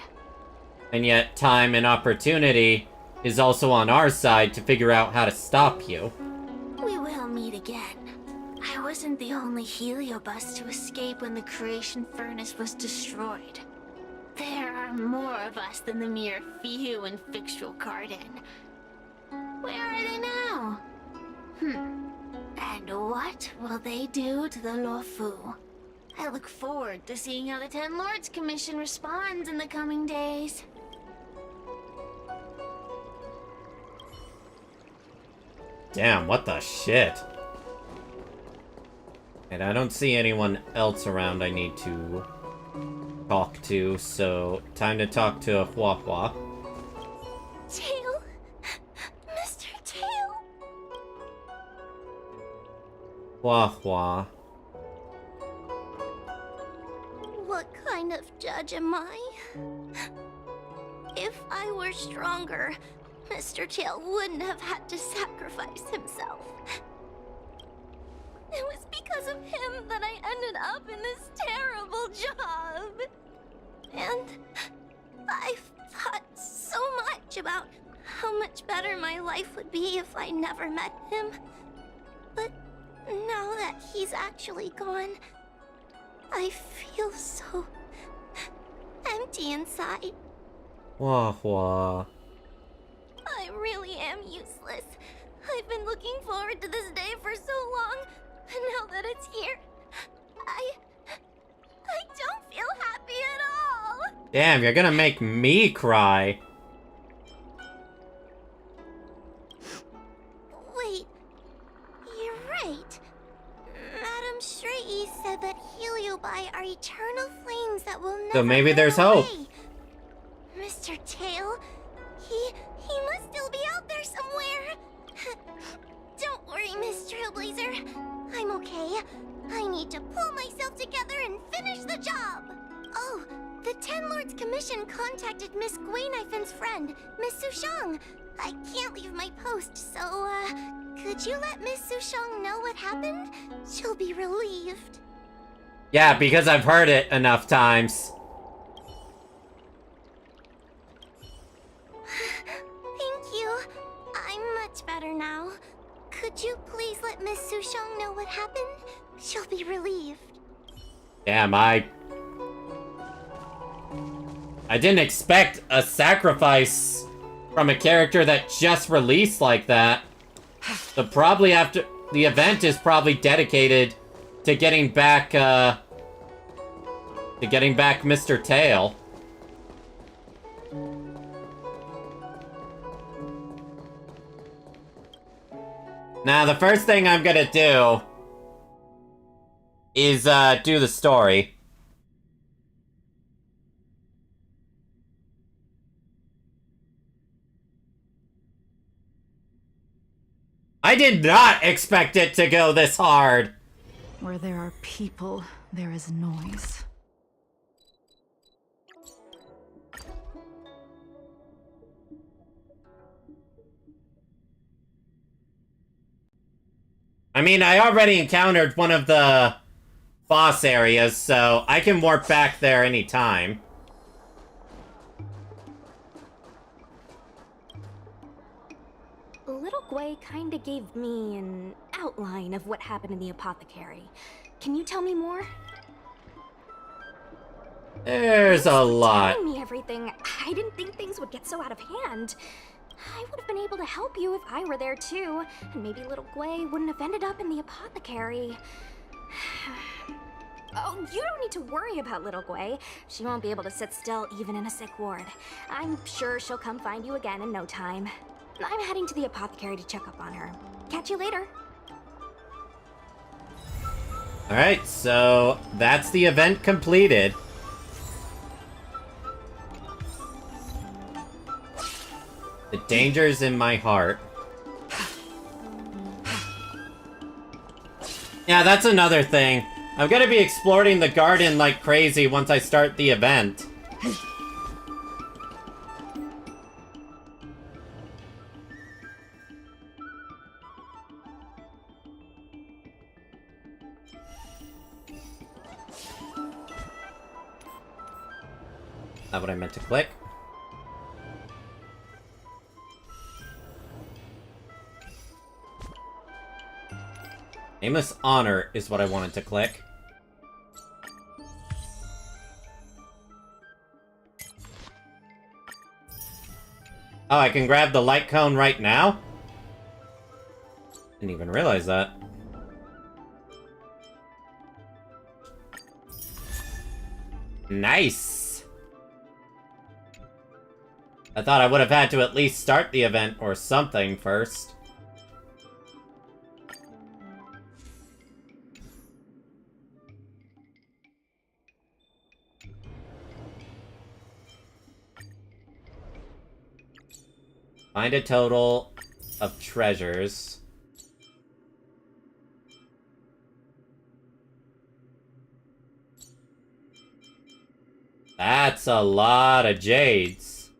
And yet, time and opportunity is also on our side to figure out how to stop you. We will meet again. I wasn't the only Heliobus to escape when the creation furnace was destroyed. There are more of us than the mere few in Fictional Garden. Where are they now? And what will they do to the Luofu? I look forward to seeing how the Ten Lords Commission responds in the coming days. Damn, what the shit? And I don't see anyone else around I need to talk to, so time to talk to Hua Hua. Tail? Mr. Tail? Hua Hua. What kind of judge am I? If I were stronger, Mr. Tail wouldn't have had to sacrifice himself. It was because of him that I ended up in this terrible job. And I've thought so much about how much better my life would be if I never met him. But now that he's actually gone, I feel so empty inside. Wah wah. I really am useless. I've been looking forward to this day for so long, and now that it's here, I don't feel happy at all. Damn, you're gonna make me cry. Wait, you're right. Madame Shrey said that Heliobi are eternal flames that will never So maybe go there's away. hope. Mr. Tail, he must still be out there somewhere. Don't worry, Miss Trailblazer. I'm okay. I need to pull myself together and finish the job. Oh, the Ten Lords Commission contacted Miss Gwaynifen's friend, Miss Sushang. I can't leave my post, so, could you let Miss Sushang know what happened? She'll be relieved. Yeah, because I've heard it enough times. Thank you. I'm much better now. Could you please let Miss Sushang know what happened? She'll be relieved. Damn, I didn't expect a sacrifice from a character that just released like that. The event is probably dedicated to getting back, Mr. Tail. Now, the first thing I'm gonna do is, do the story. I did not expect it to go this hard! Where there are people, there is noise. I mean, I already encountered one of the boss areas, so I can warp back there anytime. Little Gwei kinda gave me an outline of what happened in the apothecary. Can you tell me more? There's a lot. Telling me everything. I didn't think things would get so out of hand. I would have been able to help you if I were there too, and maybe little Gwei wouldn't have ended up in the apothecary. Oh, you don't need to worry about little Gwei. She won't be able to sit still even in a sick ward. I'm sure she'll come find you again in no time. I'm heading to the apothecary to check up on her. Catch you later. Alright, so that's the event completed. The danger's in my heart. Yeah, that's another thing. I'm gonna be exploring the garden like crazy once I start the event. Not what I meant to click. Nameless Honor is what I wanted to click. Oh, I can grab the light cone right now? Didn't even realize that. Nice! I thought I would have had to at least start the event or something first. Find a total of treasures. That's a lot of jades.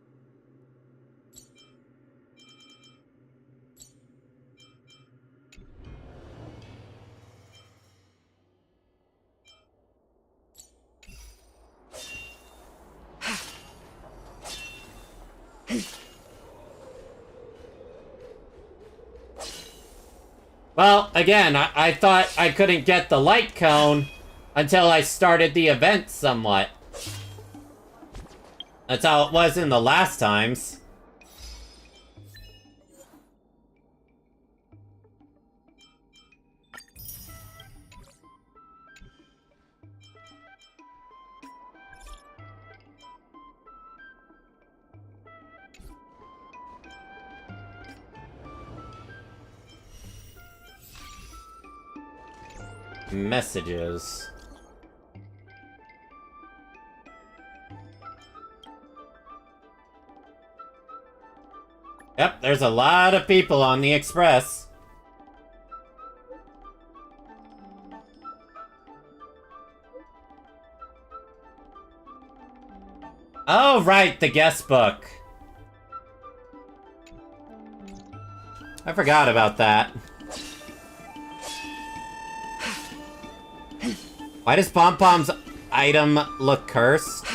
Well, again, I thought I couldn't get the light cone until I started the event somewhat. That's how it was in the last times. Messages. Yep, there's a lot of people on the express. Oh, right, the guest book. I forgot about that. Why does Pom Pom's item look cursed?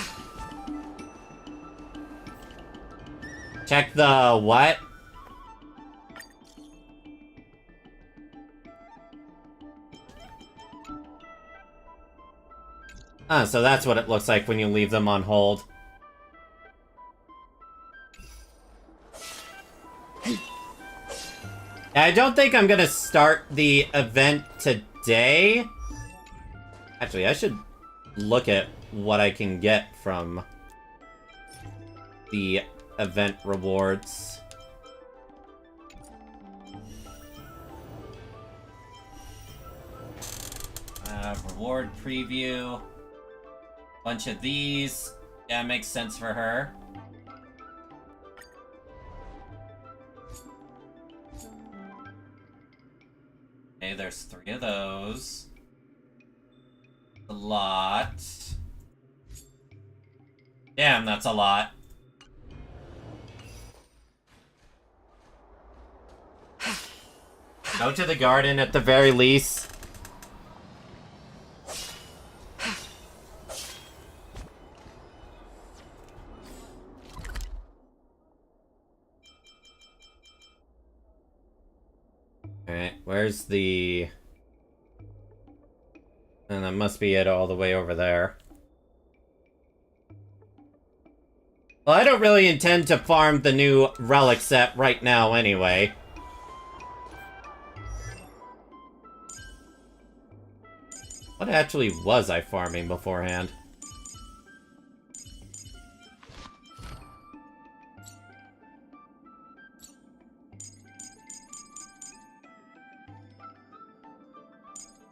Check the what? Ah, so that's what it looks like when you leave them on hold. I don't think I'm gonna start the event today. Actually, I should look at what I can get from the event rewards. Reward preview. Bunch of these. Yeah, makes sense for her. Okay, there's 3 of those. A lot. Damn, that's a lot. Go to the garden at the very least. Alright, where's the... And that must be it all the way over there. Well, I don't really intend to farm the new relic set right now anyway. What actually was I farming beforehand?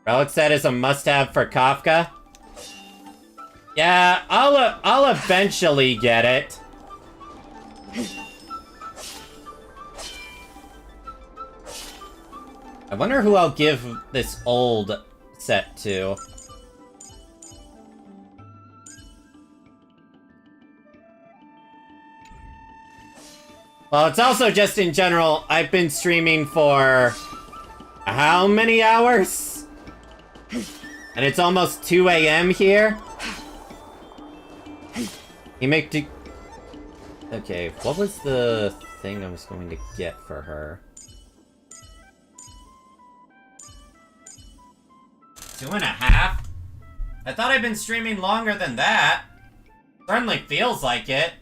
Relic set is a must-have for Kafka. Yeah, I'll eventually get it. I wonder who I'll give this old set to. Well, it's also just in general, I've been streaming for how many hours? And it's almost 2 a.m. here. You make do... Okay, what was the thing I was going to get for her? 2.5? I thought I'd been streaming longer than that. Certainly feels like it.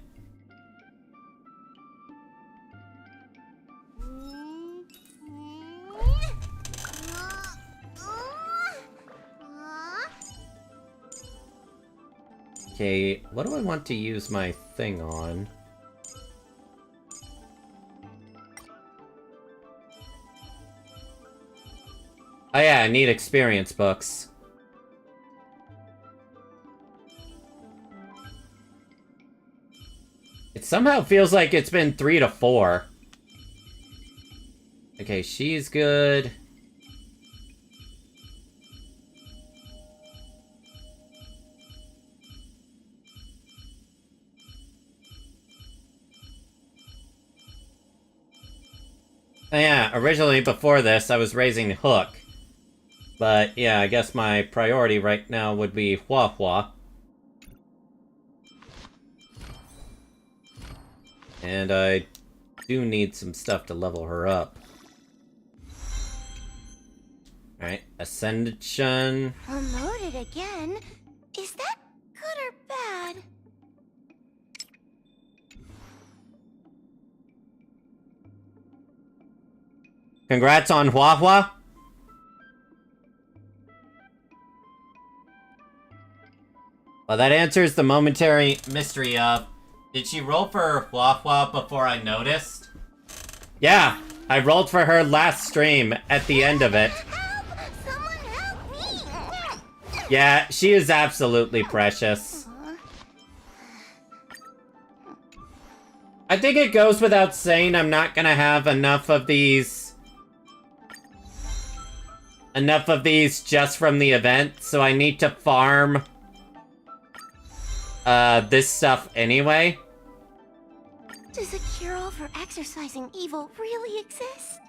Okay, what do I want to use my thing on? Oh yeah, I need experience books. It somehow feels like it's been 3 to 4. Okay, she's good. Oh yeah, originally before this, I was raising Hook. But yeah, I guess my priority right now would be Hua Hua. And I do need some stuff to level her up. Alright, Ascension. Promoted again? Is that good or bad? Congrats on Hua Hua. Well, that answers the momentary mystery of, did she roll for Hua Hua before I noticed? Yeah, I rolled for her last stream at the end of it. Help! Someone help me! Yeah, she is absolutely precious. I think it goes without saying I'm not gonna have enough of these just from the event, so I need to farm this stuff anyway. Does a cure-all for exorcising evil really exist?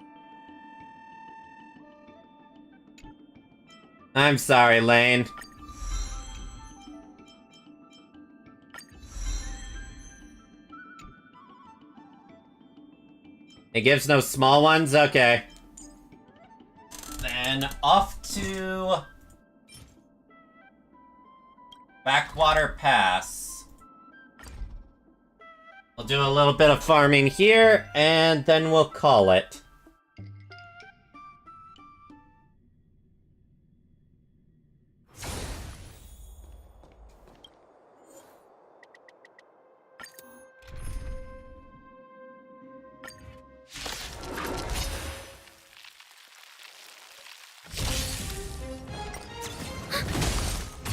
I'm sorry, Lane. It gives no small ones? Okay. Then off to Backwater Pass. We'll do a little bit of farming here, and then we'll call it.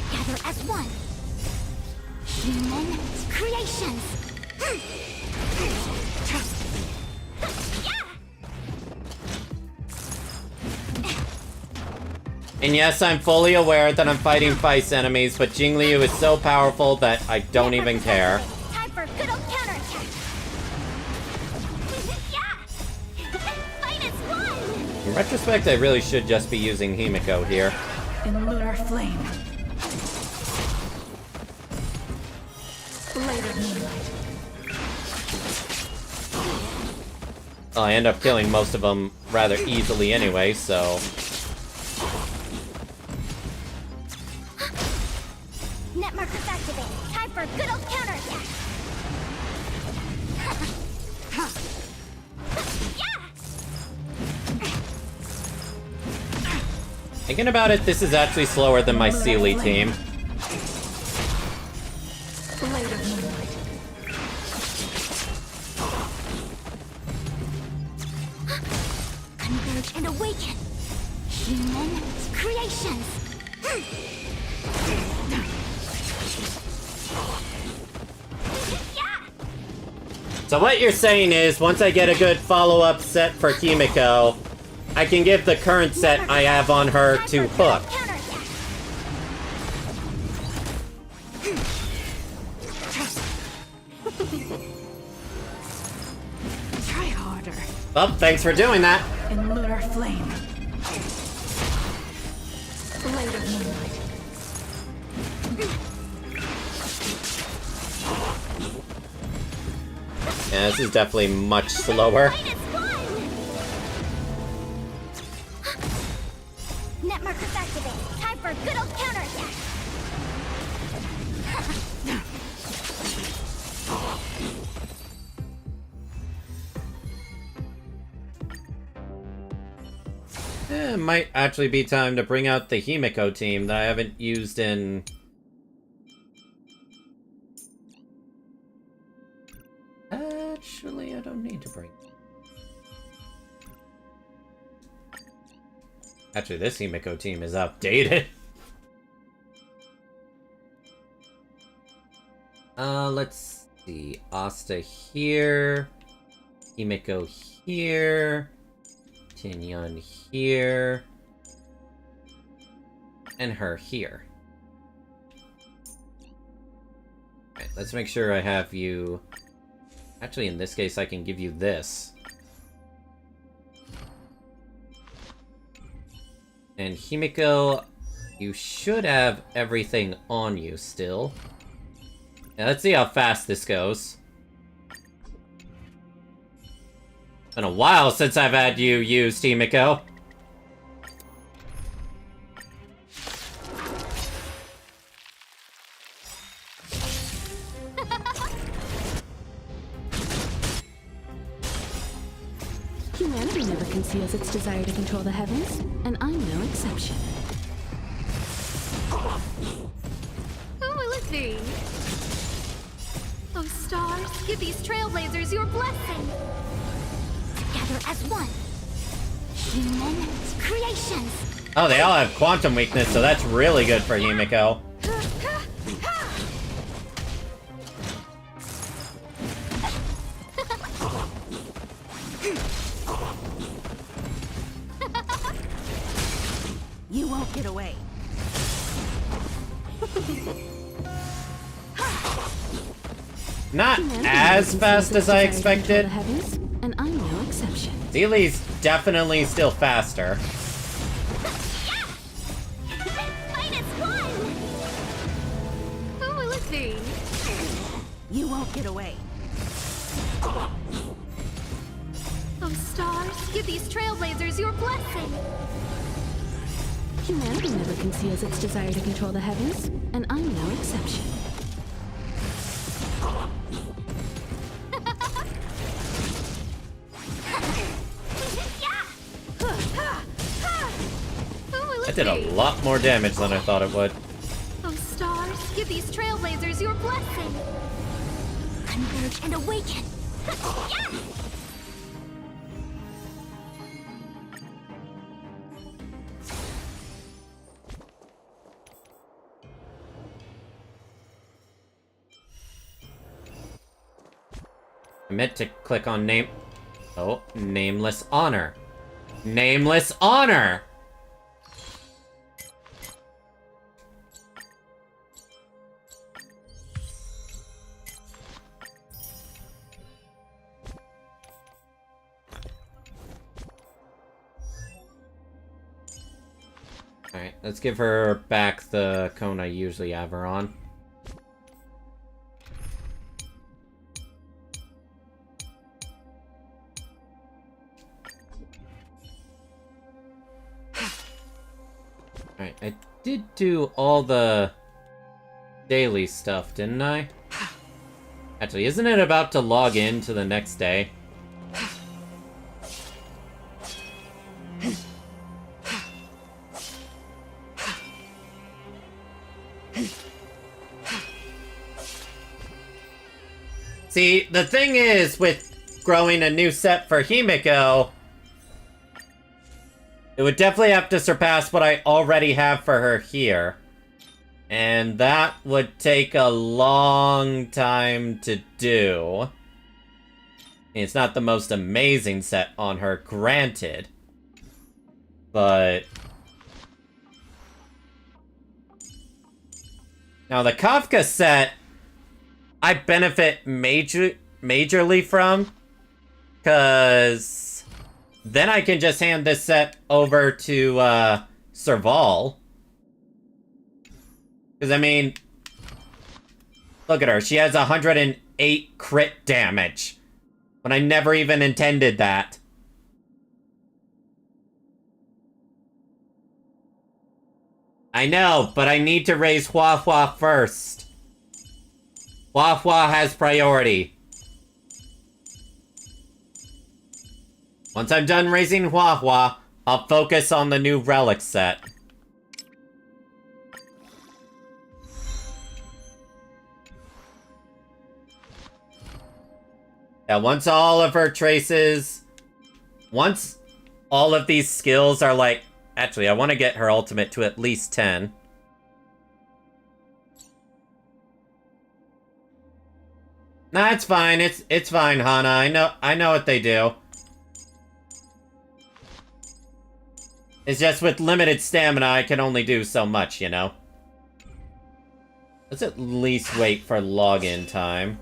Together as one. Human creations. And yes, I'm fully aware that I'm fighting Feist enemies, but Jingliu is so powerful that I don't even care. Time for good old counterattack. Yeah. Fight as one. In retrospect, I really should just be using Himiko here. In lunar flame. Blade of moonlight. Well, I end up killing most of them rather easily anyway, so... Net markers activated. Time for good old counterattack. Thinking about it, this is actually slower than my Sealy team. Blade of moonlight. Converge and awaken. Human creations. So what you're saying is, once I get a good follow-up set for Himiko, I can give the current set I have on her to Hook. Try harder. Well, thanks for doing that. In lunar flame. Blade of moonlight. Yeah, this is definitely much slower. Net markers activated. Time for good old counterattack. It might actually be time to bring out the Himiko team that I haven't used in... Actually, I don't need to bring... Actually, this Himiko team is outdated. Let's see. Asta here. Himiko here. Tinyan here. And her here. Alright, let's make sure I have you... Actually, in this case, I can give you this. And Himiko, you should have everything on you still. Now, let's see how fast this goes. Been a while since I've had you use Himiko. Humanity never conceals its desire to control the heavens, and I'm no exception. Who will it be? Those stars, give these trailblazers your blessing. Together as one. Human creations. Oh, they all have quantum weakness, so that's really good for Himiko. You won't get away. Not as fast as I expected. The heavens, and I'm no exception. Zeely's definitely still faster. Who will it be? You won't get away. Those stars, give these trailblazers your blessing. Humanity never conceals its desire to control the heavens, and I'm no exception. That did a lot more damage than I thought it would. Those stars, give these trailblazers your blessing. Converge and awaken. I meant to click on name. Oh, nameless honor. Nameless honor! Alright, let's give her back the cone I usually have her on. Alright, I did do all the daily stuff, didn't I? Actually, isn't it about to log in to the next day? See, the thing is, with growing a new set for Himiko, it would definitely have to surpass what I already have for her here. And that would take a long time to do. It's not the most amazing set on her, granted. But... now, the Kafka set, I benefit majorly from, because then I can just hand this set over to Serval. Because, I mean, look at her. She has 108 crit damage, when I never even intended that. I know, but I need to raise Hua Hua first. Hua Hua has priority. Once I'm done raising Hua Hua, I'll focus on the new relic set. Yeah, once all of her traces... once all of these skills are like... actually, I want to get her ultimate to at least 10. Nah, it's fine. It's fine, Hana. I know what they do. It's just with limited stamina, I can only do so much, you know? Let's at least wait for login time.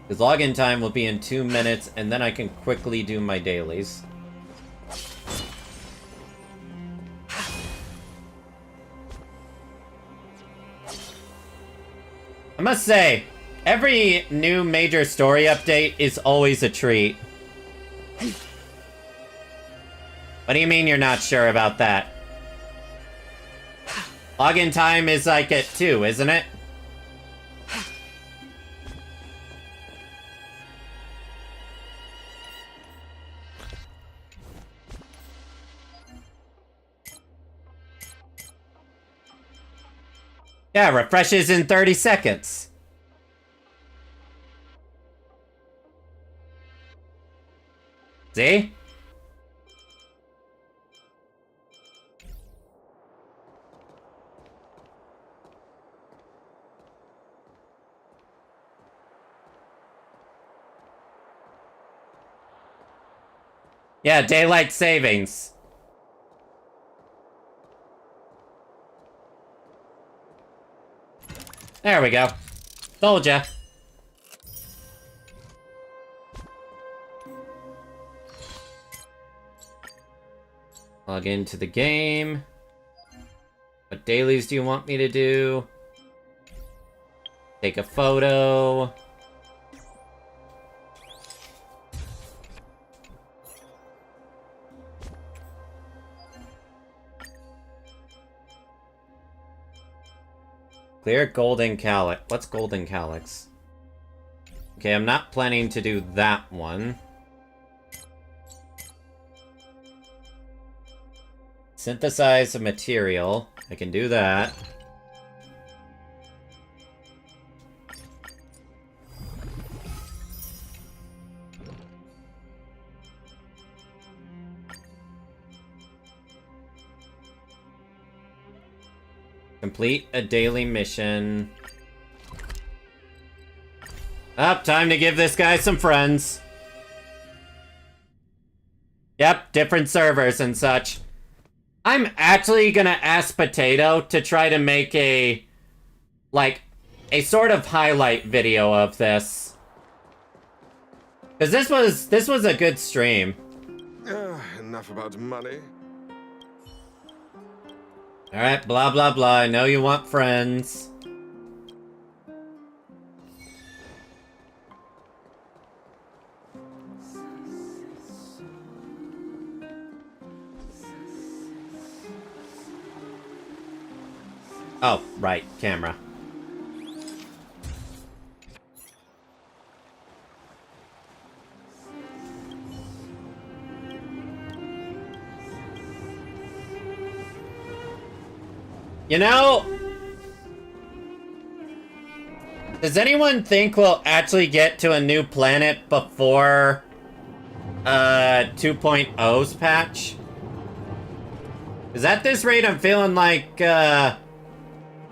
Because login time will be in 2 minutes, and then I can quickly do my dailies. I must say, every new major story update is always a treat. What do you mean you're not sure about that? Login time is like at 2, isn't it? Yeah, refreshes in 30 seconds. See? Yeah, daylight savings. There we go. Told ya. Log into the game. What dailies do you want me to do? Take a photo. Clear golden calyx. What's golden calyx? Okay, I'm not planning to do that one. Synthesize a material. I can do that. Complete a daily mission. Up, time to give this guy some friends. Yep, different servers and such. I'm actually gonna ask Potato to try to make a, like, a sort of highlight video of this. Cause this was a good stream. Enough about money. Alright, blah blah blah, I know you want friends. Oh, right, camera. You know, does anyone think we'll actually get to a new planet before 2.0's patch? Because at this rate, I'm feeling like we're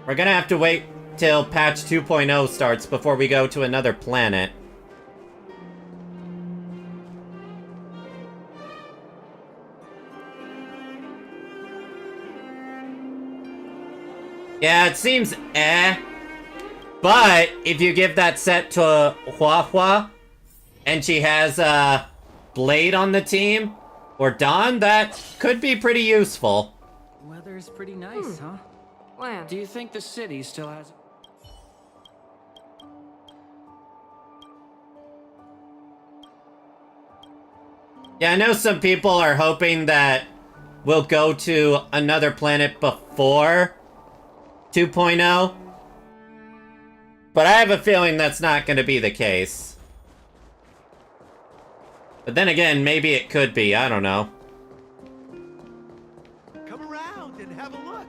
gonna have to wait till patch 2.0 starts before we go to another planet. Yeah, it seems but if you give that set to Hua Hua, and she has Blade on the team, or Dawn, that could be pretty useful. Weather's pretty nice, huh? Land. Do you think the city still has... Yeah, I know some people are hoping that we'll go to another planet before 2.0. But I have a feeling that's not going to be the case. But then again, maybe it could be. I don't know. Come around and have a look.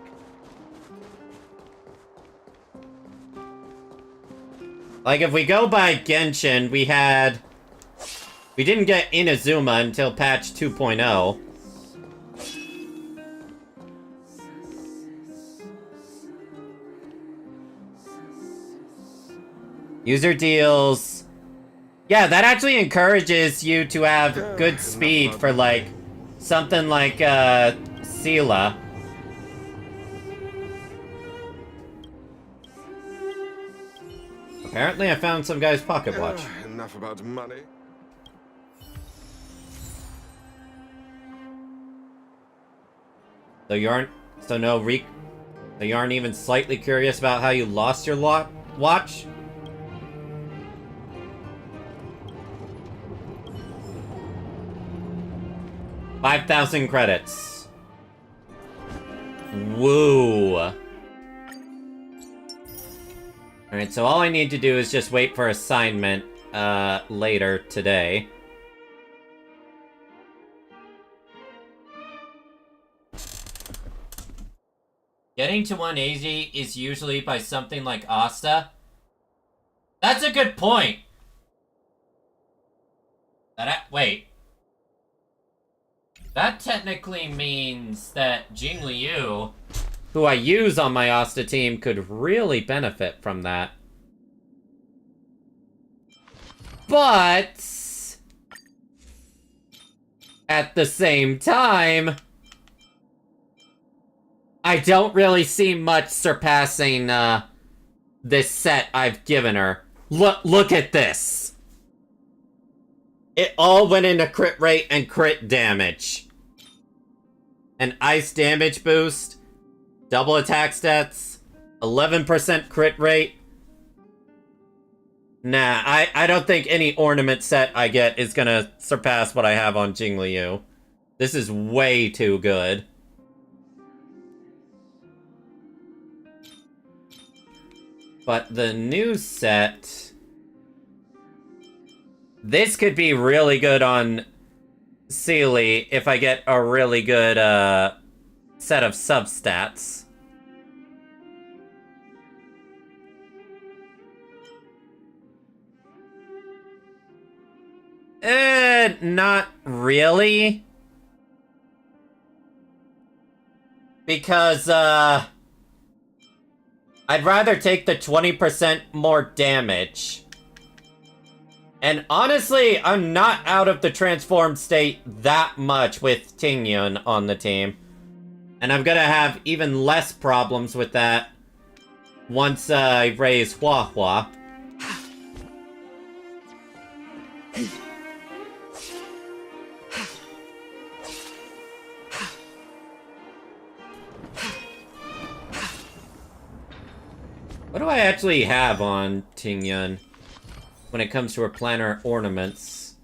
Like, if we go by Genshin, we didn't get Inazuma until patch 2.0. User deals. Yeah, that actually encourages you to have good speed for, like, something like, Sela. Apparently I found some guy's pocket watch. Enough about money. So you aren't even slightly curious about how you lost your lot? watch. $5,000 credits. Woo. Alright, so all I need to do is just wait for assignment, later today. Getting to 180 is usually by something like Asta. That's a good point. Wait. That technically means that Jing Liu, who I use on my Asta team, could really benefit from that. But at the same time, I don't really see much surpassing this set I've given her. Look at this. It all went into crit rate and crit damage. An ice damage boost, double attack stats, 11% crit rate. Nah, I don't think any ornament set I get is gonna surpass what I have on Jing Liu. This is way too good. But the new set... This could be really good on Sealy if I get a really good set of substats. Not really. Because, I'd rather take the 20% more damage. And honestly, I'm not out of the transformed state that much with Tingyun on the team. And I'm gonna have even less problems with that once I raise Hua Hua. What do I actually have on Tingyun when it comes to her planner ornaments?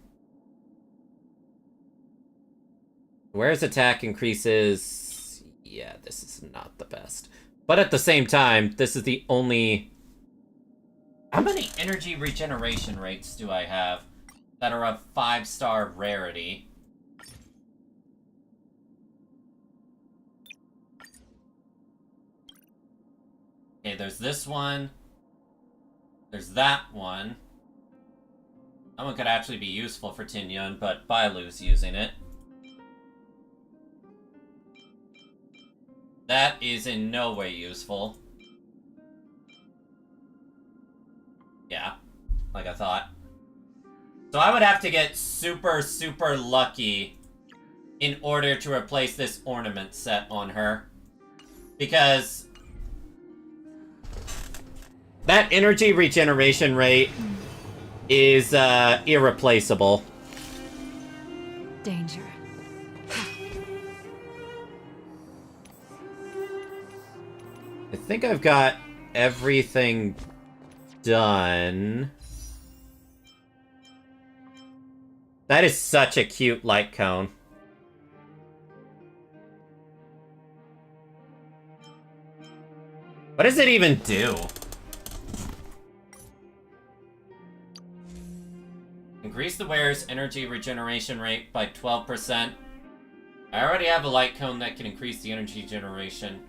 Where's attack increases? Yeah, this is not the best. But at the same time, this is the only... How many energy regeneration rates do I have that are of 5-star rarity? Okay, there's this one. There's that one. That one could actually be useful for Tingyun, but Bailu's using it. That is in no way useful. Yeah, like I thought. So I would have to get super, super lucky in order to replace this ornament set on her. Because that energy regeneration rate is irreplaceable. Danger. I think I've got everything done. That is such a cute light cone. What does it even do? Increase the wearer's energy regeneration rate by 12%. I already have a light cone that can increase the energy generation.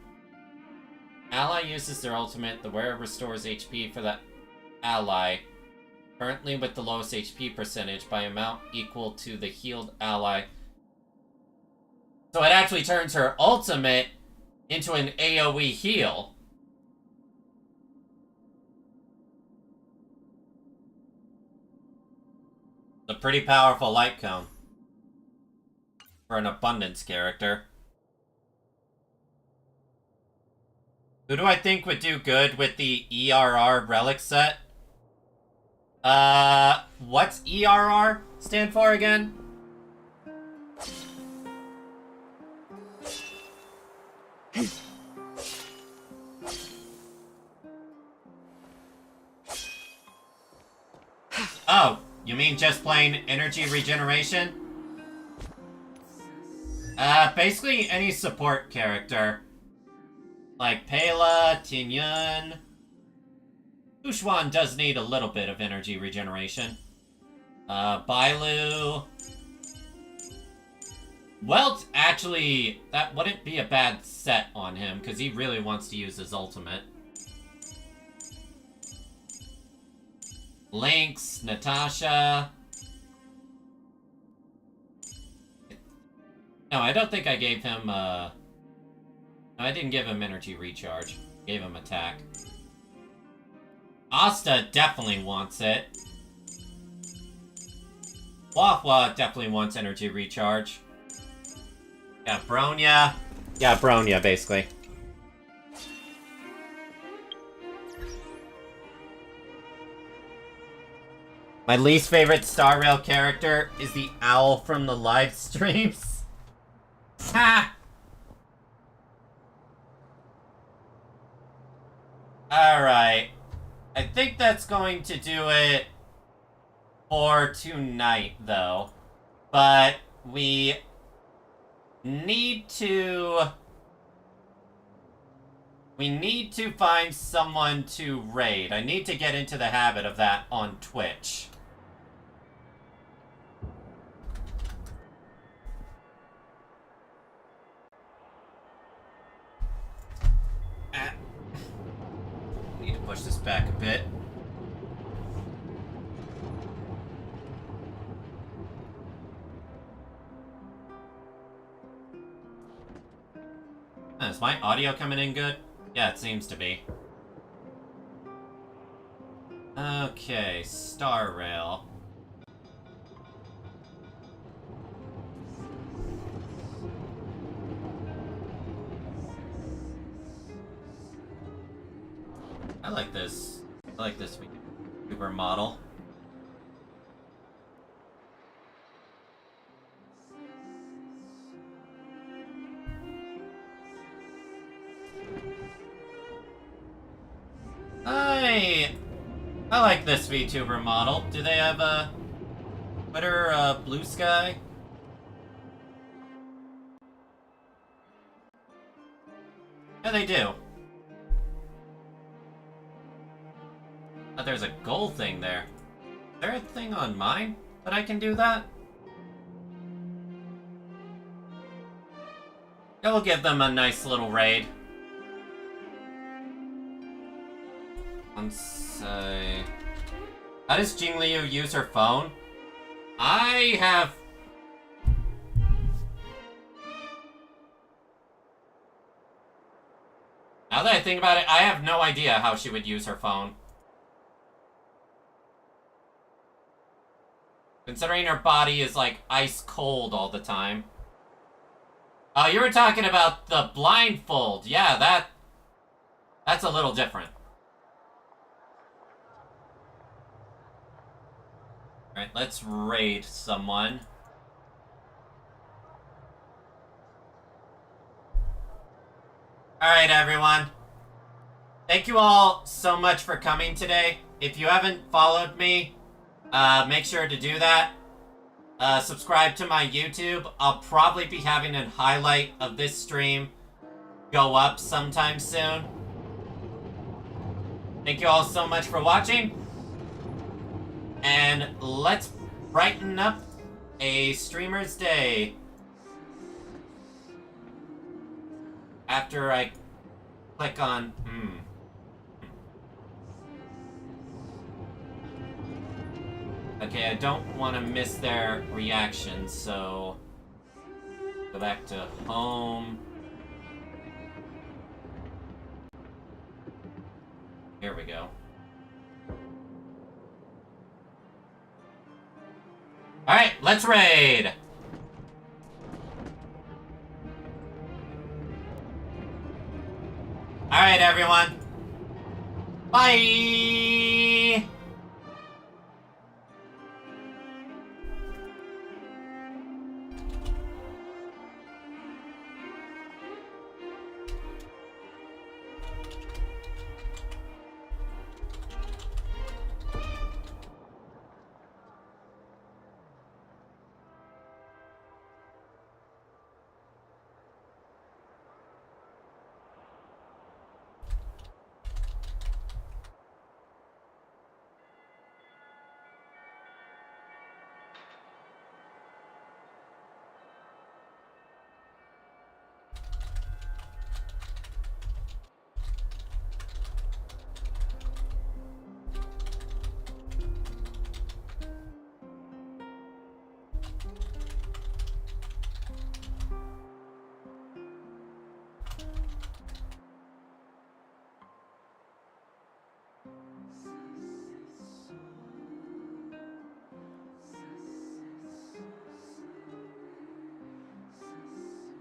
Ally uses their ultimate, the wearer restores HP for the ally, currently with the lowest HP percentage, by amount equal to the healed ally. So it actually turns her ultimate into an AoE heal. It's a pretty powerful light cone for an abundance character. Who do I think would do good with the ERR relic set? What's ERR stand for again? You mean just plain energy regeneration? Basically any support character. Like Pela, Tinyun. Uxuan does need a little bit of energy regeneration. Bailu. Welt, actually, that wouldn't be a bad set on him, because he really wants to use his ultimate. Lynx, Natasha. No, I don't think I gave him, no, I didn't give him energy recharge. Gave him attack. Asta definitely wants it. Wafwa definitely wants energy recharge. Yeah, Bronya. Yeah, Bronya, basically. My least favorite Star Rail character is the owl from the live streams. Ha! Alright. I think that's going to do it for tonight, though. But we need to find someone to raid. I need to get into the habit of that on Twitch. Need to push this back a bit. Is my audio coming in good? Yeah, it seems to be. Okay, Star Rail. I like this. I like this Vtuber model. I like this VTuber model. Do they have a Twitter Blue Sky? Yeah, they do. Oh, there's a goal thing there. Is there a thing on mine that I can do that? Yeah, we'll give them a nice little raid. How does Jingliu use her phone? I have... Now that I think about it, I have no idea how she would use her phone. Considering her body is like ice cold all the time. Oh, you were talking about the blindfold. Yeah, that's a little different. Alright, let's raid someone. Alright, everyone. Thank you all so much for coming today. If you haven't followed me, make sure to do that. Subscribe to my YouTube. I'll probably be having a highlight of this stream go up sometime soon. Thank you all so much for watching. And let's brighten up a streamer's day. After I click on... Okay, I don't want to miss their reactions, so... Go back to home. Here we go. Alright, let's raid! Alright, everyone. Bye!